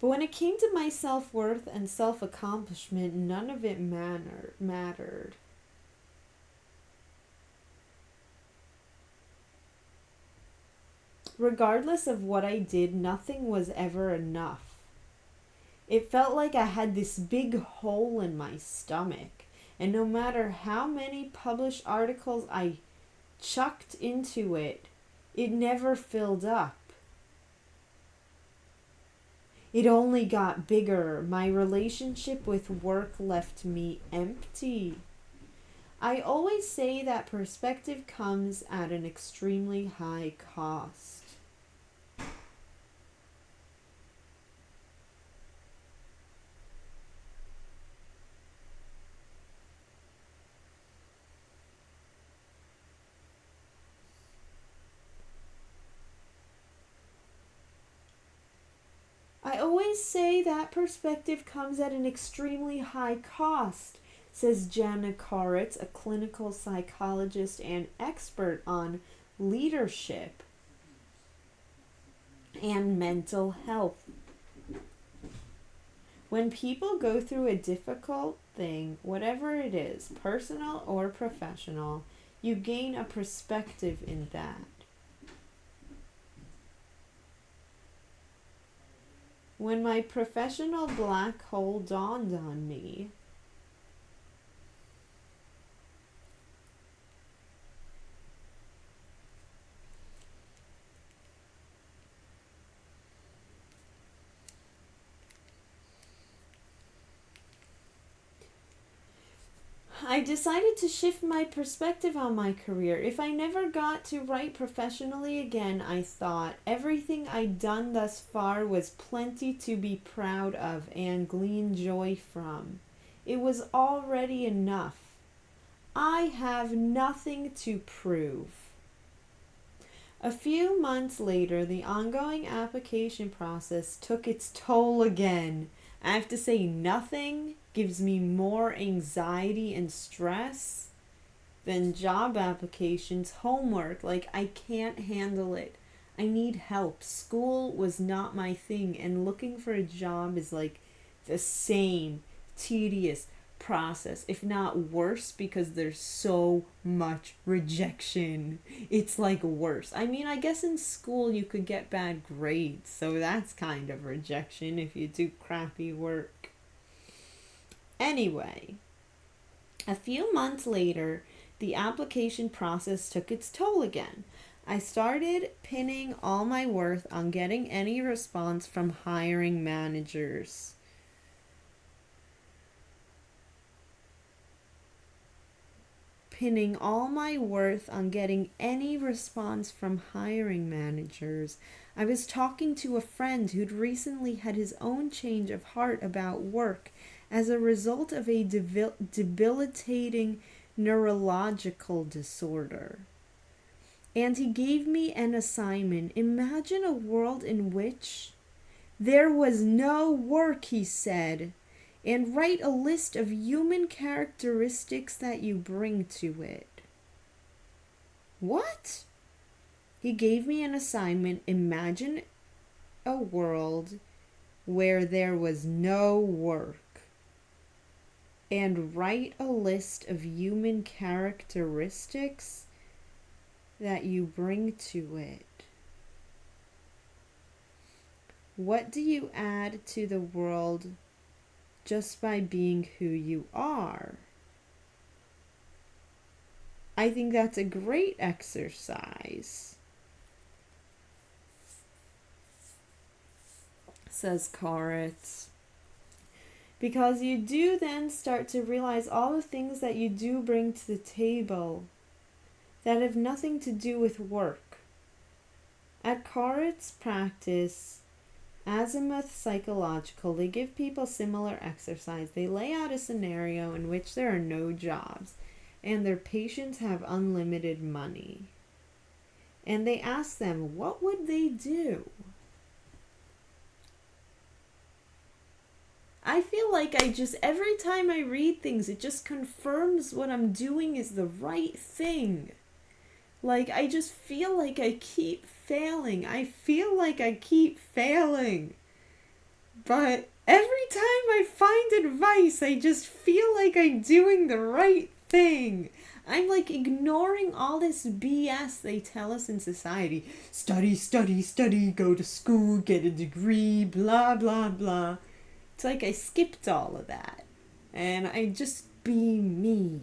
But when it came to my self-worth and self-accomplishment, none of it mattered. Regardless of what I did, nothing was ever enough. It felt like I had this big hole in my stomach, and no matter how many published articles I chucked into it, it never filled up. It only got bigger. My relationship with work left me empty. I always say that perspective comes at an extremely high cost. always say that perspective comes at an extremely high cost, says Jana Koritz, a clinical psychologist and expert on leadership and mental health. When people go through a difficult thing, whatever it is, personal or professional, you gain a perspective in that. When my professional black hole dawned on me, I decided to shift my perspective on my career. If I never got to write professionally again, I thought, everything I'd done thus far was plenty to be proud of and glean joy from. It was already enough. I have nothing to prove. A few months later, the ongoing application process took its toll again. I have to say, nothing gives me more anxiety and stress than job applications, homework. Like, I can't handle it. I need help. School was not my thing, and looking for a job is like the same tedious process, if not worse, because there's so much rejection. It's like worse. I mean, I guess in school you could get bad grades, so that's kind of rejection if you do crappy work. Anyway, a few months later, the application process took its toll again. I started pinning all my worth on getting any response from hiring managers. Pinning all my worth on getting any response from hiring managers. I was talking to a friend who'd recently had his own change of heart about work as a result of a debilitating neurological disorder. And he gave me an assignment. Imagine a world in which there was no work, he said, and write a list of human characteristics that you bring to it. What? He gave me an assignment. Imagine a world where there was no work, and write a list of human characteristics that you bring to it. What do you add to the world just by being who you are? I think that's a great exercise, says Koritz. Because you do then start to realize all the things that you do bring to the table that have nothing to do with work. At Koritz practice, Azimuth Psychological, they give people similar exercise. They lay out a scenario in which there are no jobs and their patients have unlimited money. And they ask them, what would they do? I feel like every time I read things, it just confirms what I'm doing is the right thing. Like, I just feel like I keep failing. I feel like I keep failing. But every time I find advice, I just feel like I'm doing the right thing. I'm like ignoring all this BS they tell us in society. Study, study, study, go to school, get a degree, blah, blah, blah. It's like I skipped all of that. And I just be me.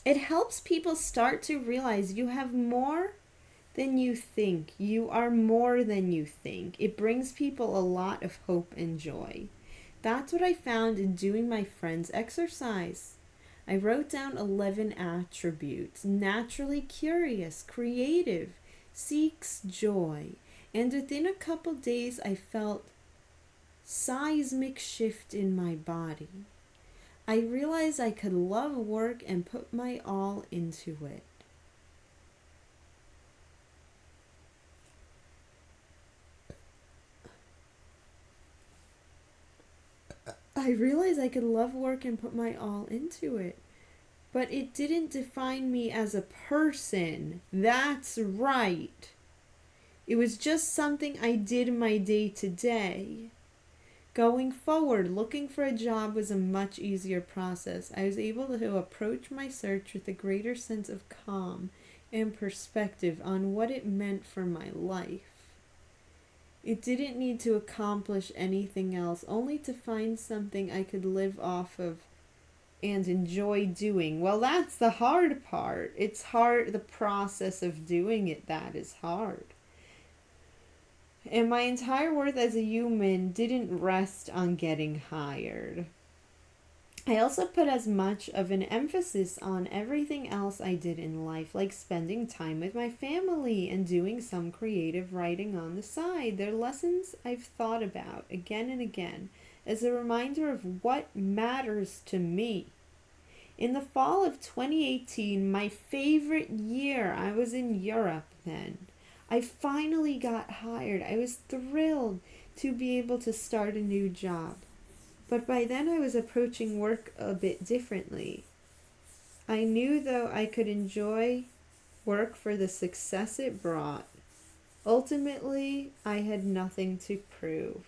It helps people start to realize you have more than you think. You are more than you think. It brings people a lot of hope and joy. That's what I found in doing my friend's exercise. I wrote down 11 attributes. Naturally curious, creative, seeks joy. And within a couple days, I felt seismic shift in my body. I realized I could love work and put my all into it. I realized I could love work and put my all into it. But it didn't define me as a person. That's right. It was just something I did in my day to day. Going forward, looking for a job was a much easier process. I was able to approach my search with a greater sense of calm and perspective on what it meant for my life. It didn't need to accomplish anything else, only to find something I could live off of and enjoy doing. Well, that's the hard part. It's hard, the process of doing it, that is hard. And my entire worth as a human didn't rest on getting hired. I also put as much of an emphasis on everything else I did in life, like spending time with my family and doing some creative writing on the side. They're lessons I've thought about again and again as a reminder of what matters to me. In the fall of 2018, my favorite year, I was in Europe then. I finally got hired. I was thrilled to be able to start a new job. But by then I was approaching work a bit differently. I knew, though, I could enjoy work for the success it brought. Ultimately, I had nothing to prove.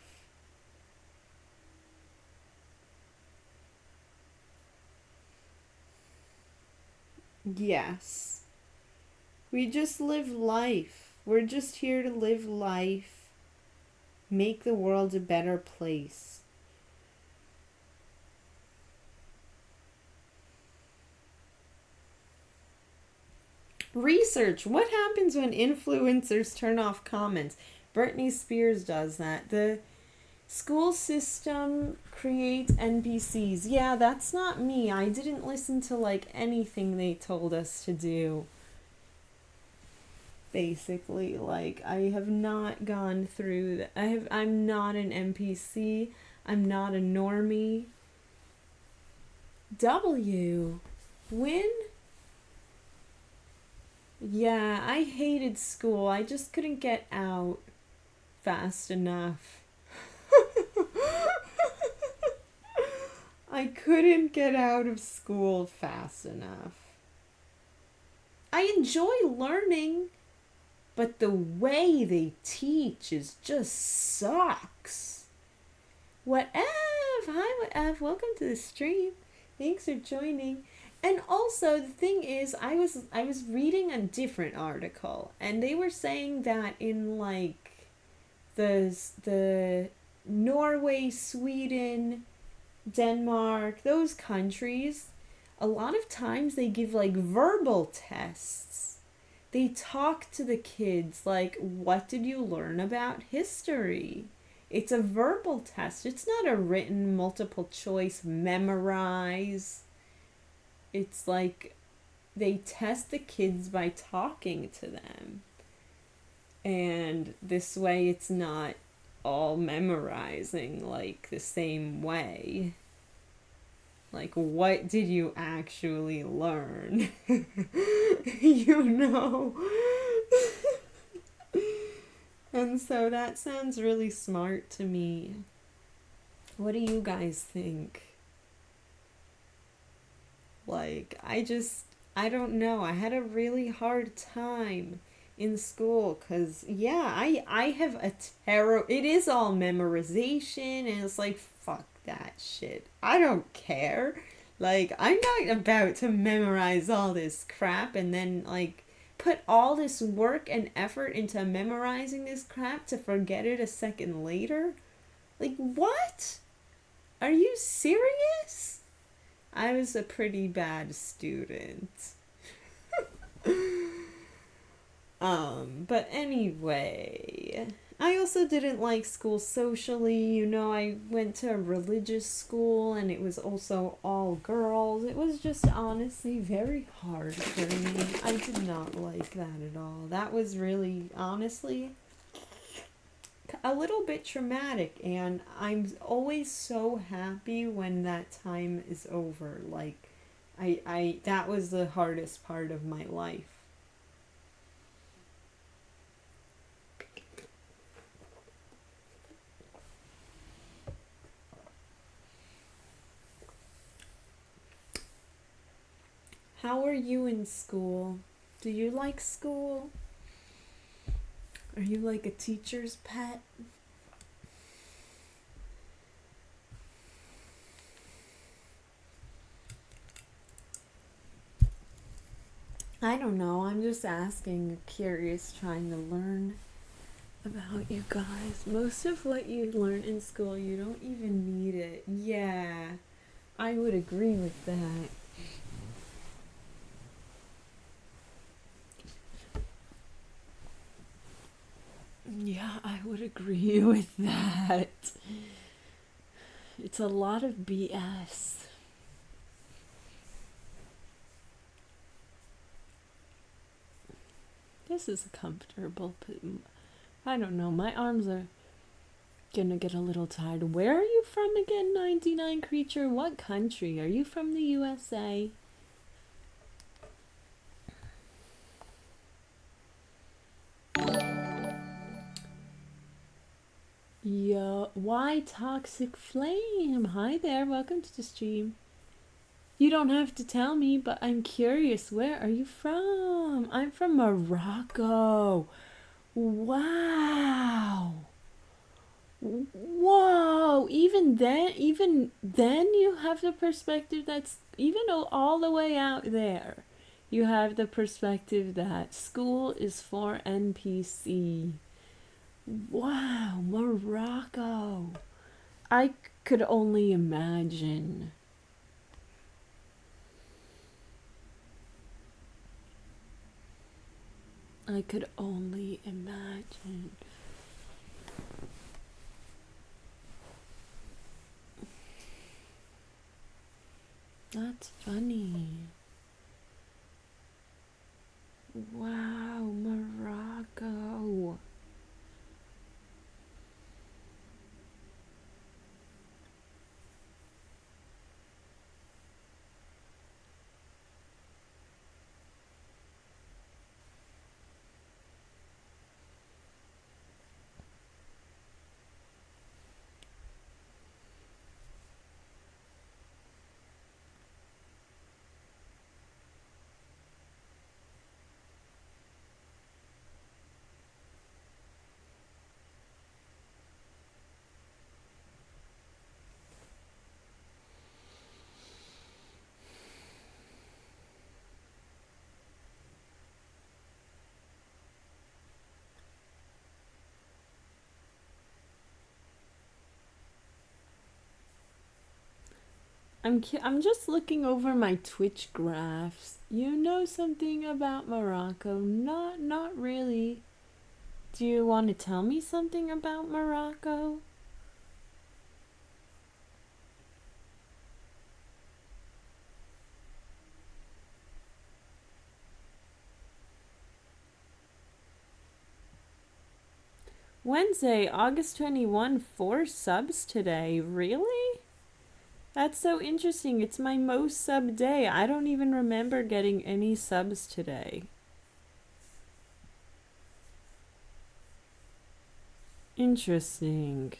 Yes. We just live life. We're just here to live life, make the world a better place. Research. What happens when influencers turn off comments? Britney Spears does that. The school system creates NPCs. Yeah, that's not me. I didn't listen to like anything they told us to do. Basically, like I have not gone through that. I'm not an NPC. I'm not a normie. Win? Yeah, I hated school. I just couldn't get out fast enough. I couldn't get out of school fast enough. I enjoy learning, but the way they teach is just sucks. What Ev? Hi, what Ev? Welcome to the stream. Thanks for joining. And also, the thing is, I was reading a different article, and they were saying that in like the Norway, Sweden, Denmark, those countries, a lot of times they give like verbal tests. They talk to the kids like, what did you learn about history? It's a verbal test. It's not a written multiple choice memorize. It's like they test the kids by talking to them. And this way it's not all memorizing like the same way. Like, what did you actually learn? You know? And so that sounds really smart to me. What do you guys think? Like, I don't know. I had a really hard time in school because, yeah, I have a it is all memorization, and it's like, fuck that shit. I don't care. Like, I'm not about to memorize all this crap and then, like, put all this work and effort into memorizing this crap to forget it a second later. Like, what? Are you serious? I was a pretty bad student. But anyway, I also didn't like school socially. You know, I went to a religious school and it was also all girls. It was just honestly very hard for me. I did not like that at all. That was really, honestly, a little bit traumatic, and I'm always so happy when that time is over. Like, I that was the hardest part of my life. How are you in school? Do you like school? Are you like a teacher's pet? I don't know. I'm just asking, curious, trying to learn about you guys. Most of what you learn in school, you don't even need it. Yeah, I would agree with that. Yeah, I would agree with that. It's a lot of BS. This is comfortable, but I don't know. My arms are gonna get a little tired. Where are you from again, 99 Creature? What country? Are you from the USA? Yo, why Toxic Flame? Hi there, welcome to the stream. You don't have to tell me, but I'm curious. Where are you from? I'm from Morocco. Wow. Whoa, even then you have the perspective that's even all the way out there. You have the perspective that school is for NPC. Wow, Morocco. I could only imagine. I could only imagine. That's funny. Wow, Morocco. I'm just looking over my Twitch graphs. You know something about Morocco? Not really. Do you want to tell me something about Morocco? Wednesday, August 21, 4 subs today. Really? That's so interesting. It's my most sub day. I don't even remember getting any subs today. Interesting.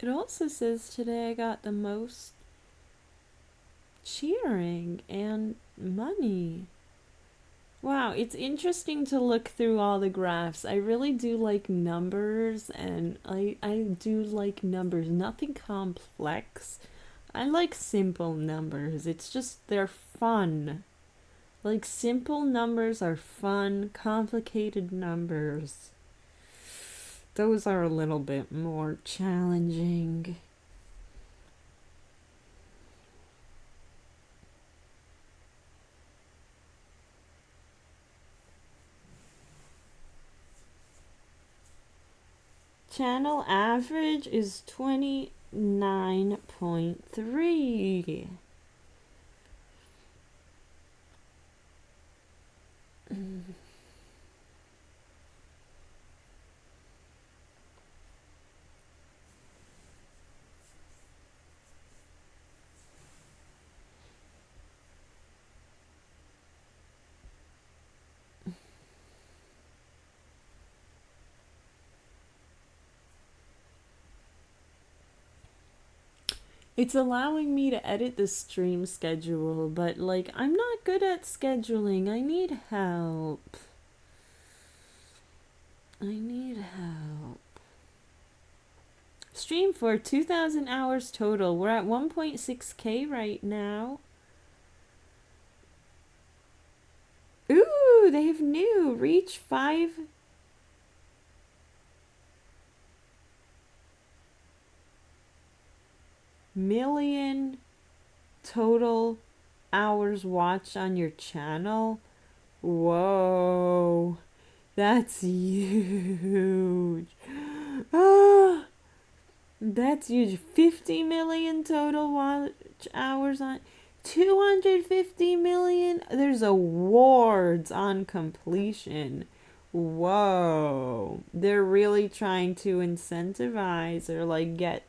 It also says today I got the most cheering and money. Wow, it's interesting to look through all the graphs. I really do like numbers, and I do like numbers. Nothing complex. I like simple numbers. It's just, they're fun. Like, simple numbers are fun. Complicated numbers, those are a little bit more challenging. channel average is 29.3. It's allowing me to edit the stream schedule, but like, I'm not good at scheduling. I need help. I need help. Stream for 2,000 hours total. We're at 1.6K right now. Ooh, they have new. Reach 5 million total hours watched on your channel. Whoa, that's huge. Ah, that's huge. 50 million total watch hours on 250 million. There's awards on completion. Whoa, they're really trying to incentivize or like get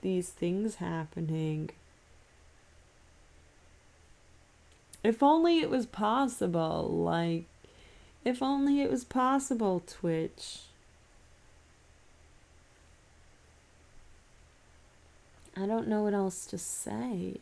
these things happening. If only it was possible, like, if only it was possible, Twitch. I don't know what else to say.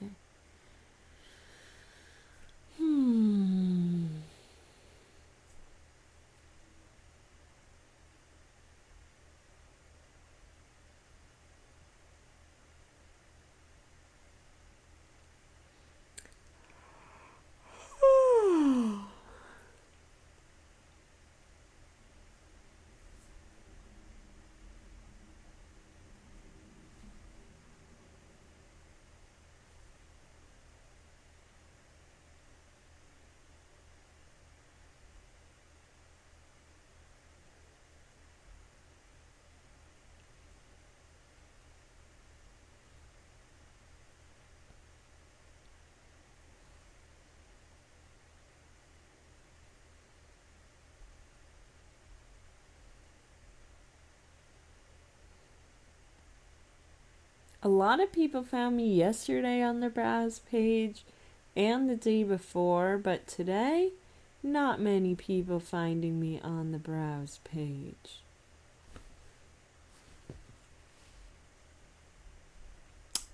A lot of people found me yesterday on the browse page and the day before, but today, not many people finding me on the browse page.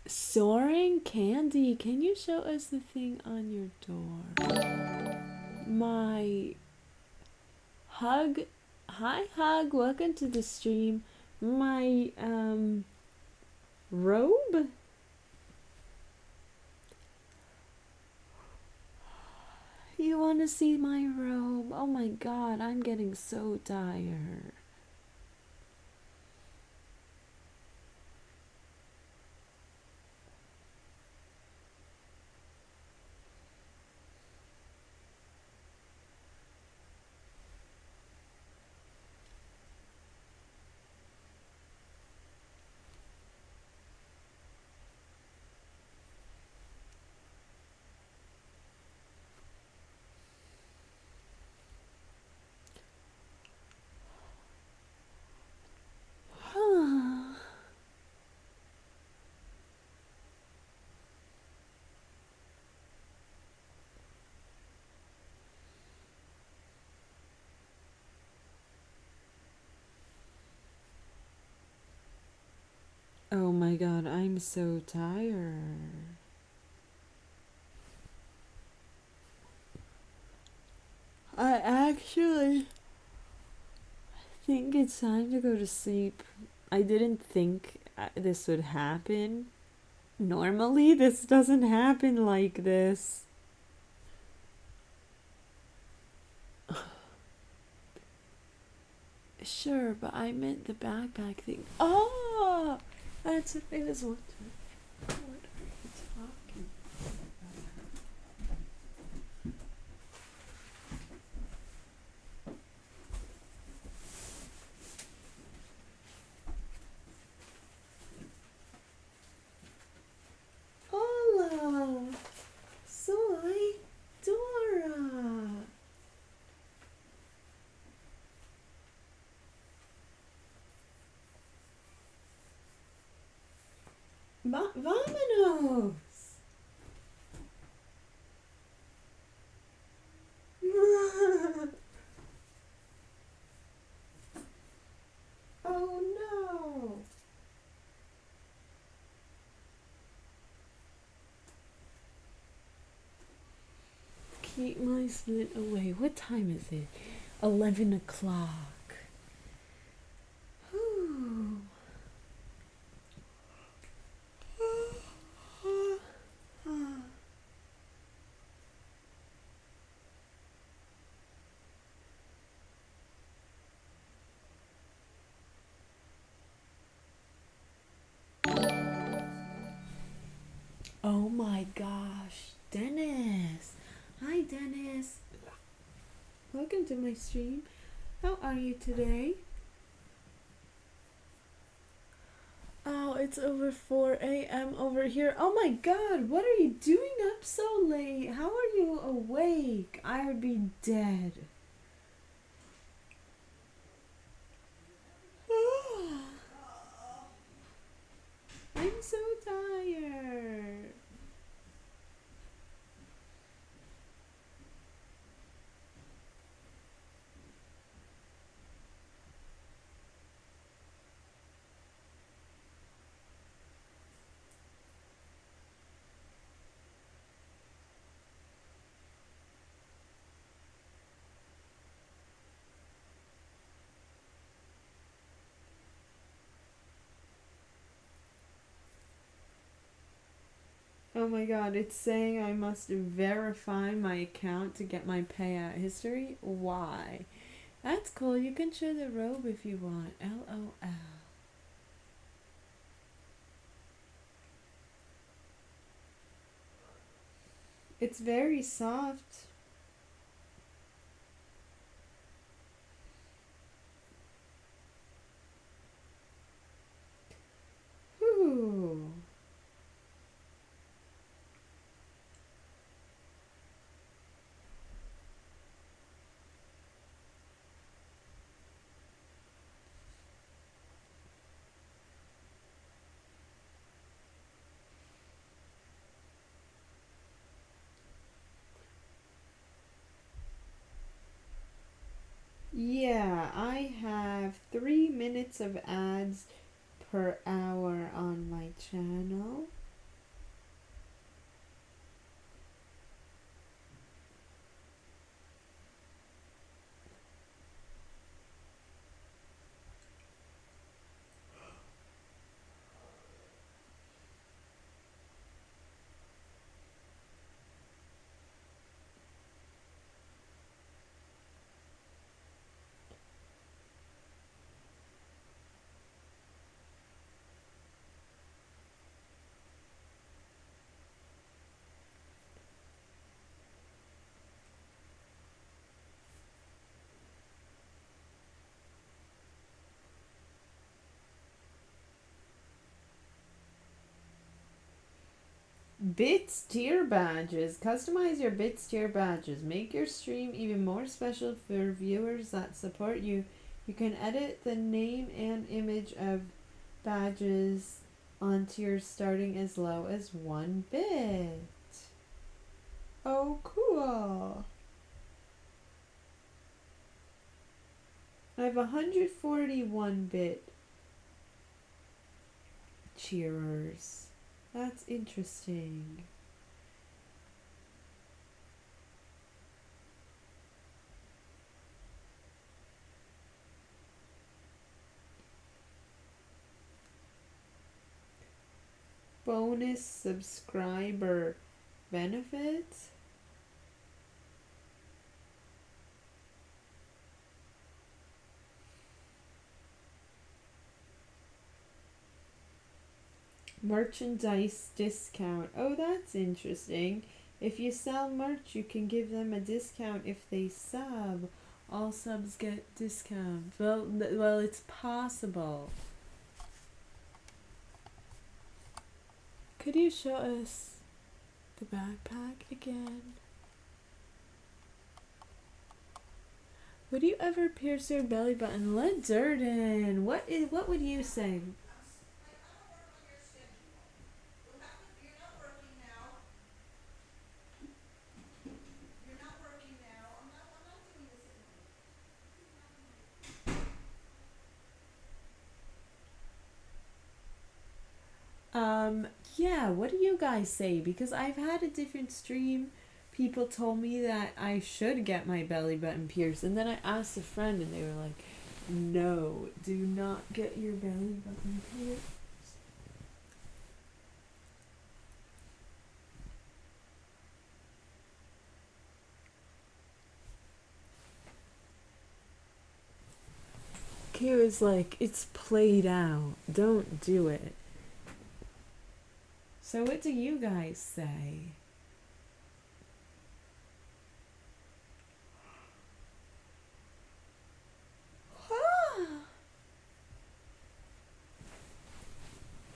Soaring Candy, can you show us the thing on your door? My Hug, hi Hug, welcome to the stream. My robe? You want to see my robe? Oh my god, I'm getting so tired. Oh my god, I'm so tired. I actually think it's time to go to sleep. I didn't think this would happen. Normally, this doesn't happen like this. Sure, but I meant the backpack thing. Oh! That's what I was wondering. What are you talking about? Vámonos! Oh no! Keep my split away. What time is it? 11 o'clock. Whew. Oh my gosh, Dennis. Hi, Dennis. Welcome to my stream. How are you today? Oh, it's over 4 a.m. over here. Oh my god, what are you doing up so late? How are you awake? I would be dead. I'm so tired. Oh my god, it's saying I must verify my account to get my payout history? Why? That's cool, you can show the robe if you want. LOL. It's very soft. Whew. Yeah, I have 3 minutes of ads per hour on my channel. Bits tier badges. Customize your Bits tier badges. Make your stream even more special for viewers that support you. You can edit the name and image of badges on tiers starting as low as 1 bit. Oh, cool. I have 141 bit cheerers. That's interesting. Bonus subscriber benefits. Merchandise discount. Oh, that's interesting. If you sell merch, you can give them a discount if they sub. All subs get discount. Well, it's possible. Could you show us the backpack again? Would you ever pierce your belly button? Let dirt in. What would you say? Yeah, what do you guys say? Because I've had a different stream. People told me that I should get my belly button pierced, and then I asked a friend, and they were like, no, do not get your belly button pierced. Kira's like, it's played out. Don't do it. So what do you guys say?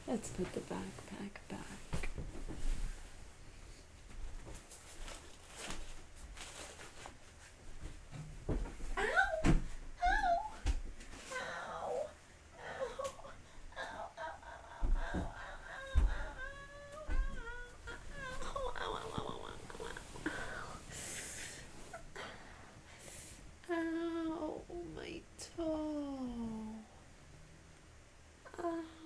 Let's put the backpack back. Ow, my toe. Ow,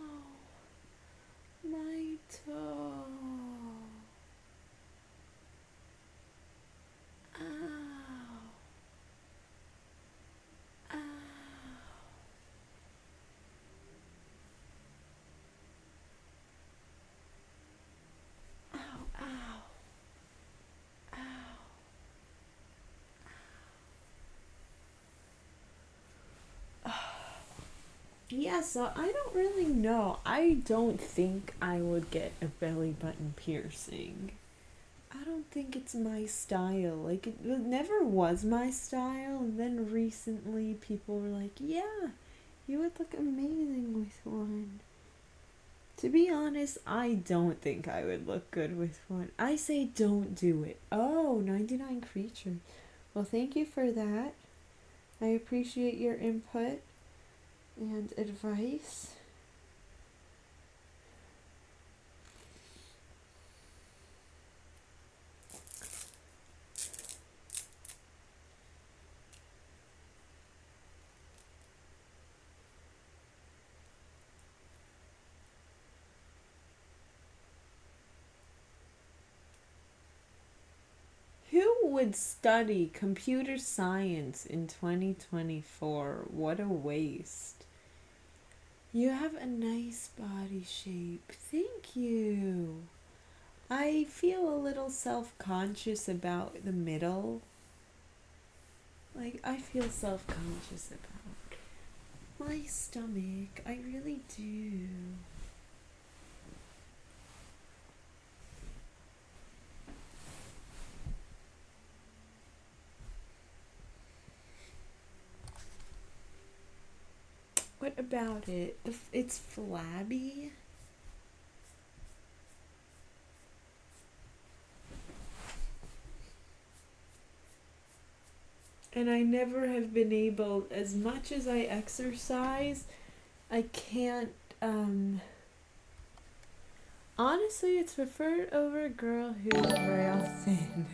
my toe. Ow. Ow. Ow, ow. Ow. Yeah, so I don't really know. I don't think I would get a belly button piercing. I don't think it's my style. Like, it never was my style. And then recently people were like, yeah, you would look amazing with one. To be honest, I don't think I would look good with one. I say don't do it. Oh, 99 Creatures. Well, thank you for that. I appreciate your input and advice. Who would study computer science in 2024? What a waste. You have a nice body shape. Thank you. I feel a little self-conscious about the middle. Like, I feel self-conscious about my stomach. I really do. What about it? It's flabby. And I never have been able, as much as I exercise, I can't, honestly, it's preferred over a girl who's rail thin.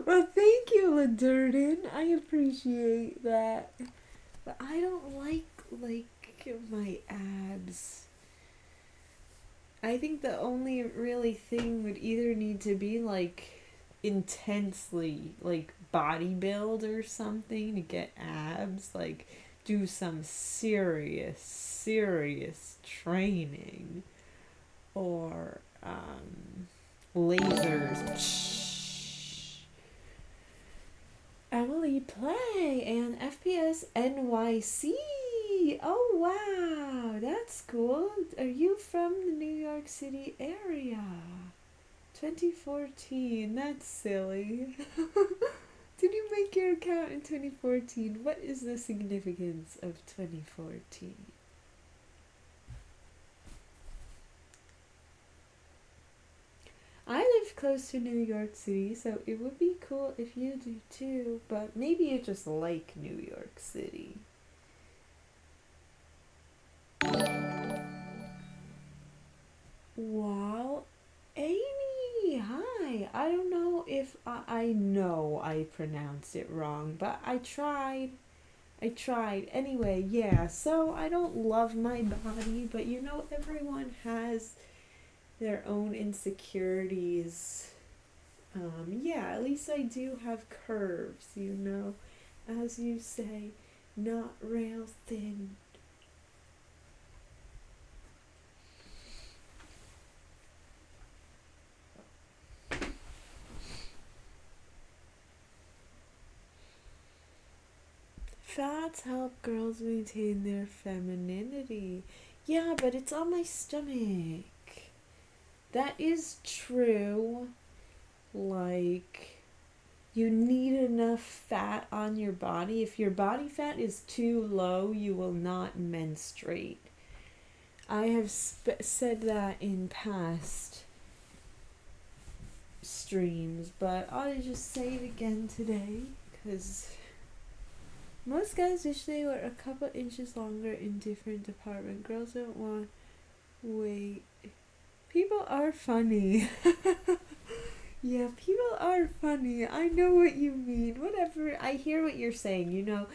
Well, thank you, LaDurden. I appreciate that. But I don't like my abs. I think the only really thing would either need to be like intensely like bodybuild or something to get abs, like do some serious training, or lasers. Emily Play and FPS NYC. Oh wow, that's cool. Are you from the New York City area? 2014, that's silly. Did you make your account in 2014? What is the significance of 2014? I live close to New York City, so it would be cool if you do too, but maybe you just like New York City. Wow, Amy, hi. I don't know if I know I pronounced it wrong, but I tried. I tried. Anyway, yeah, so I don't love my body, but you know, everyone has their own insecurities. Yeah, at least I do have curves, you know, as you say, not rail thin. Fats help girls maintain their femininity. Yeah, but it's on my stomach. That is true. Like, you need enough fat on your body. If your body fat is too low, you will not menstruate. I have said that in past streams, but I'll just say it again today because most guys wish they were a couple inches longer in different departments. Girls don't want weight. People are funny. Yeah, people are funny. I know what you mean. Whatever. I hear what you're saying, you know.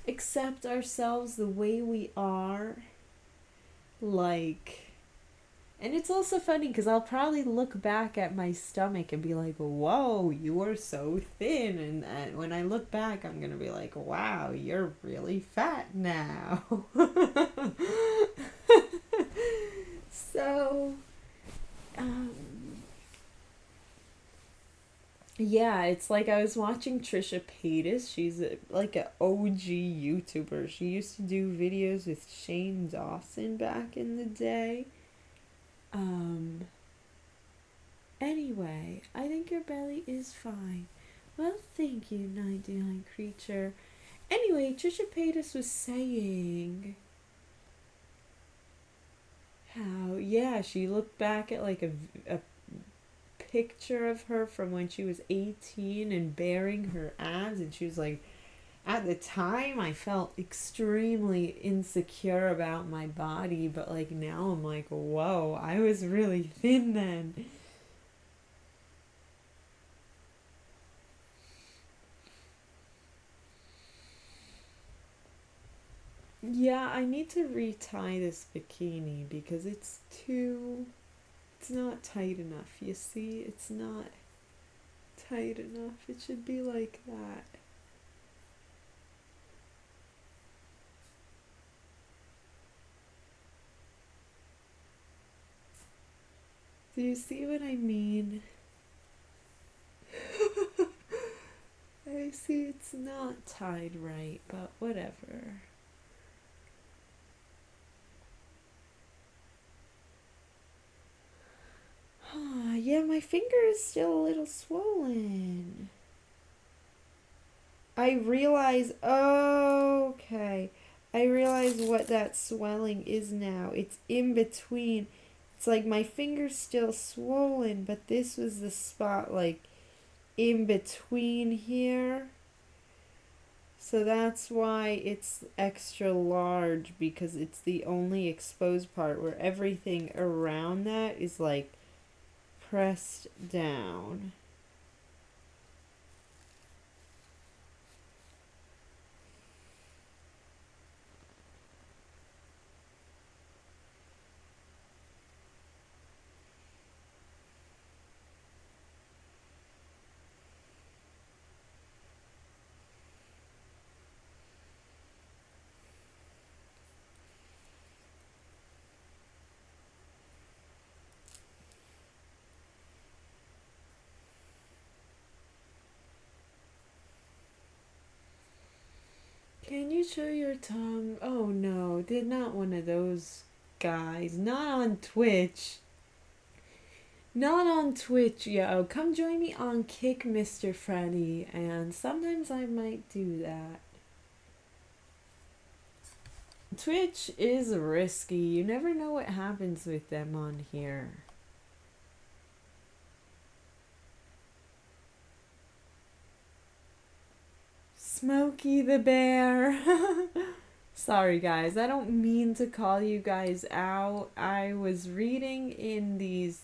Accept ourselves the way we are. Like, and it's also funny because I'll probably look back at my stomach and be like, whoa, you are so thin. And when I look back, I'm going to be like, wow, you're really fat now. So, yeah, it's like I was watching Trisha Paytas. She's like an OG YouTuber. She used to do videos with Shane Dawson back in the day. Anyway, I think your belly is fine. Well, thank you, 99 creature. Anyway, Trisha Paytas was saying how, yeah, she looked back at like a picture of her from when she was 18 and bearing her abs, and she was like, at the time I felt extremely insecure about my body, but like now I'm like, whoa, I was really thin then. Yeah, I need to retie this bikini because it's not tight enough. You see, it's not tight enough. It should be like that. Do you see what I mean? I see it's not tied right, but whatever. Yeah, my finger is still a little swollen. I realize, okay. I realize what that swelling is now. It's in between. It's like my finger's still swollen, but this was the spot like in between here. So that's why it's extra large, because it's the only exposed part where everything around that is like pressed down. Can you show your tongue? Oh no, they're not one of those guys. Not on Twitch. Not on Twitch, yo. Come join me on Kick Mr. Freddy, and sometimes I might do that. Twitch is risky. You never know what happens with them on here. Smokey the Bear. Sorry guys, I don't mean to call you guys out. I was reading in these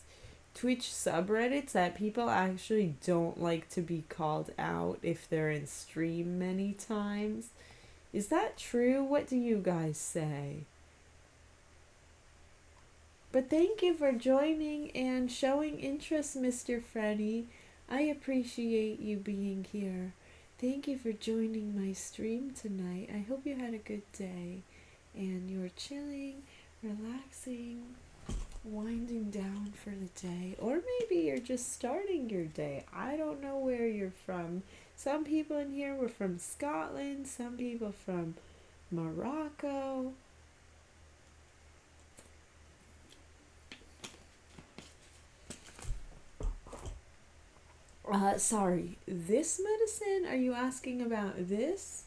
Twitch subreddits that people actually don't like to be called out if they're in stream many times. Is that true? What do you guys say? But thank you for joining and showing interest, Mr. Freddy. I appreciate you being here. Thank you for joining my stream tonight. I hope you had a good day and you're chilling, relaxing, winding down for the day. Or maybe you're just starting your day. I don't know where you're from. Some people in here were from Scotland, some people from Morocco. Sorry, this medicine? Are you asking about this?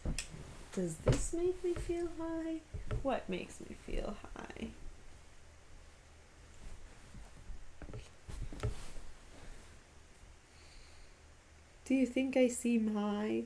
Does this make me feel high? What makes me feel high? Do you think I seem high?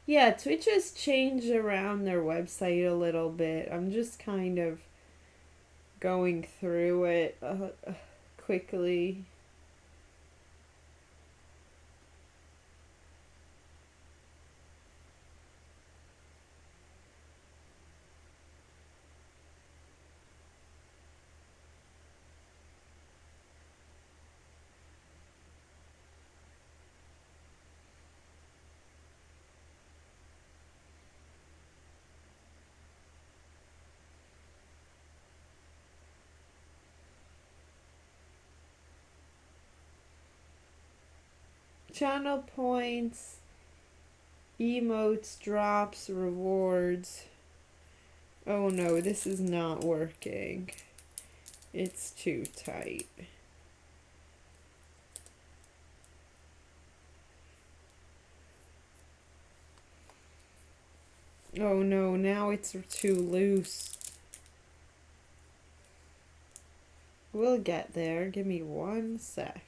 Yeah, Twitch has changed around their website a little bit. I'm just kind of going through it quickly. Channel points, emotes, drops, rewards. Oh no, this is not working. It's too tight. Oh no, now it's too loose. We'll get there. Give me 1 sec.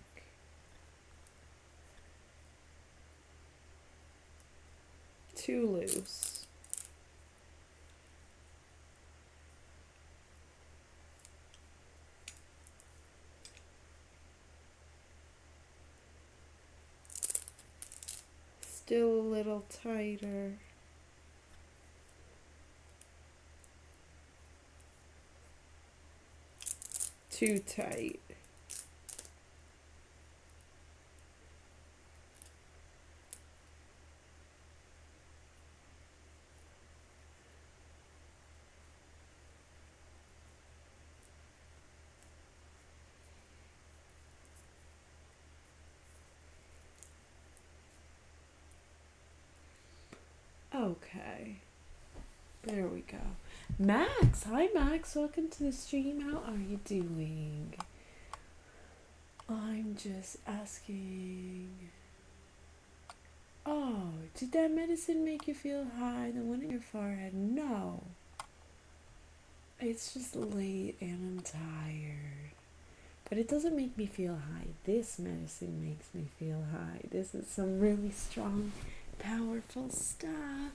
Too loose. Still a little tighter. Too tight. Okay. There we go. Max! Hi Max, welcome to the stream. How are you doing? I'm just asking. Oh, did that medicine make you feel high? The one in your forehead? No. It's just late and I'm tired. But it doesn't make me feel high. This medicine makes me feel high. This is some really strong, powerful stuff.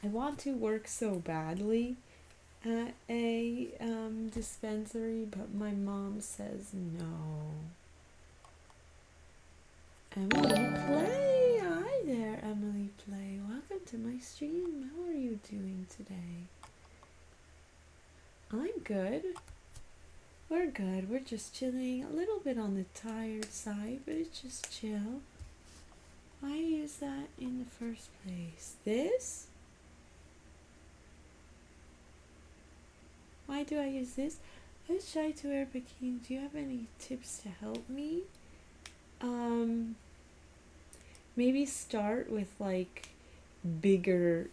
I want to work so badly at a dispensary, but my mom says no. Emily Play! Hi there, Emily Play. Welcome to my stream. How are you doing today? I'm good. We're good. We're just chilling. A little bit on the tired side, but it's just chill. Why use that in the first place? This? Why do I use this? I was shy to wear a bikini. Do you have any tips to help me? Maybe start with like bigger,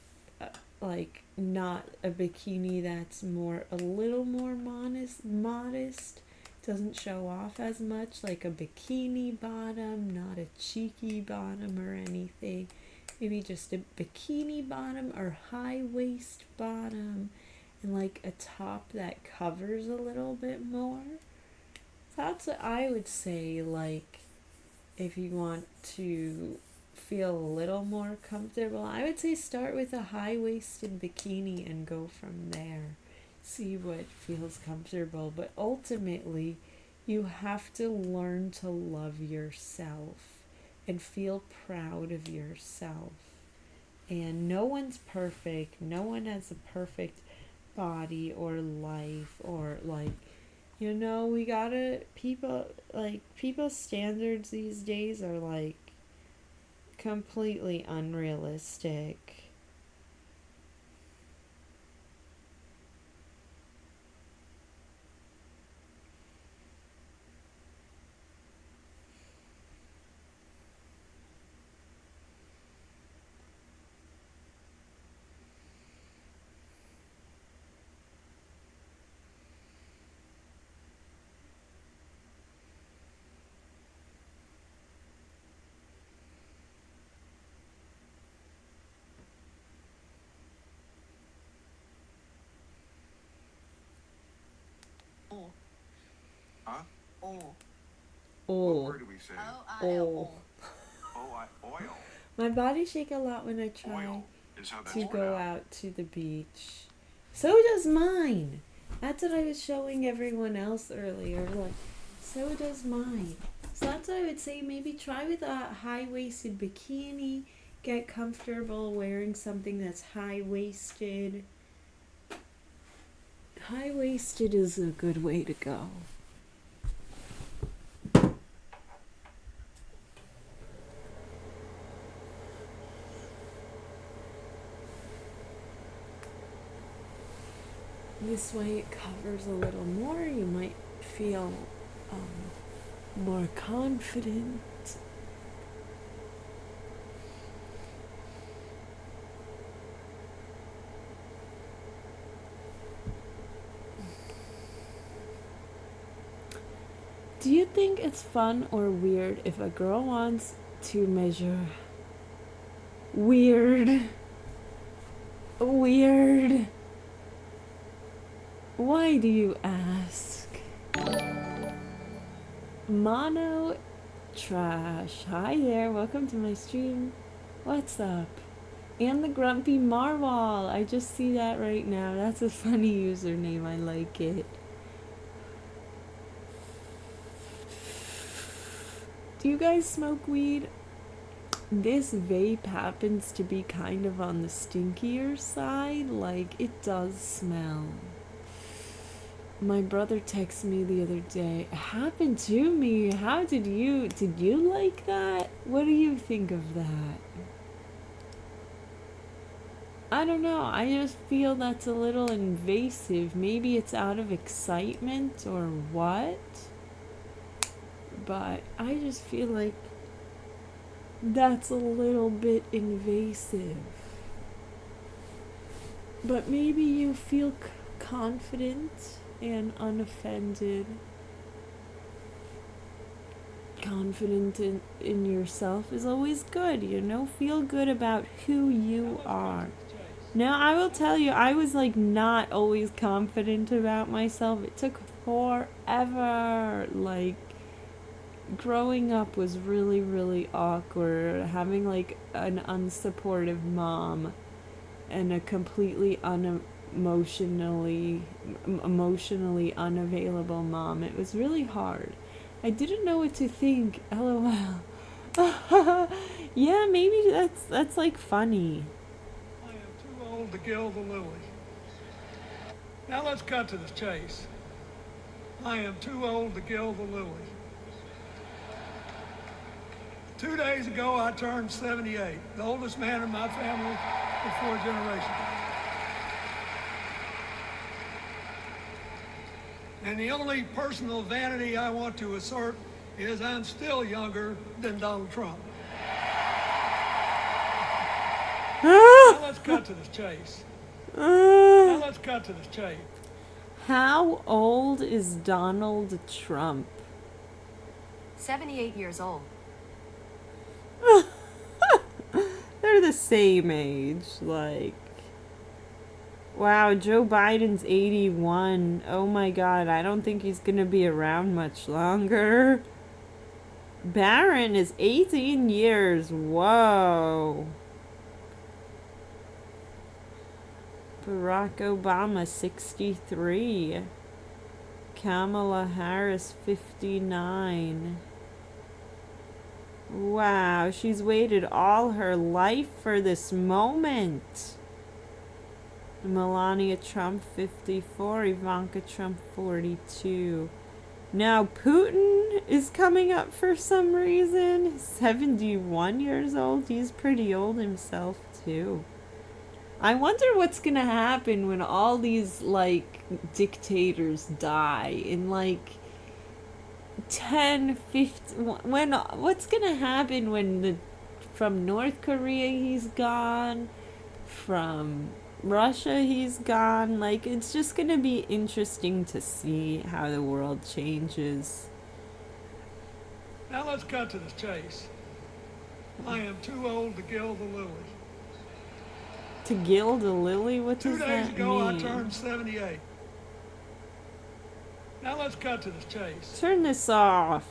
like not a bikini that's a little more modest, doesn't show off as much, like a bikini bottom, not a cheeky bottom or anything. Maybe just a bikini bottom or high waist bottom, and like a top that covers a little bit more. That's what I would say, like, if you want to feel a little more comfortable, I would say start with a high-waisted bikini and go from there. See what feels comfortable. But ultimately, you have to learn to love yourself and feel proud of yourself. And no one's perfect. No one has a perfect body or life, or like, you know, we gotta, people's standards these days are like completely unrealistic. Huh? Oh. What Oh. word do we say? Oh. Oil. My body shake a lot when I try Oil is how that's to go pronounced. out to the beach. So does mine. That's what I was showing everyone else earlier. Like, so does mine. So that's what I would say. Maybe try with a high-waisted bikini. Get comfortable wearing something that's high-waisted. High-waisted is a good way to go. This way it covers a little more. You might feel more confident. Do you think it's fun or weird if a girl wants to measure? Weird. Why do you ask? Mono Trash. Hi there, welcome to my stream. What's up? And the Grumpy Marwal. I just see that right now. That's a funny username. I like it. Do you guys smoke weed? This vape happens to be kind of on the stinkier side. Like, it does smell. My brother texted me the other day. It happened to me. How did you like that? What do you think of that? I don't know. I just feel that's a little invasive. Maybe it's out of excitement or what? But I just feel like that's a little bit invasive. But maybe you feel confident and unoffended. Confident in yourself is always good, you know? Feel good about who you are. No, I will tell you, I was like not always confident about myself. It took forever. Like, growing up was really, really awkward. Having like an unsupportive mom and a completely emotionally unavailable mom. It was really hard. I didn't know what to think. LOL. Yeah, maybe that's like funny. I am too old to gild the lily. Now let's cut to the chase. I am too old to gild the lily. 2 days ago, I turned 78, the oldest man in my family for 4 generations. And the only personal vanity I want to assert is I'm still younger than Donald Trump. Now let's cut to the chase. Now let's cut to the chase. How old is Donald Trump? 78 years old. They're the same age, like. Wow, Joe Biden's 81. Oh my god, I don't think he's gonna be around much longer. Barron is 18 years. Whoa. Barack Obama, 63. Kamala Harris, 59. Wow, she's waited all her life for this moment. Melania Trump, 54. Ivanka Trump, 42. Now Putin is coming up for some reason. 71 years old. He's pretty old himself, too. I wonder what's gonna happen when all these, like, dictators die in, like, 10, 15... what's gonna happen when from North Korea he's gone, from Russia he's gone. Like, it's just gonna be interesting to see how the world changes. Now let's cut to the chase. I am too old to gild the lily. To gild a lily? What does 2 that days ago, mean? I turned 78. Now let's cut to the chase. Turn this off.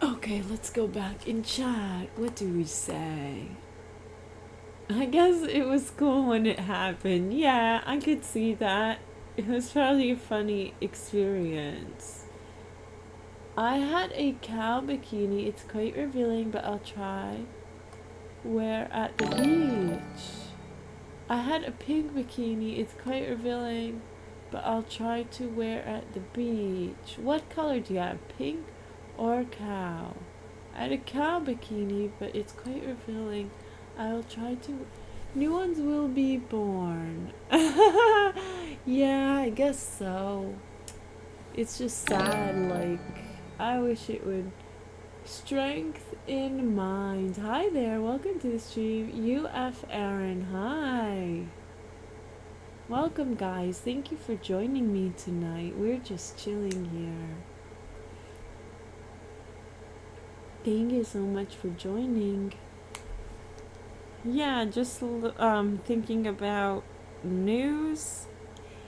Okay, let's go back in chat. What do we say? I guess it was cool when it happened. Yeah, I could see that. It was probably a funny experience. I had a cow bikini. It's quite revealing, but I'll try. Wear at the beach. I had a pink bikini. It's quite revealing, but I'll try to wear at the beach. What color do you have? Pink or cow? I had a cow bikini, but it's quite revealing. I'll try to... New ones will be born. Yeah, I guess so. It's just sad, like, I wish it would... Strength in mind. Hi there, welcome to the stream. UF Aaron, hi. Welcome, guys. Thank you for joining me tonight. We're just chilling here. Thank you so much for joining. Yeah, just thinking about news.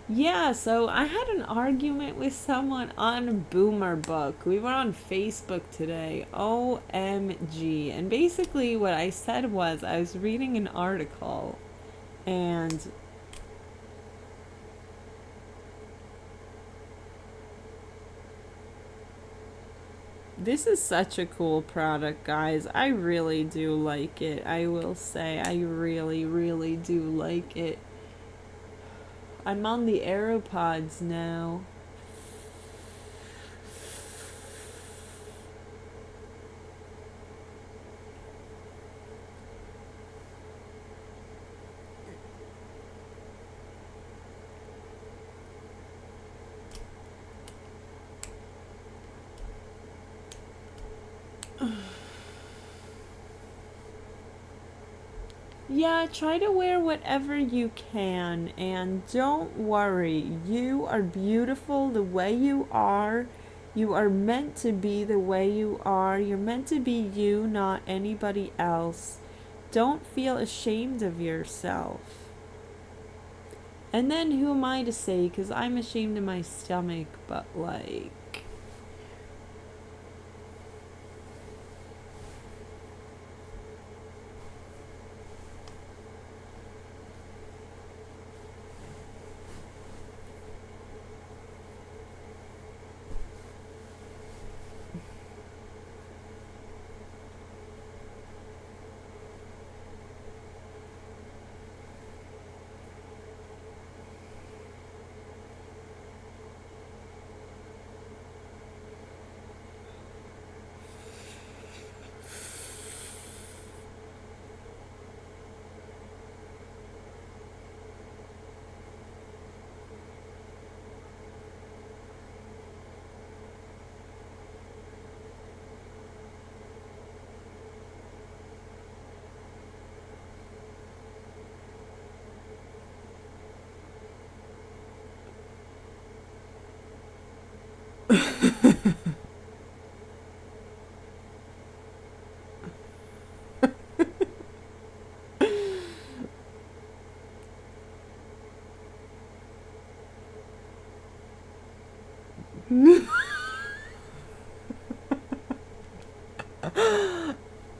Yeah, so I had an argument with someone on Boomer Book. We were on Facebook today. OMG. And basically what I said was I was reading an article and This is such a cool product, guys. I really do like it. I will say I really, really do like it. I'm on the AirPods now. Yeah, try to wear whatever you can, and don't worry. You are beautiful the way you are. You are meant to be the way you are. You're meant to be you, not anybody else. Don't feel ashamed of yourself. And then who am I to say, because I'm ashamed of my stomach, but like...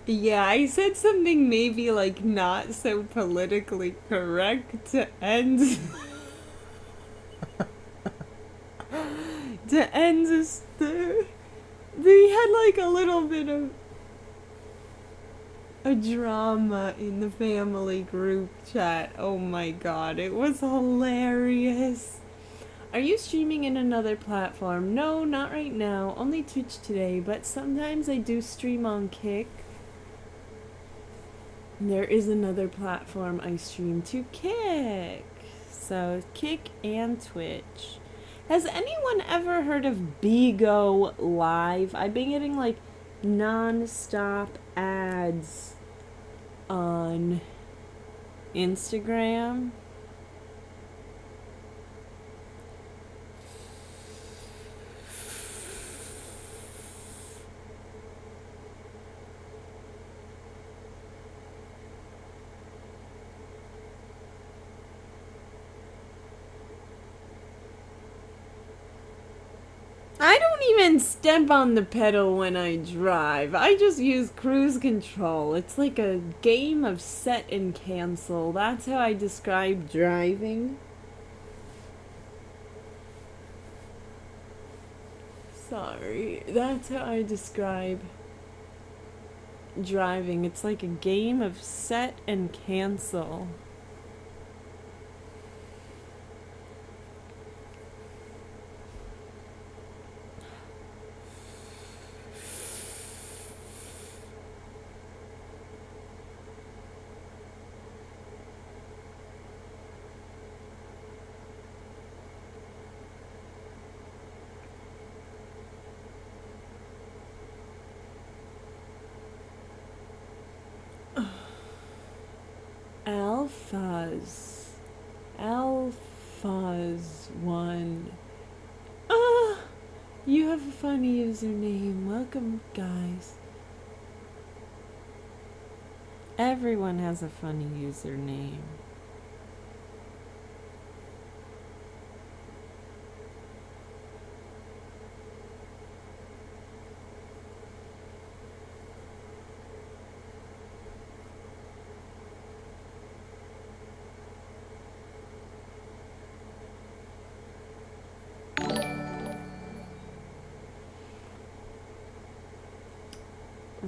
Yeah, I said something maybe like not so politically correct to end to end this. They had like a little bit of a drama in the family group chat. Oh my god, it was hilarious. Are you streaming in another platform? No, not right now. Only Twitch today, but sometimes I do stream on Kick. There is another platform I stream to, Kick. So, Kick and Twitch. Has anyone ever heard of Bigo Live? I've been getting like non-stop ads on Instagram. I don't even step on the pedal when I drive. I just use cruise control. It's like a game of set and cancel. That's how I describe driving. Sorry. That's how I describe driving. It's like a game of set and cancel. Alphaz 1. Ah, you have a funny username. Welcome, guys. Everyone has a funny username.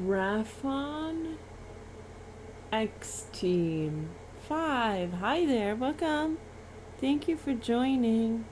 Raphon X Team 5. Hi there, welcome. Thank you for joining.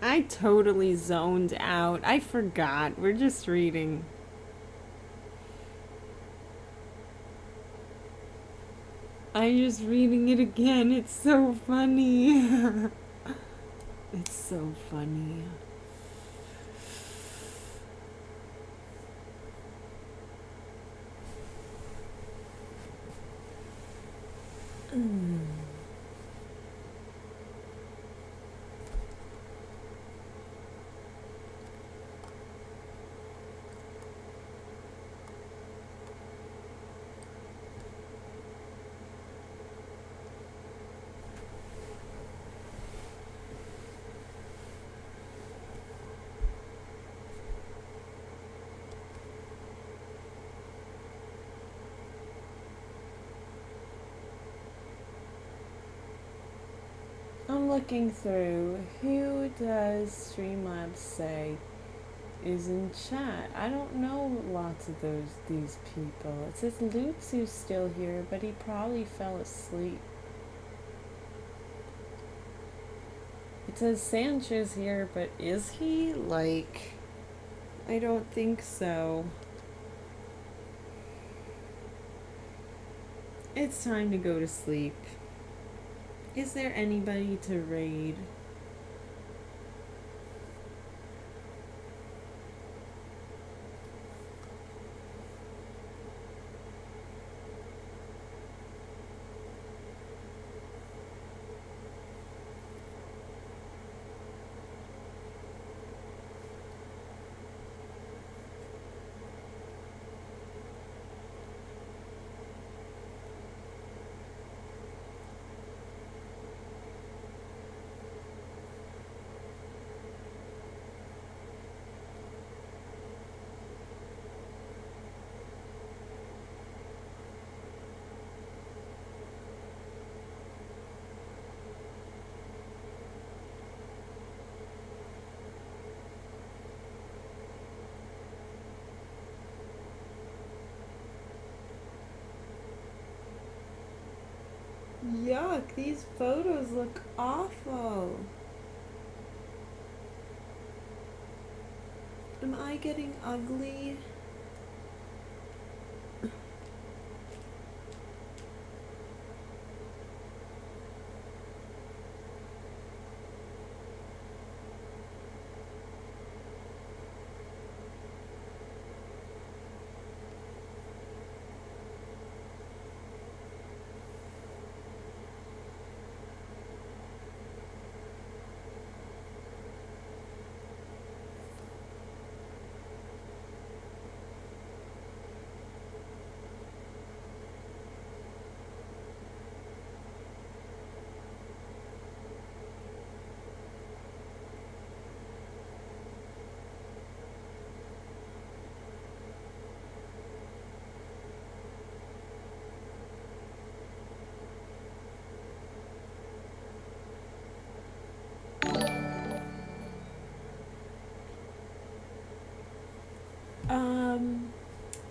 I totally zoned out. I forgot. We're just reading. I'm just reading it again. It's so funny. It's so funny. I'm looking through. Who does Streamlabs say is in chat? I don't know lots of these people. It says Lutsu's still here, but he probably fell asleep. It says Sancho's here, but is he? Like, I don't think so. It's time to go to sleep. Is there anybody to raid? Yuck, these photos look awful. Am I getting ugly?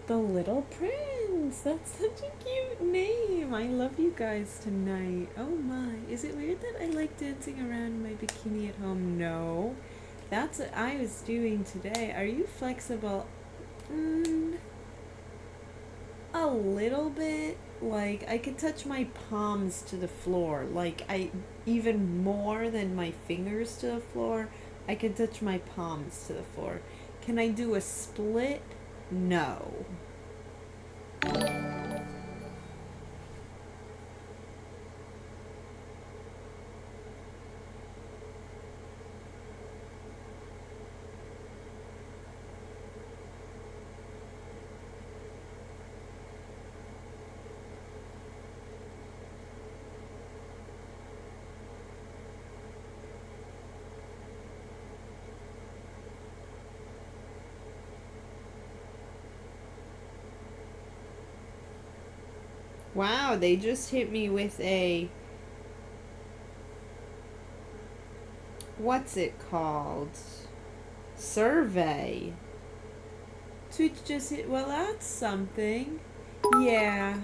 The Little Prince. That's such a cute name. I love you guys tonight. Oh my. Is it weird that I like dancing around in my bikini at home? No. That's what I was doing today. Are you flexible? A little bit. Like, I could touch my palms to the floor. Like, even more than my fingers to the floor, I can touch my palms to the floor. Can I do a split? No. Wow, they just hit me with a... What's it called? Survey. Twitch just hit... Well, that's something. Yeah.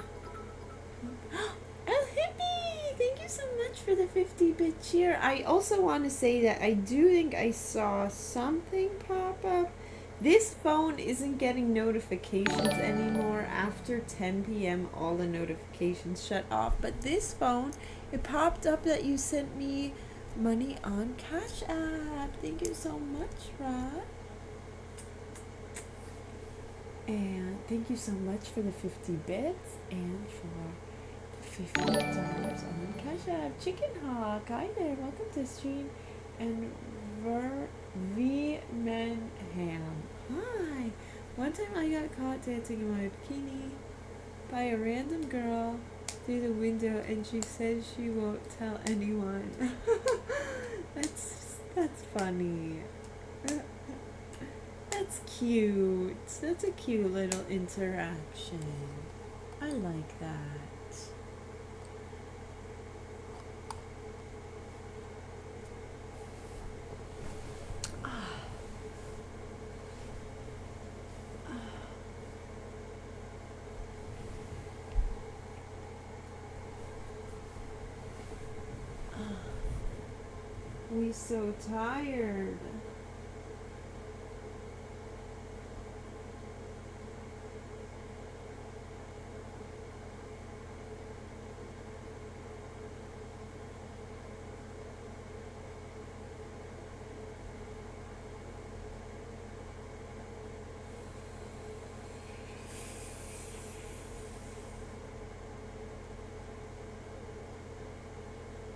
El Hippie! Thank you so much for the 50-bit cheer. I also want to say that I do think I saw something pop up. This phone isn't getting notifications anymore. After 10 p.m. all the notifications shut off. But this phone, it popped up that you sent me money on Cash App. Thank you so much, Rod. And thank you so much for the 50 bits and for the $50 on Cash App. Chicken Hawk, hi there, welcome to stream. And V Menham, hi. One time I got caught dancing in my bikini by a random girl through the window, and she said she won't tell anyone. That's funny. That's cute. That's a cute little interaction. I like that. We so tired.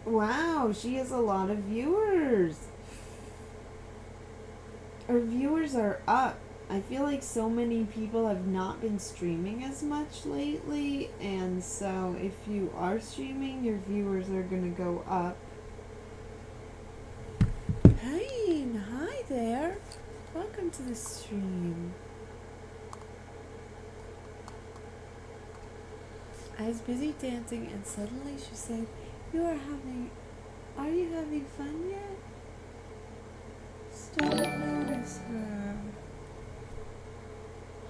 Wow, she has a lot of viewers. Her viewers are up. I feel like so many people have not been streaming as much lately, and so if you are streaming, your viewers are gonna go up. Hey, hi there. Welcome to the stream. I was busy dancing, and suddenly she said, are you having fun yet? Don't notice her.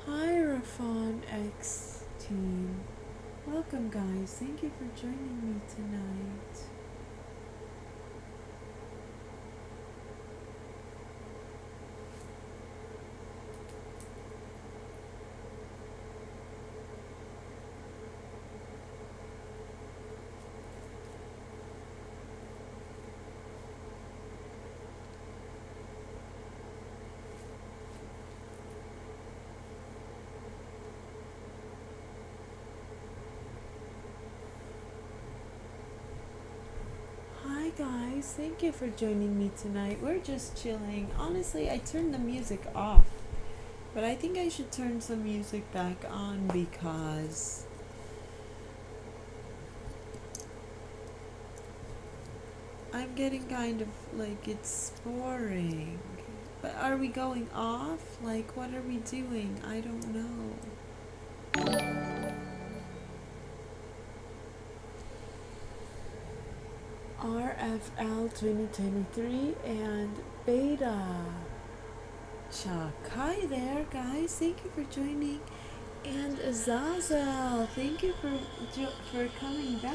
Hi, Rafon X team. Welcome, guys. Thank you for joining me tonight. Hi guys, thank you for joining me tonight. We're just chilling. Honestly, I turned the music off, but I think I should turn some music back on because I'm getting kind of like it's boring. But are we going off? Like, what are we doing? I don't know. RFL 2023 and beta. Chuck, hi there, guys. Thank you for joining. And Azazel, thank you for coming back.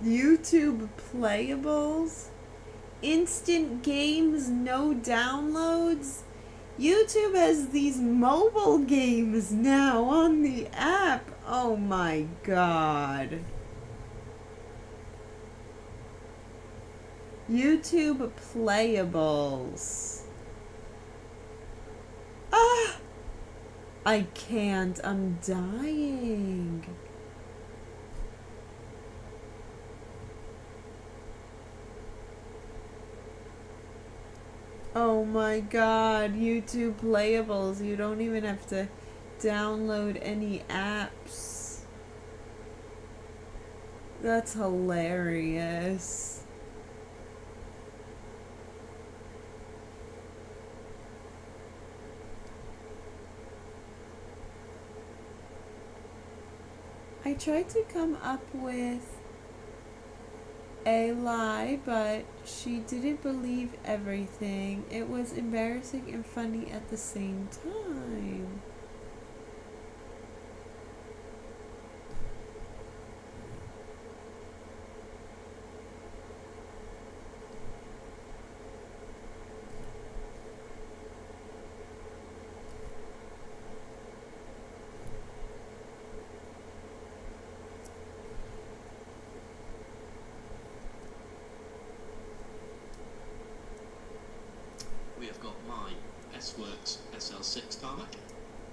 YouTube playables? Instant games, no downloads? YouTube has these mobile games now on the app. Oh my god. YouTube playables. Ah! I can't. I'm dying. Oh my god, YouTube playables. You don't even have to download any apps. That's hilarious. I tried to come up with a lie, but she didn't believe everything. It was embarrassing and funny at the same time. We have got my S-Works SL6 tarmac,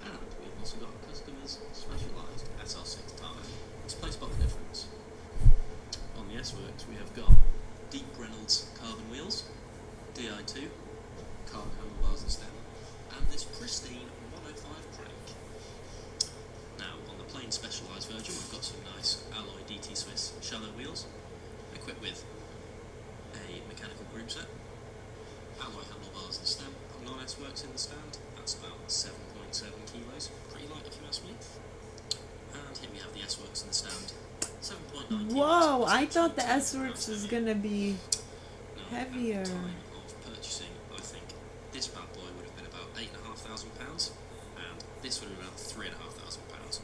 and we've also got a customer's specialised SL6 tarmac. Let's play spot the difference. On the S-Works we have got deep Reynolds carbon wheels, DI2, carbon handlebars and stem, and this pristine 105 crank. Now on the plain specialised version we've got some nice alloy DT Swiss shallow wheels, equipped with a mechanical groom set, alloy handlebars and stem, non-S-Works in the stand, that's about 7.7 kilos, pretty light if you ask me. And here we have the S-Works in the stand, 7.9 kilos. Whoa, I thought the S-Works was gonna be heavier. At the time of purchasing, I think this bad boy would have been about £8,500, and this would have been about £3,500.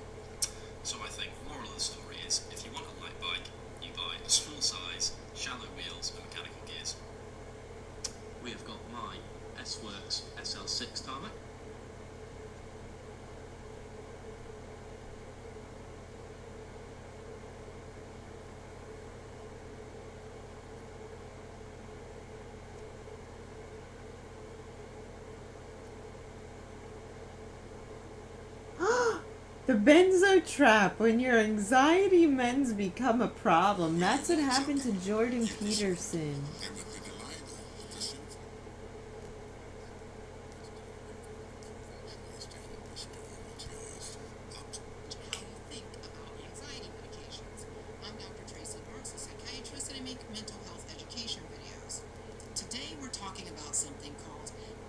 So I think, moral of the story is, if you want a light bike, you buy a small size, shallow wheels and mechanical gears. We have got my S-Works SL6 tarmac. The benzo trap. When your anxiety meds become a problem. That's what happened to Jordan Peterson.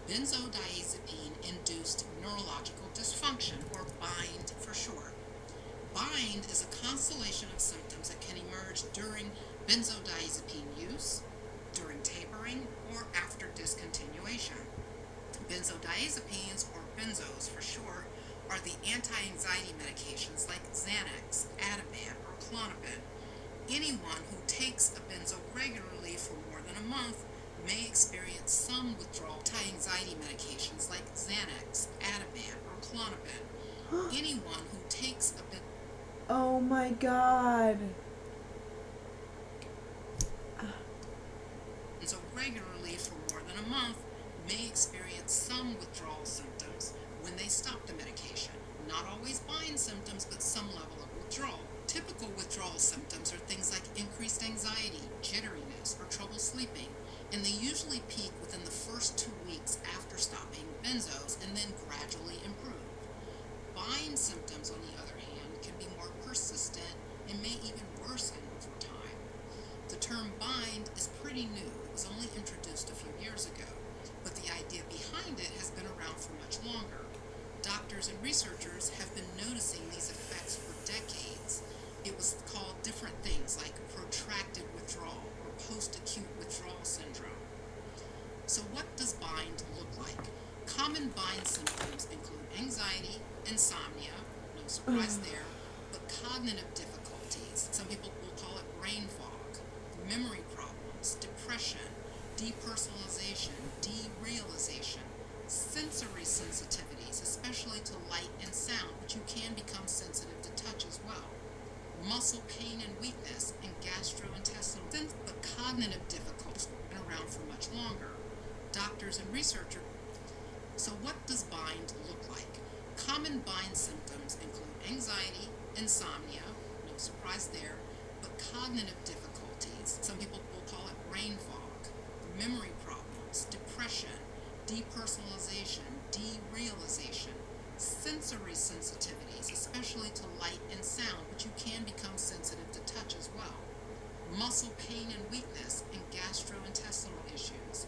Benzodiazepine-induced neurological Bind is a constellation of symptoms that can emerge during benzodiazepine use, during tapering, or after discontinuation. Benzodiazepines, or benzos for short, are the anti-anxiety medications like Xanax, Ativan, or Klonopin. Anyone who takes a benzo regularly for more than a month may experience some withdrawal. Anti-anxiety medications like Xanax, Ativan, or Klonopin. Anyone who takes a Oh my god. benzo regularly for more than a month may experience some withdrawal symptoms when they stop the medication. Not always bind symptoms, but some level of withdrawal. Typical withdrawal symptoms are things like increased anxiety, jitteriness, or trouble sleeping, and they usually peak within the first 2 weeks after stopping benzos and then gradually improve. Bind symptoms, on the other hand, can be more persistent and may even worsen over time. The term bind is pretty new. It was only introduced a few years ago, but the idea behind it has been around for much longer. Doctors and researchers have been noticing these effects for decades. It was called different things like protracted withdrawal or post-acute withdrawal syndrome. So what does bind look like? Common bind symptoms include anxiety, insomnia, no surprise there, but cognitive difficulties. Some people will call it brain fog, memory problems, depression, depersonalization, derealization, sensory sensitivities, especially to light and sound, but you can become sensitive to touch as well, muscle pain and weakness, and gastrointestinal, but cognitive difficulties have been around for much longer. Doctors and researchers. So what does bind look like? Common bind symptoms include anxiety, insomnia, no surprise there, but cognitive difficulties. Some people will call it brain fog, memory problems, depression, depersonalization, derealization, sensory sensitivities, especially to light and sound, but you can become sensitive to touch as well, muscle pain and weakness, and gastrointestinal issues.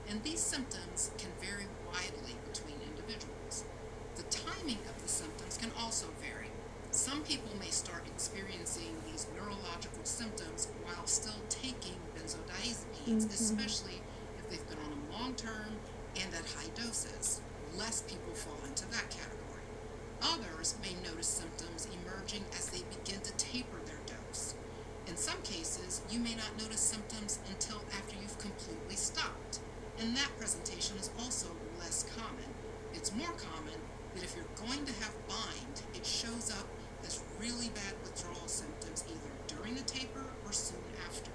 And these symptoms can vary widely between individuals. The timing of the symptoms can also vary. Some people may start experiencing these neurological symptoms while still taking benzodiazepines, especially if they've been on them long term and at high doses. Less people fall into that category. Others may notice symptoms emerging as they begin to taper their dose. In some cases, you may not notice symptoms until after you've completely stopped, and that presentation is also less common. It's more common that if you're going to have bind, it shows up as really bad withdrawal symptoms either during the taper or soon after.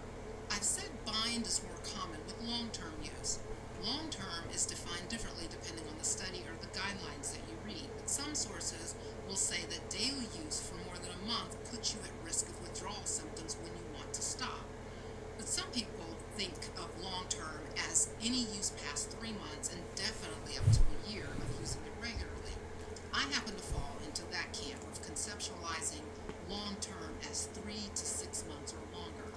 I've said bind is more common with long-term use. Long-term is defined differently depending on the study or the guidelines that you read, but some sources will say that daily use for more than a month puts you at risk of withdrawal symptoms when you want to stop. But some people think of long-term as any use past 3 months and definitely up to a year of using it regularly. I happen to fall into that camp of conceptualizing long-term as 3 to 6 months or longer.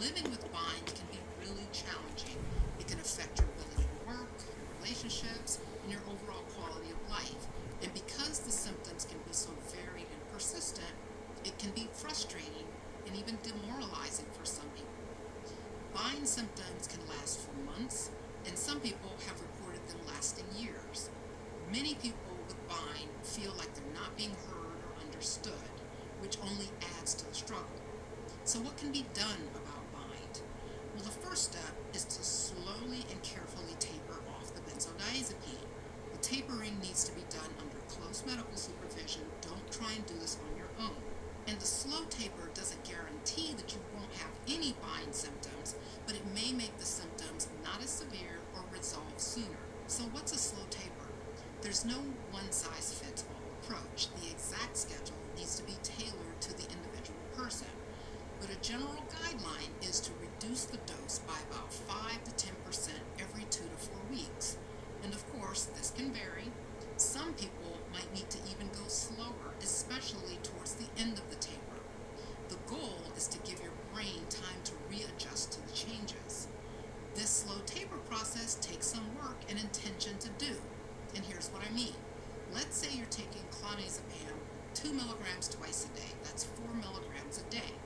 Living with bind can be really challenging. It can affect your ability to work, your relationships, and your overall quality of life. And because the symptoms can be so varied and persistent, it can be frustrating and even demoralizing for some people. Bind symptoms can last for months, and some people have reported them lasting years. Many people with bind feel like they're not being heard or understood, which only adds to the struggle. So what can be done about bind? Well, the first step is to slowly and carefully taper off the benzodiazepine. The tapering needs to be done under close medical supervision. Don't try and do this on your own. And the slow taper doesn't guarantee that you won't have any bind symptoms, but it may make the symptoms not as severe or resolve sooner. So what's a slow taper? There's no one-size-fits-all approach. The exact schedule needs to be tailored to the individual person. But a general guideline is to reduce the dose by about 5 to 10% every 2 to 4 weeks. And of course, this can vary. Some people might need to even go slower, especially towards the end of the taper. The goal is to give your brain time to readjust to the changes. This slow taper process takes some work and intention to do. And here's what I mean. Let's say you're taking clonazepam 2 2 milligrams twice a day. That's 4 milligrams a day.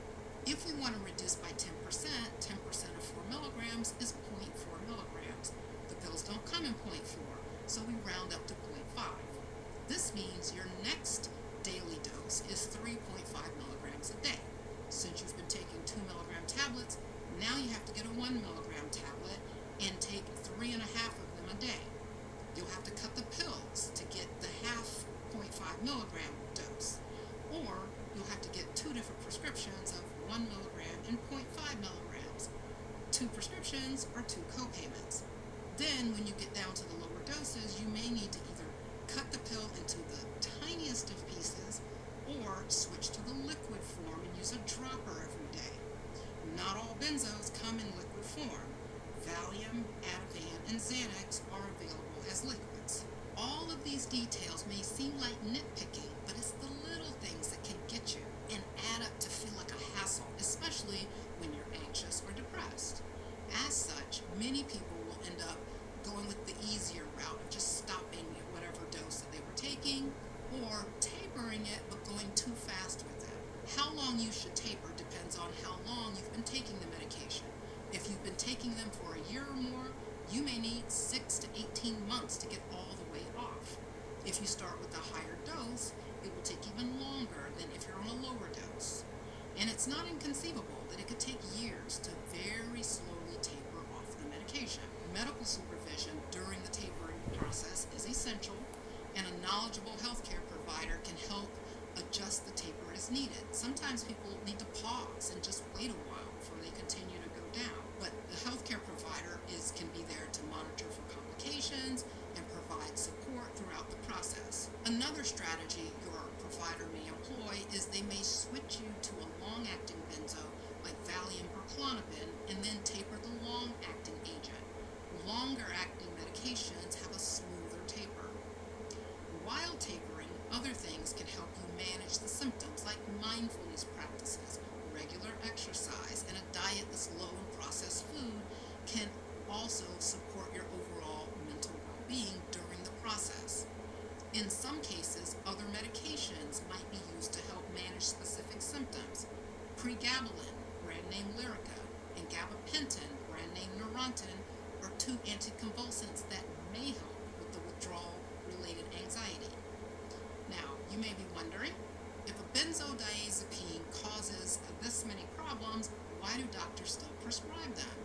If we want to reduce by 10% of 4 milligrams is 0.4 milligrams. The pills don't come in 0.4, so we round up to 0.5. This means your next daily dose is 3.5 milligrams a day. Since you've been taking 2 milligram tablets, now you have to get a 1 milligram tablet and take 3.5 of them a day. You'll have to cut the pills to get the half 0.5 milligram dose, or you'll have to get 2 different prescriptions of 1 milligram and 0.5 milligrams. 2 prescriptions or 2 co-payments. Then when you get down to the lower doses, you may need to either cut the pill into the tiniest of pieces or switch to the liquid form and use a dropper every day. Not all benzos come in liquid form. Valium, Ativan, and Xanax are available as liquids. All of these details may seem like nitpicking, but it's the little things that can get you and add up to feel like a hassle, especially when you're anxious or depressed. As such, many people will end up going with the easier route of just stopping at whatever dose that they were taking, or tapering it but going too fast with it. How long you should taper depends on how long you've been taking the medication. If you've been taking them for a year or more, you may need 6 to 18 months to get all the way off. If you start with a higher dose, it will take even longer than if you're on a lower dose. And it's not inconceivable that it could take years to very slowly taper off the medication. Medical supervision during the tapering process is essential, and a knowledgeable healthcare provider can help adjust the taper as needed. Sometimes people need to pause and just wait a while before they continue to go down. But the healthcare provider can be there to monitor for complications and provide support throughout the process. Another strategy your provider may employ is they may switch you to a long-acting benzo like Valium or Klonopin and then taper the long-acting agent. Longer-acting medications have a smoother taper. While tapering, other things can help you manage the symptoms like mindfulness practices, regular exercise, and a diet that's low in processed food can also support your overall mental well-being during the process. In some cases, other medications might be used to help manage specific symptoms. Pregabalin, brand name Lyrica, and gabapentin, brand name Neurontin, are 2 anticonvulsants that may help with the withdrawal-related anxiety. Now, you may be wondering, if a benzodiazepine causes this many problems, why do doctors still prescribe them?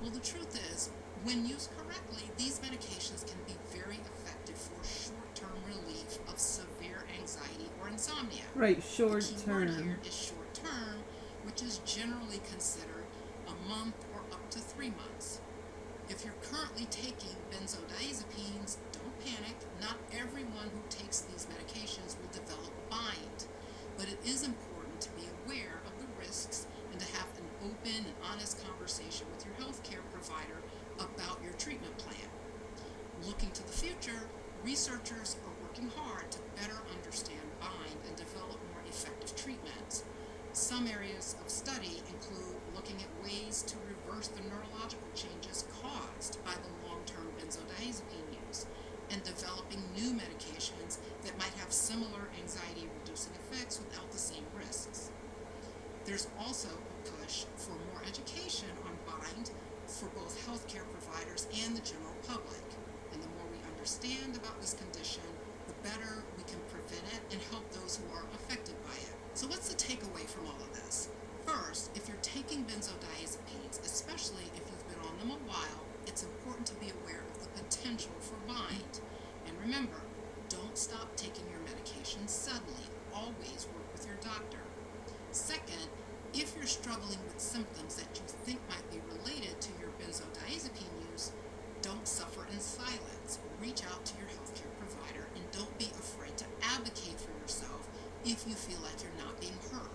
Well, the truth is, when used correctly, these medications can be very effective for short-term relief of severe anxiety or insomnia. Right, short The key term. word here is short-term, which is generally considered a month or up to 3 months. If you're currently taking benzodiazepines, don't panic. Not everyone who takes these medications will develop bind, but it is important to be aware of the risks and to have an open and honest conversation with your healthcare provider about your treatment plan. Looking to the future, researchers are working hard to better understand bind and develop more effective treatments. Some areas of study include looking at ways to reverse the neurological changes caused by the long-term benzodiazepine use and developing new medications that might have similar anxiety-reducing effects without the same risks. There's also a push for more education on bind for both healthcare providers and the general public. And the more we understand about this condition, the better we can prevent it and help those who are affected by it. So what's the takeaway from all of this? First, if you're taking benzodiazepines, especially if you've been on them a while, it's important to be aware of the potential for bind. And remember, don't stop taking your medication suddenly. Always work with your doctor. Second, if you're struggling with symptoms that you think might be related to your benzodiazepine use, don't suffer in silence. Reach out to your healthcare provider and don't be afraid to advocate for yourself if you feel like you're not being heard.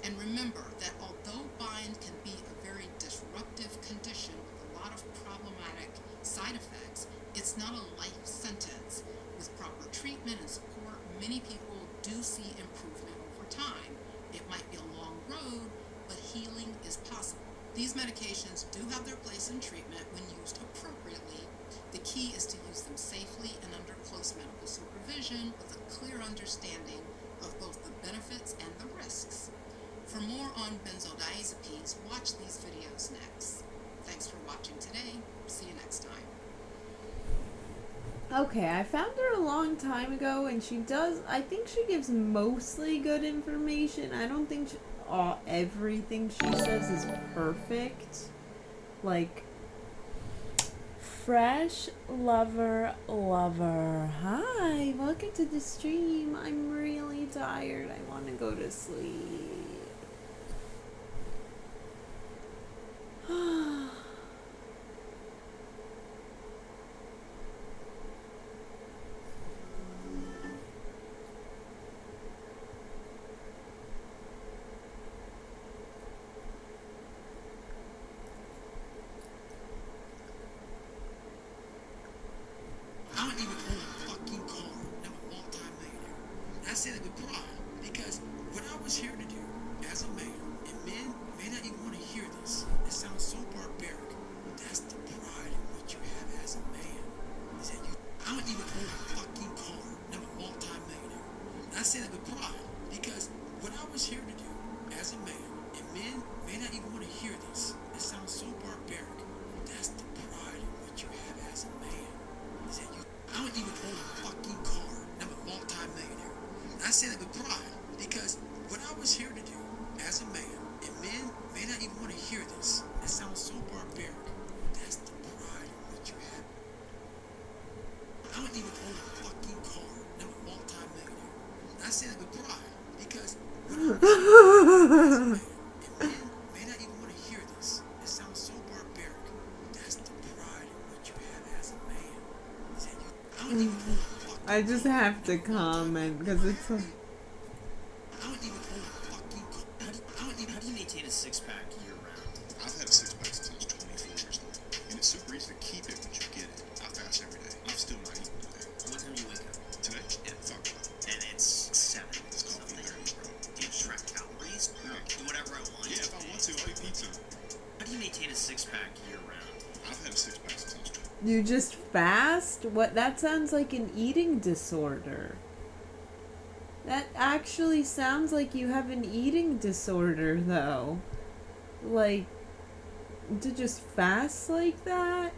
And remember that although bind can be a very disruptive condition with a lot of problematic side effects, it's not a life sentence. With proper treatment and support, many people do see improvement over time. It might be a long road, but healing is possible. These medications do have their place in treatment when used appropriately. The key is to use them safely and under close medical supervision with a clear understanding of both the benzodiazepines, watch these videos next. Thanks for watching today. See you next time. Okay, I found her a long time ago, and I think she gives mostly good information. I don't think everything she says is perfect. Like, Fresh Lover. Hi, welcome to the stream. I'm really tired. I want to go to sleep. I don't even own a fucking car. I'm a multi-millionaire. And I say that with pride because what I was here to do as a man, and men may not even want to hear this, it sounds so barbaric. That's the pride in what you have as a man. Is that you? I don't even own a fucking car. I'm a multi-millionaire. And I say that with pride because what I was here to do as a man, and men may not even want to hear this, it sounds so barbaric. That's the pride in what you have as a man. Is that you? I don't even own a fucking car. I'm a multi-millionaire. And I say that with pride because what I was here to do as a man, and men may not even want to hear this, it sounds so barbaric. That's the pride in what you have. I don't even own a fucking car. I'm a multi-millionaire. And I say that with pride because what I was here to do as a man, and men may not even want to hear this, it sounds so barbaric. That's the pride in what you have as a man. Is that you? I don't even own a fucking I just have to comment because it's. I don't even own a fucking car. How do you maintain a six-pack year-round? I've had a six-pack since I was 24 years old. And it's super easy to keep it once you get it. I fast every day. I'm still not eating today. What time do you wake up? Today? Yeah, 5 o'clock. And it's 7. It's coffee early, bro. Do you track calories? Or do whatever I want? Yeah, if I want to, I'll eat pizza. How do you maintain a six-pack year-round? I've had a six-pack since I was 20. You just fast? What? That sounds like an eating disorder. That actually sounds like you have an eating disorder, though. Like, to just fast like that?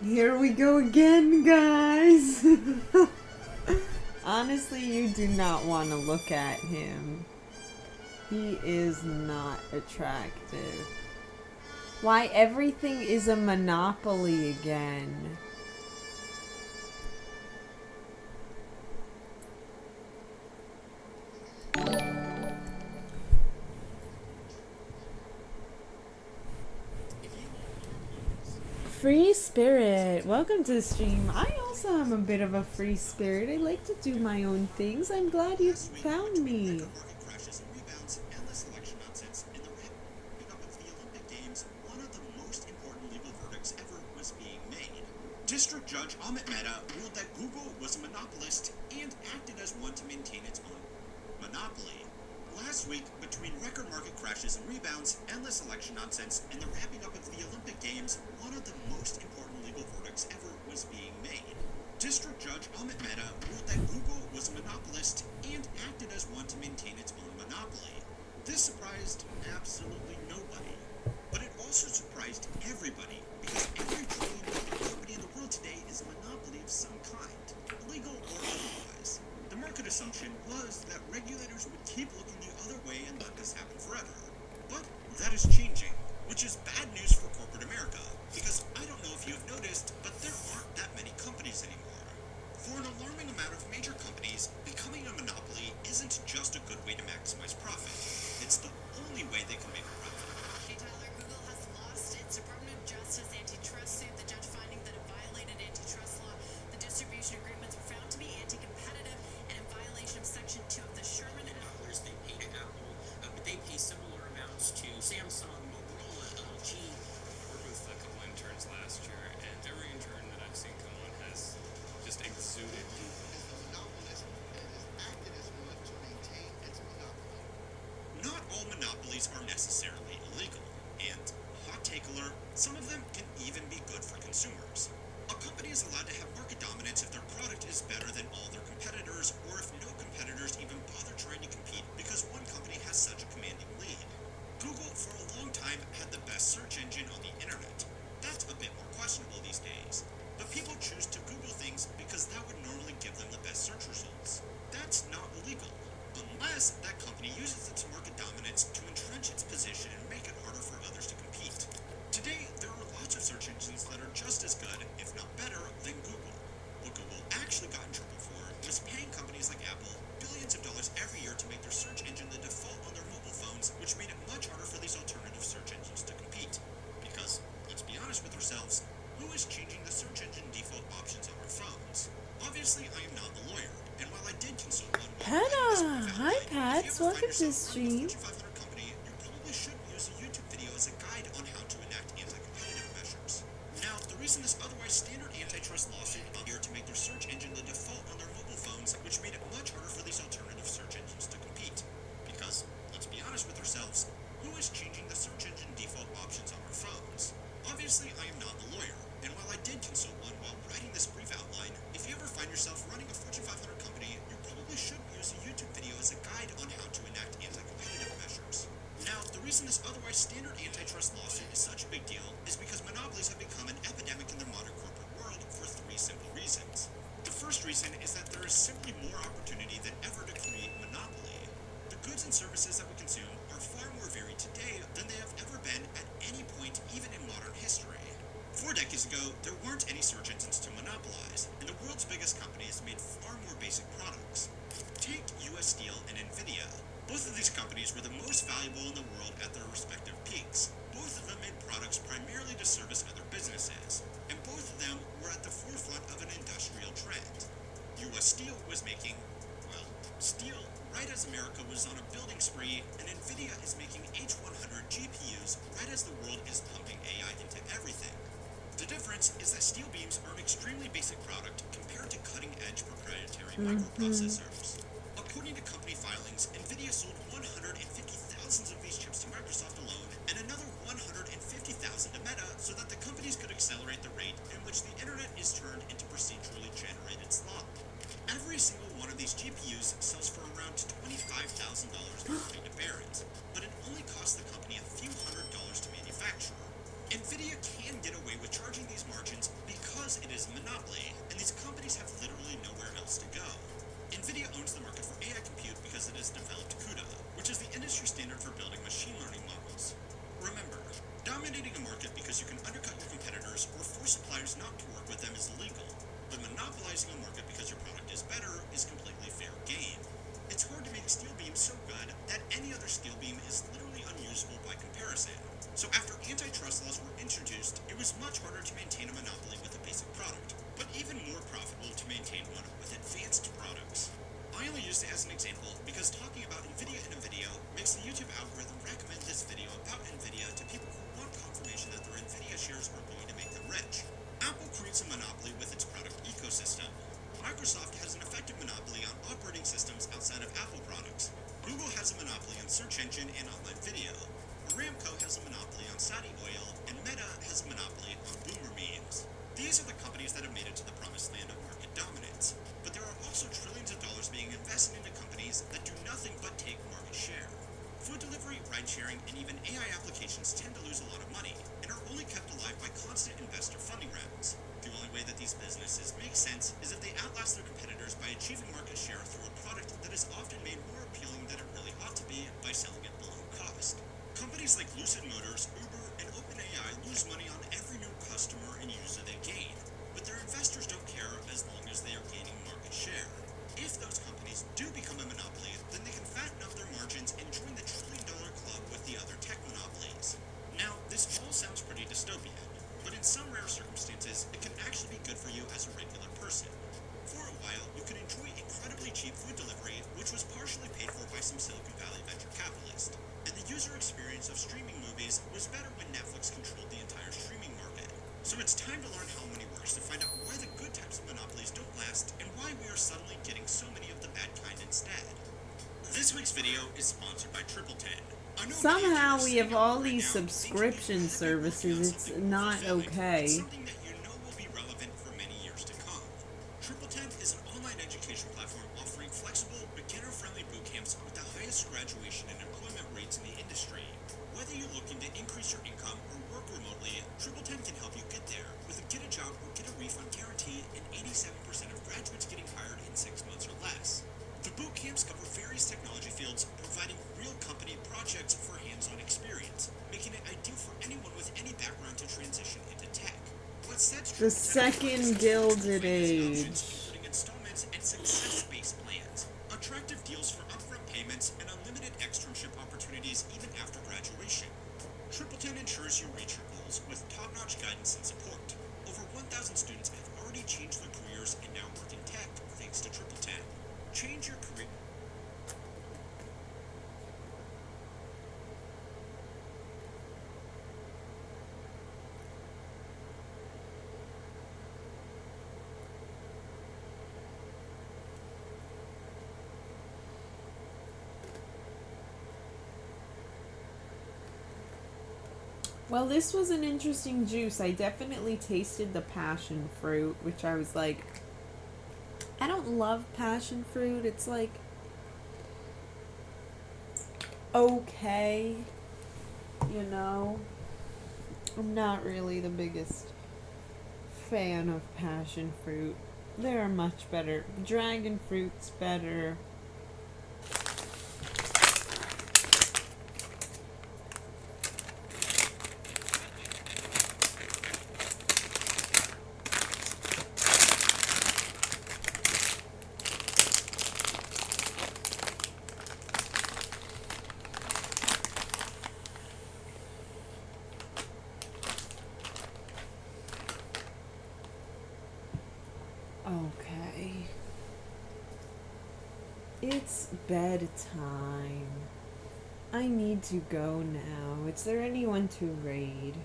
Here we go again, guys. Honestly, you do not want to look at him. He is not attractive. Why, everything is a monopoly again. Free spirit, welcome to the stream. I also am a bit of a free spirit. I like to do my own things. I'm glad you found me. Market crashes and rebounds, endless election nonsense, and the wrapping up of the Olympic Games, one of the most important legal verdicts ever was being made. District Judge Amit Mehta ruled that Google was a monopolist and acted as one to maintain its own monopoly. Last week, between record market crashes and rebounds, endless election nonsense, and the wrapping up of the Olympic Games, one of the most important legal verdicts ever was being made. District Judge Amit Mehta ruled that Google was a monopolist and acted as one to maintain its own monopoly. This surprised absolutely nobody. But it also surprised everybody, because every trillion-dollar company in the world today is a monopoly of some kind, legal or otherwise. The market assumption was that regulators would keep looking the other way and let this happen forever. But that is changing, which is bad news for corporate America, because I don't know if you have noticed, but there aren't that many companies anymore. For an alarming amount of major companies, becoming a monopoly isn't just a good way to maximize profit. It's the only way they can make a profit. Hey Tyler, Google has lost its Department of Justice antitrust suit, the judge finding that particular, some of them can even be good for consumers. A company is allowed to have market dominance if their product is better than all their competitors, or if no competitors even bother trying to compete because one company has such a commanding lead. Google, for a long time, had the best search engine on the internet. That's a bit more questionable these days. But people choose to Google things because that would normally give them the best search results. That's not illegal, unless that company uses its market dominance to entrench its position and make it harder for others to compete. Today, there are lots of search engines that are just as good, if not better, than Google. What Google actually got in trouble for was paying companies like Apple billions of dollars every year to make their search engine the default on their mobile phones, which made it much harder for these alternative search engines to compete. Because, let's be honest with ourselves, who is changing the search engine default options on our phones? Obviously, I am not a lawyer, and while I did consult one Penna! Hi, Pats. Welcome to the stream. company, you probably shouldn't use a YouTube video as a guide on how to enact anti-competitive measures. Now, the reason this otherwise standard antitrust lawsuit up here to make their search engine the default on their mobile phones, which made it much harder for these alternative search engines to compete. Because, let's be honest with ourselves, who is changing the search engine default options on our phones? Obviously, I am not a lawyer, and while I did consult one while writing this brief outline, if you ever find yourself running a Fortune 500 company, you probably shouldn't use a YouTube video as a guide on how to enact anti-competitive measures. Now, the reason this otherwise standard antitrust lawsuit is such a big deal is because monopolies have become an epidemic in the modern corporate world for three simple reasons. The first reason is that there is simply more opportunity than ever to create monopoly. The goods and services that we consume are far more varied today than they have ever been at any point, even in modern history. 4 decades ago, there weren't any search engines to monopolize, and the world's biggest companies made far more basic products. Take US Steel and Nvidia. Both of these companies were the most valuable in the world at their respective peaks. Both of them made products primarily to service other businesses, and both of them were at the forefront of an industrial trend. US Steel was making, well, steel right as America was on a building spree, and Nvidia is making H100 GPUs right as the world is pumping AI into everything. The difference is that steel beams are an extremely basic product compared to cutting-edge proprietary microprocessors. According to company filings, Nvidia sold 150,000 of these chips to Microsoft alone, and another 150,000 to Meta, so that the companies could accelerate the rate in which the internet is turned into procedurally generated slop. Every single one of these GPUs sells for around $25,000 according to Barron's, but it only costs the company a few $100s to manufacture. Nvidia can get away with charging these margins because it is a monopoly, and these companies have literally nowhere else to go. Nvidia owns the market for AI compute because it has developed CUDA, which is the industry standard for building machine learning models. Remember, dominating a market because you can undercut your competitors or force suppliers not to work with them is illegal, but monopolizing a market because your product is better is completely fair game. It's hard to make steel beams so good that any other steel beam is literally unusable by comparison. So after antitrust laws were introduced, it was much harder to maintain a monopoly with a basic product, but even more profitable to maintain one with advanced products. I only used it as an example because talking about Nvidia in a video makes the YouTube algorithm recommend this video about Nvidia to people who want confirmation that their Nvidia shares are going to make them rich. Apple creates a monopoly with its product ecosystem. Microsoft has an effective monopoly on operating systems outside of Apple products. Google has a monopoly on search engine and online video. Aramco has a monopoly on Saudi oil, and Meta has a monopoly on boomer memes. These are the companies that have made it to the promised land of market dominance. But there are also trillions of dollars being invested into companies that do nothing but take market share. Food delivery, ride-sharing, and even AI applications tend to lose a lot of money, and are only kept alive by constant investor funding rounds. The only way that these businesses make sense is if they outlast their competitors by achieving market share through a product that is often made more appealing than it really ought to be by selling it below cost. Companies like Lucid Motors, Uber, and OpenAI lose money on every new customer and user they gain, but their investors don't care as long as they are gaining market share. If those companies do become a monopoly, then they can fatten up their margins and join the trillion-dollar club with the other tech monopolies. Now, this all sounds pretty dystopian, but in some rare circumstances, it can actually be good for you as a regular person. For a while, you could enjoy incredibly cheap food delivery, which was partially paid for by some Silicon Valley venture capitalists. And the user experience of streaming movies was better when Netflix controlled the entire streaming market. So it's time to learn how money works to find out why the good types of monopolies don't last and why we are suddenly getting so many of the bad kind instead. This week's video is sponsored by Triple 10, a Somehow we have all these subscription services. It's not okay. Something that you know will be relevant for many years to come. Triple Tenth is an online education platform offering flexible, beginner-friendly boot camps with the highest graduation and employment rates in the industry. Whether you're looking to increase your income or work remotely, Triple Tenth can help you get there with a get a job or get a refund guarantee and 87% of graduates getting hired in 6 months or less. The boot camps cover various technology fields, providing real company projects for hands-on experience, making it ideal for anyone with any background to transition into tech. What sets The second Gilded Age. including installments and success-based plans, attractive deals for upfront payments, and unlimited externship opportunities even after graduation. Triple Ten ensures you reach your goals with top-notch guidance and support. Over 1,000 students have already changed their careers and now work in tech thanks to Triple Ten. Change your career. Well, this was an interesting juice. I definitely tasted the passion fruit, which I was like, I don't love passion fruit. It's like okay, you know. I'm not really the biggest fan of passion fruit. There are much better. Dragon fruit's better. Okay. It's bedtime. I need to go now. Is there anyone to raid?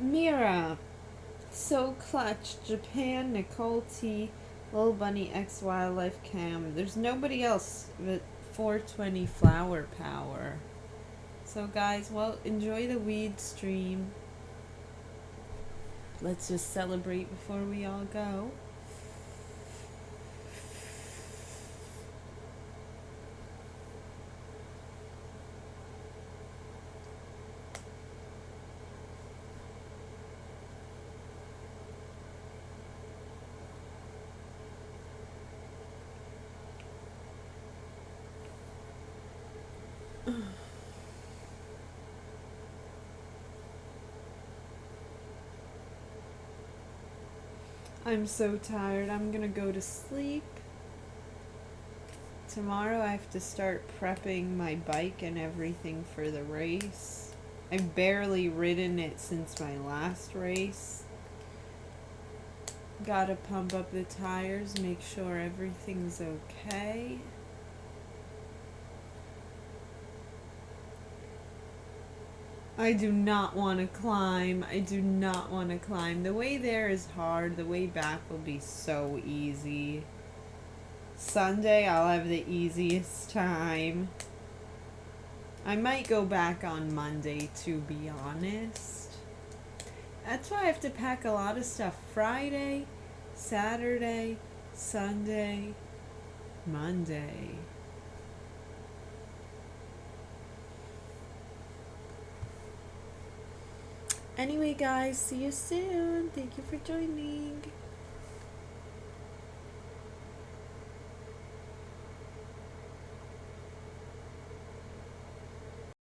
Mira, So Clutch, Japan, Nicole T, Lil Bunny, X Wildlife Cam. There's nobody else but 420 Flower Power. So guys, well, enjoy the weed stream. Let's just celebrate before we all go. I'm so tired. I'm gonna go to sleep. Tomorrow I have to start prepping my bike and everything for the race. I've barely ridden it since my last race. Gotta pump up the tires, make sure everything's okay. I do not want to climb. I do not want to climb. The way there is hard. The way back will be so easy. Sunday, I'll have the easiest time. I might go back on Monday, to be honest. That's why I have to pack a lot of stuff. Friday, Saturday, Sunday, Monday. Anyway, guys, see you soon. Thank you for joining.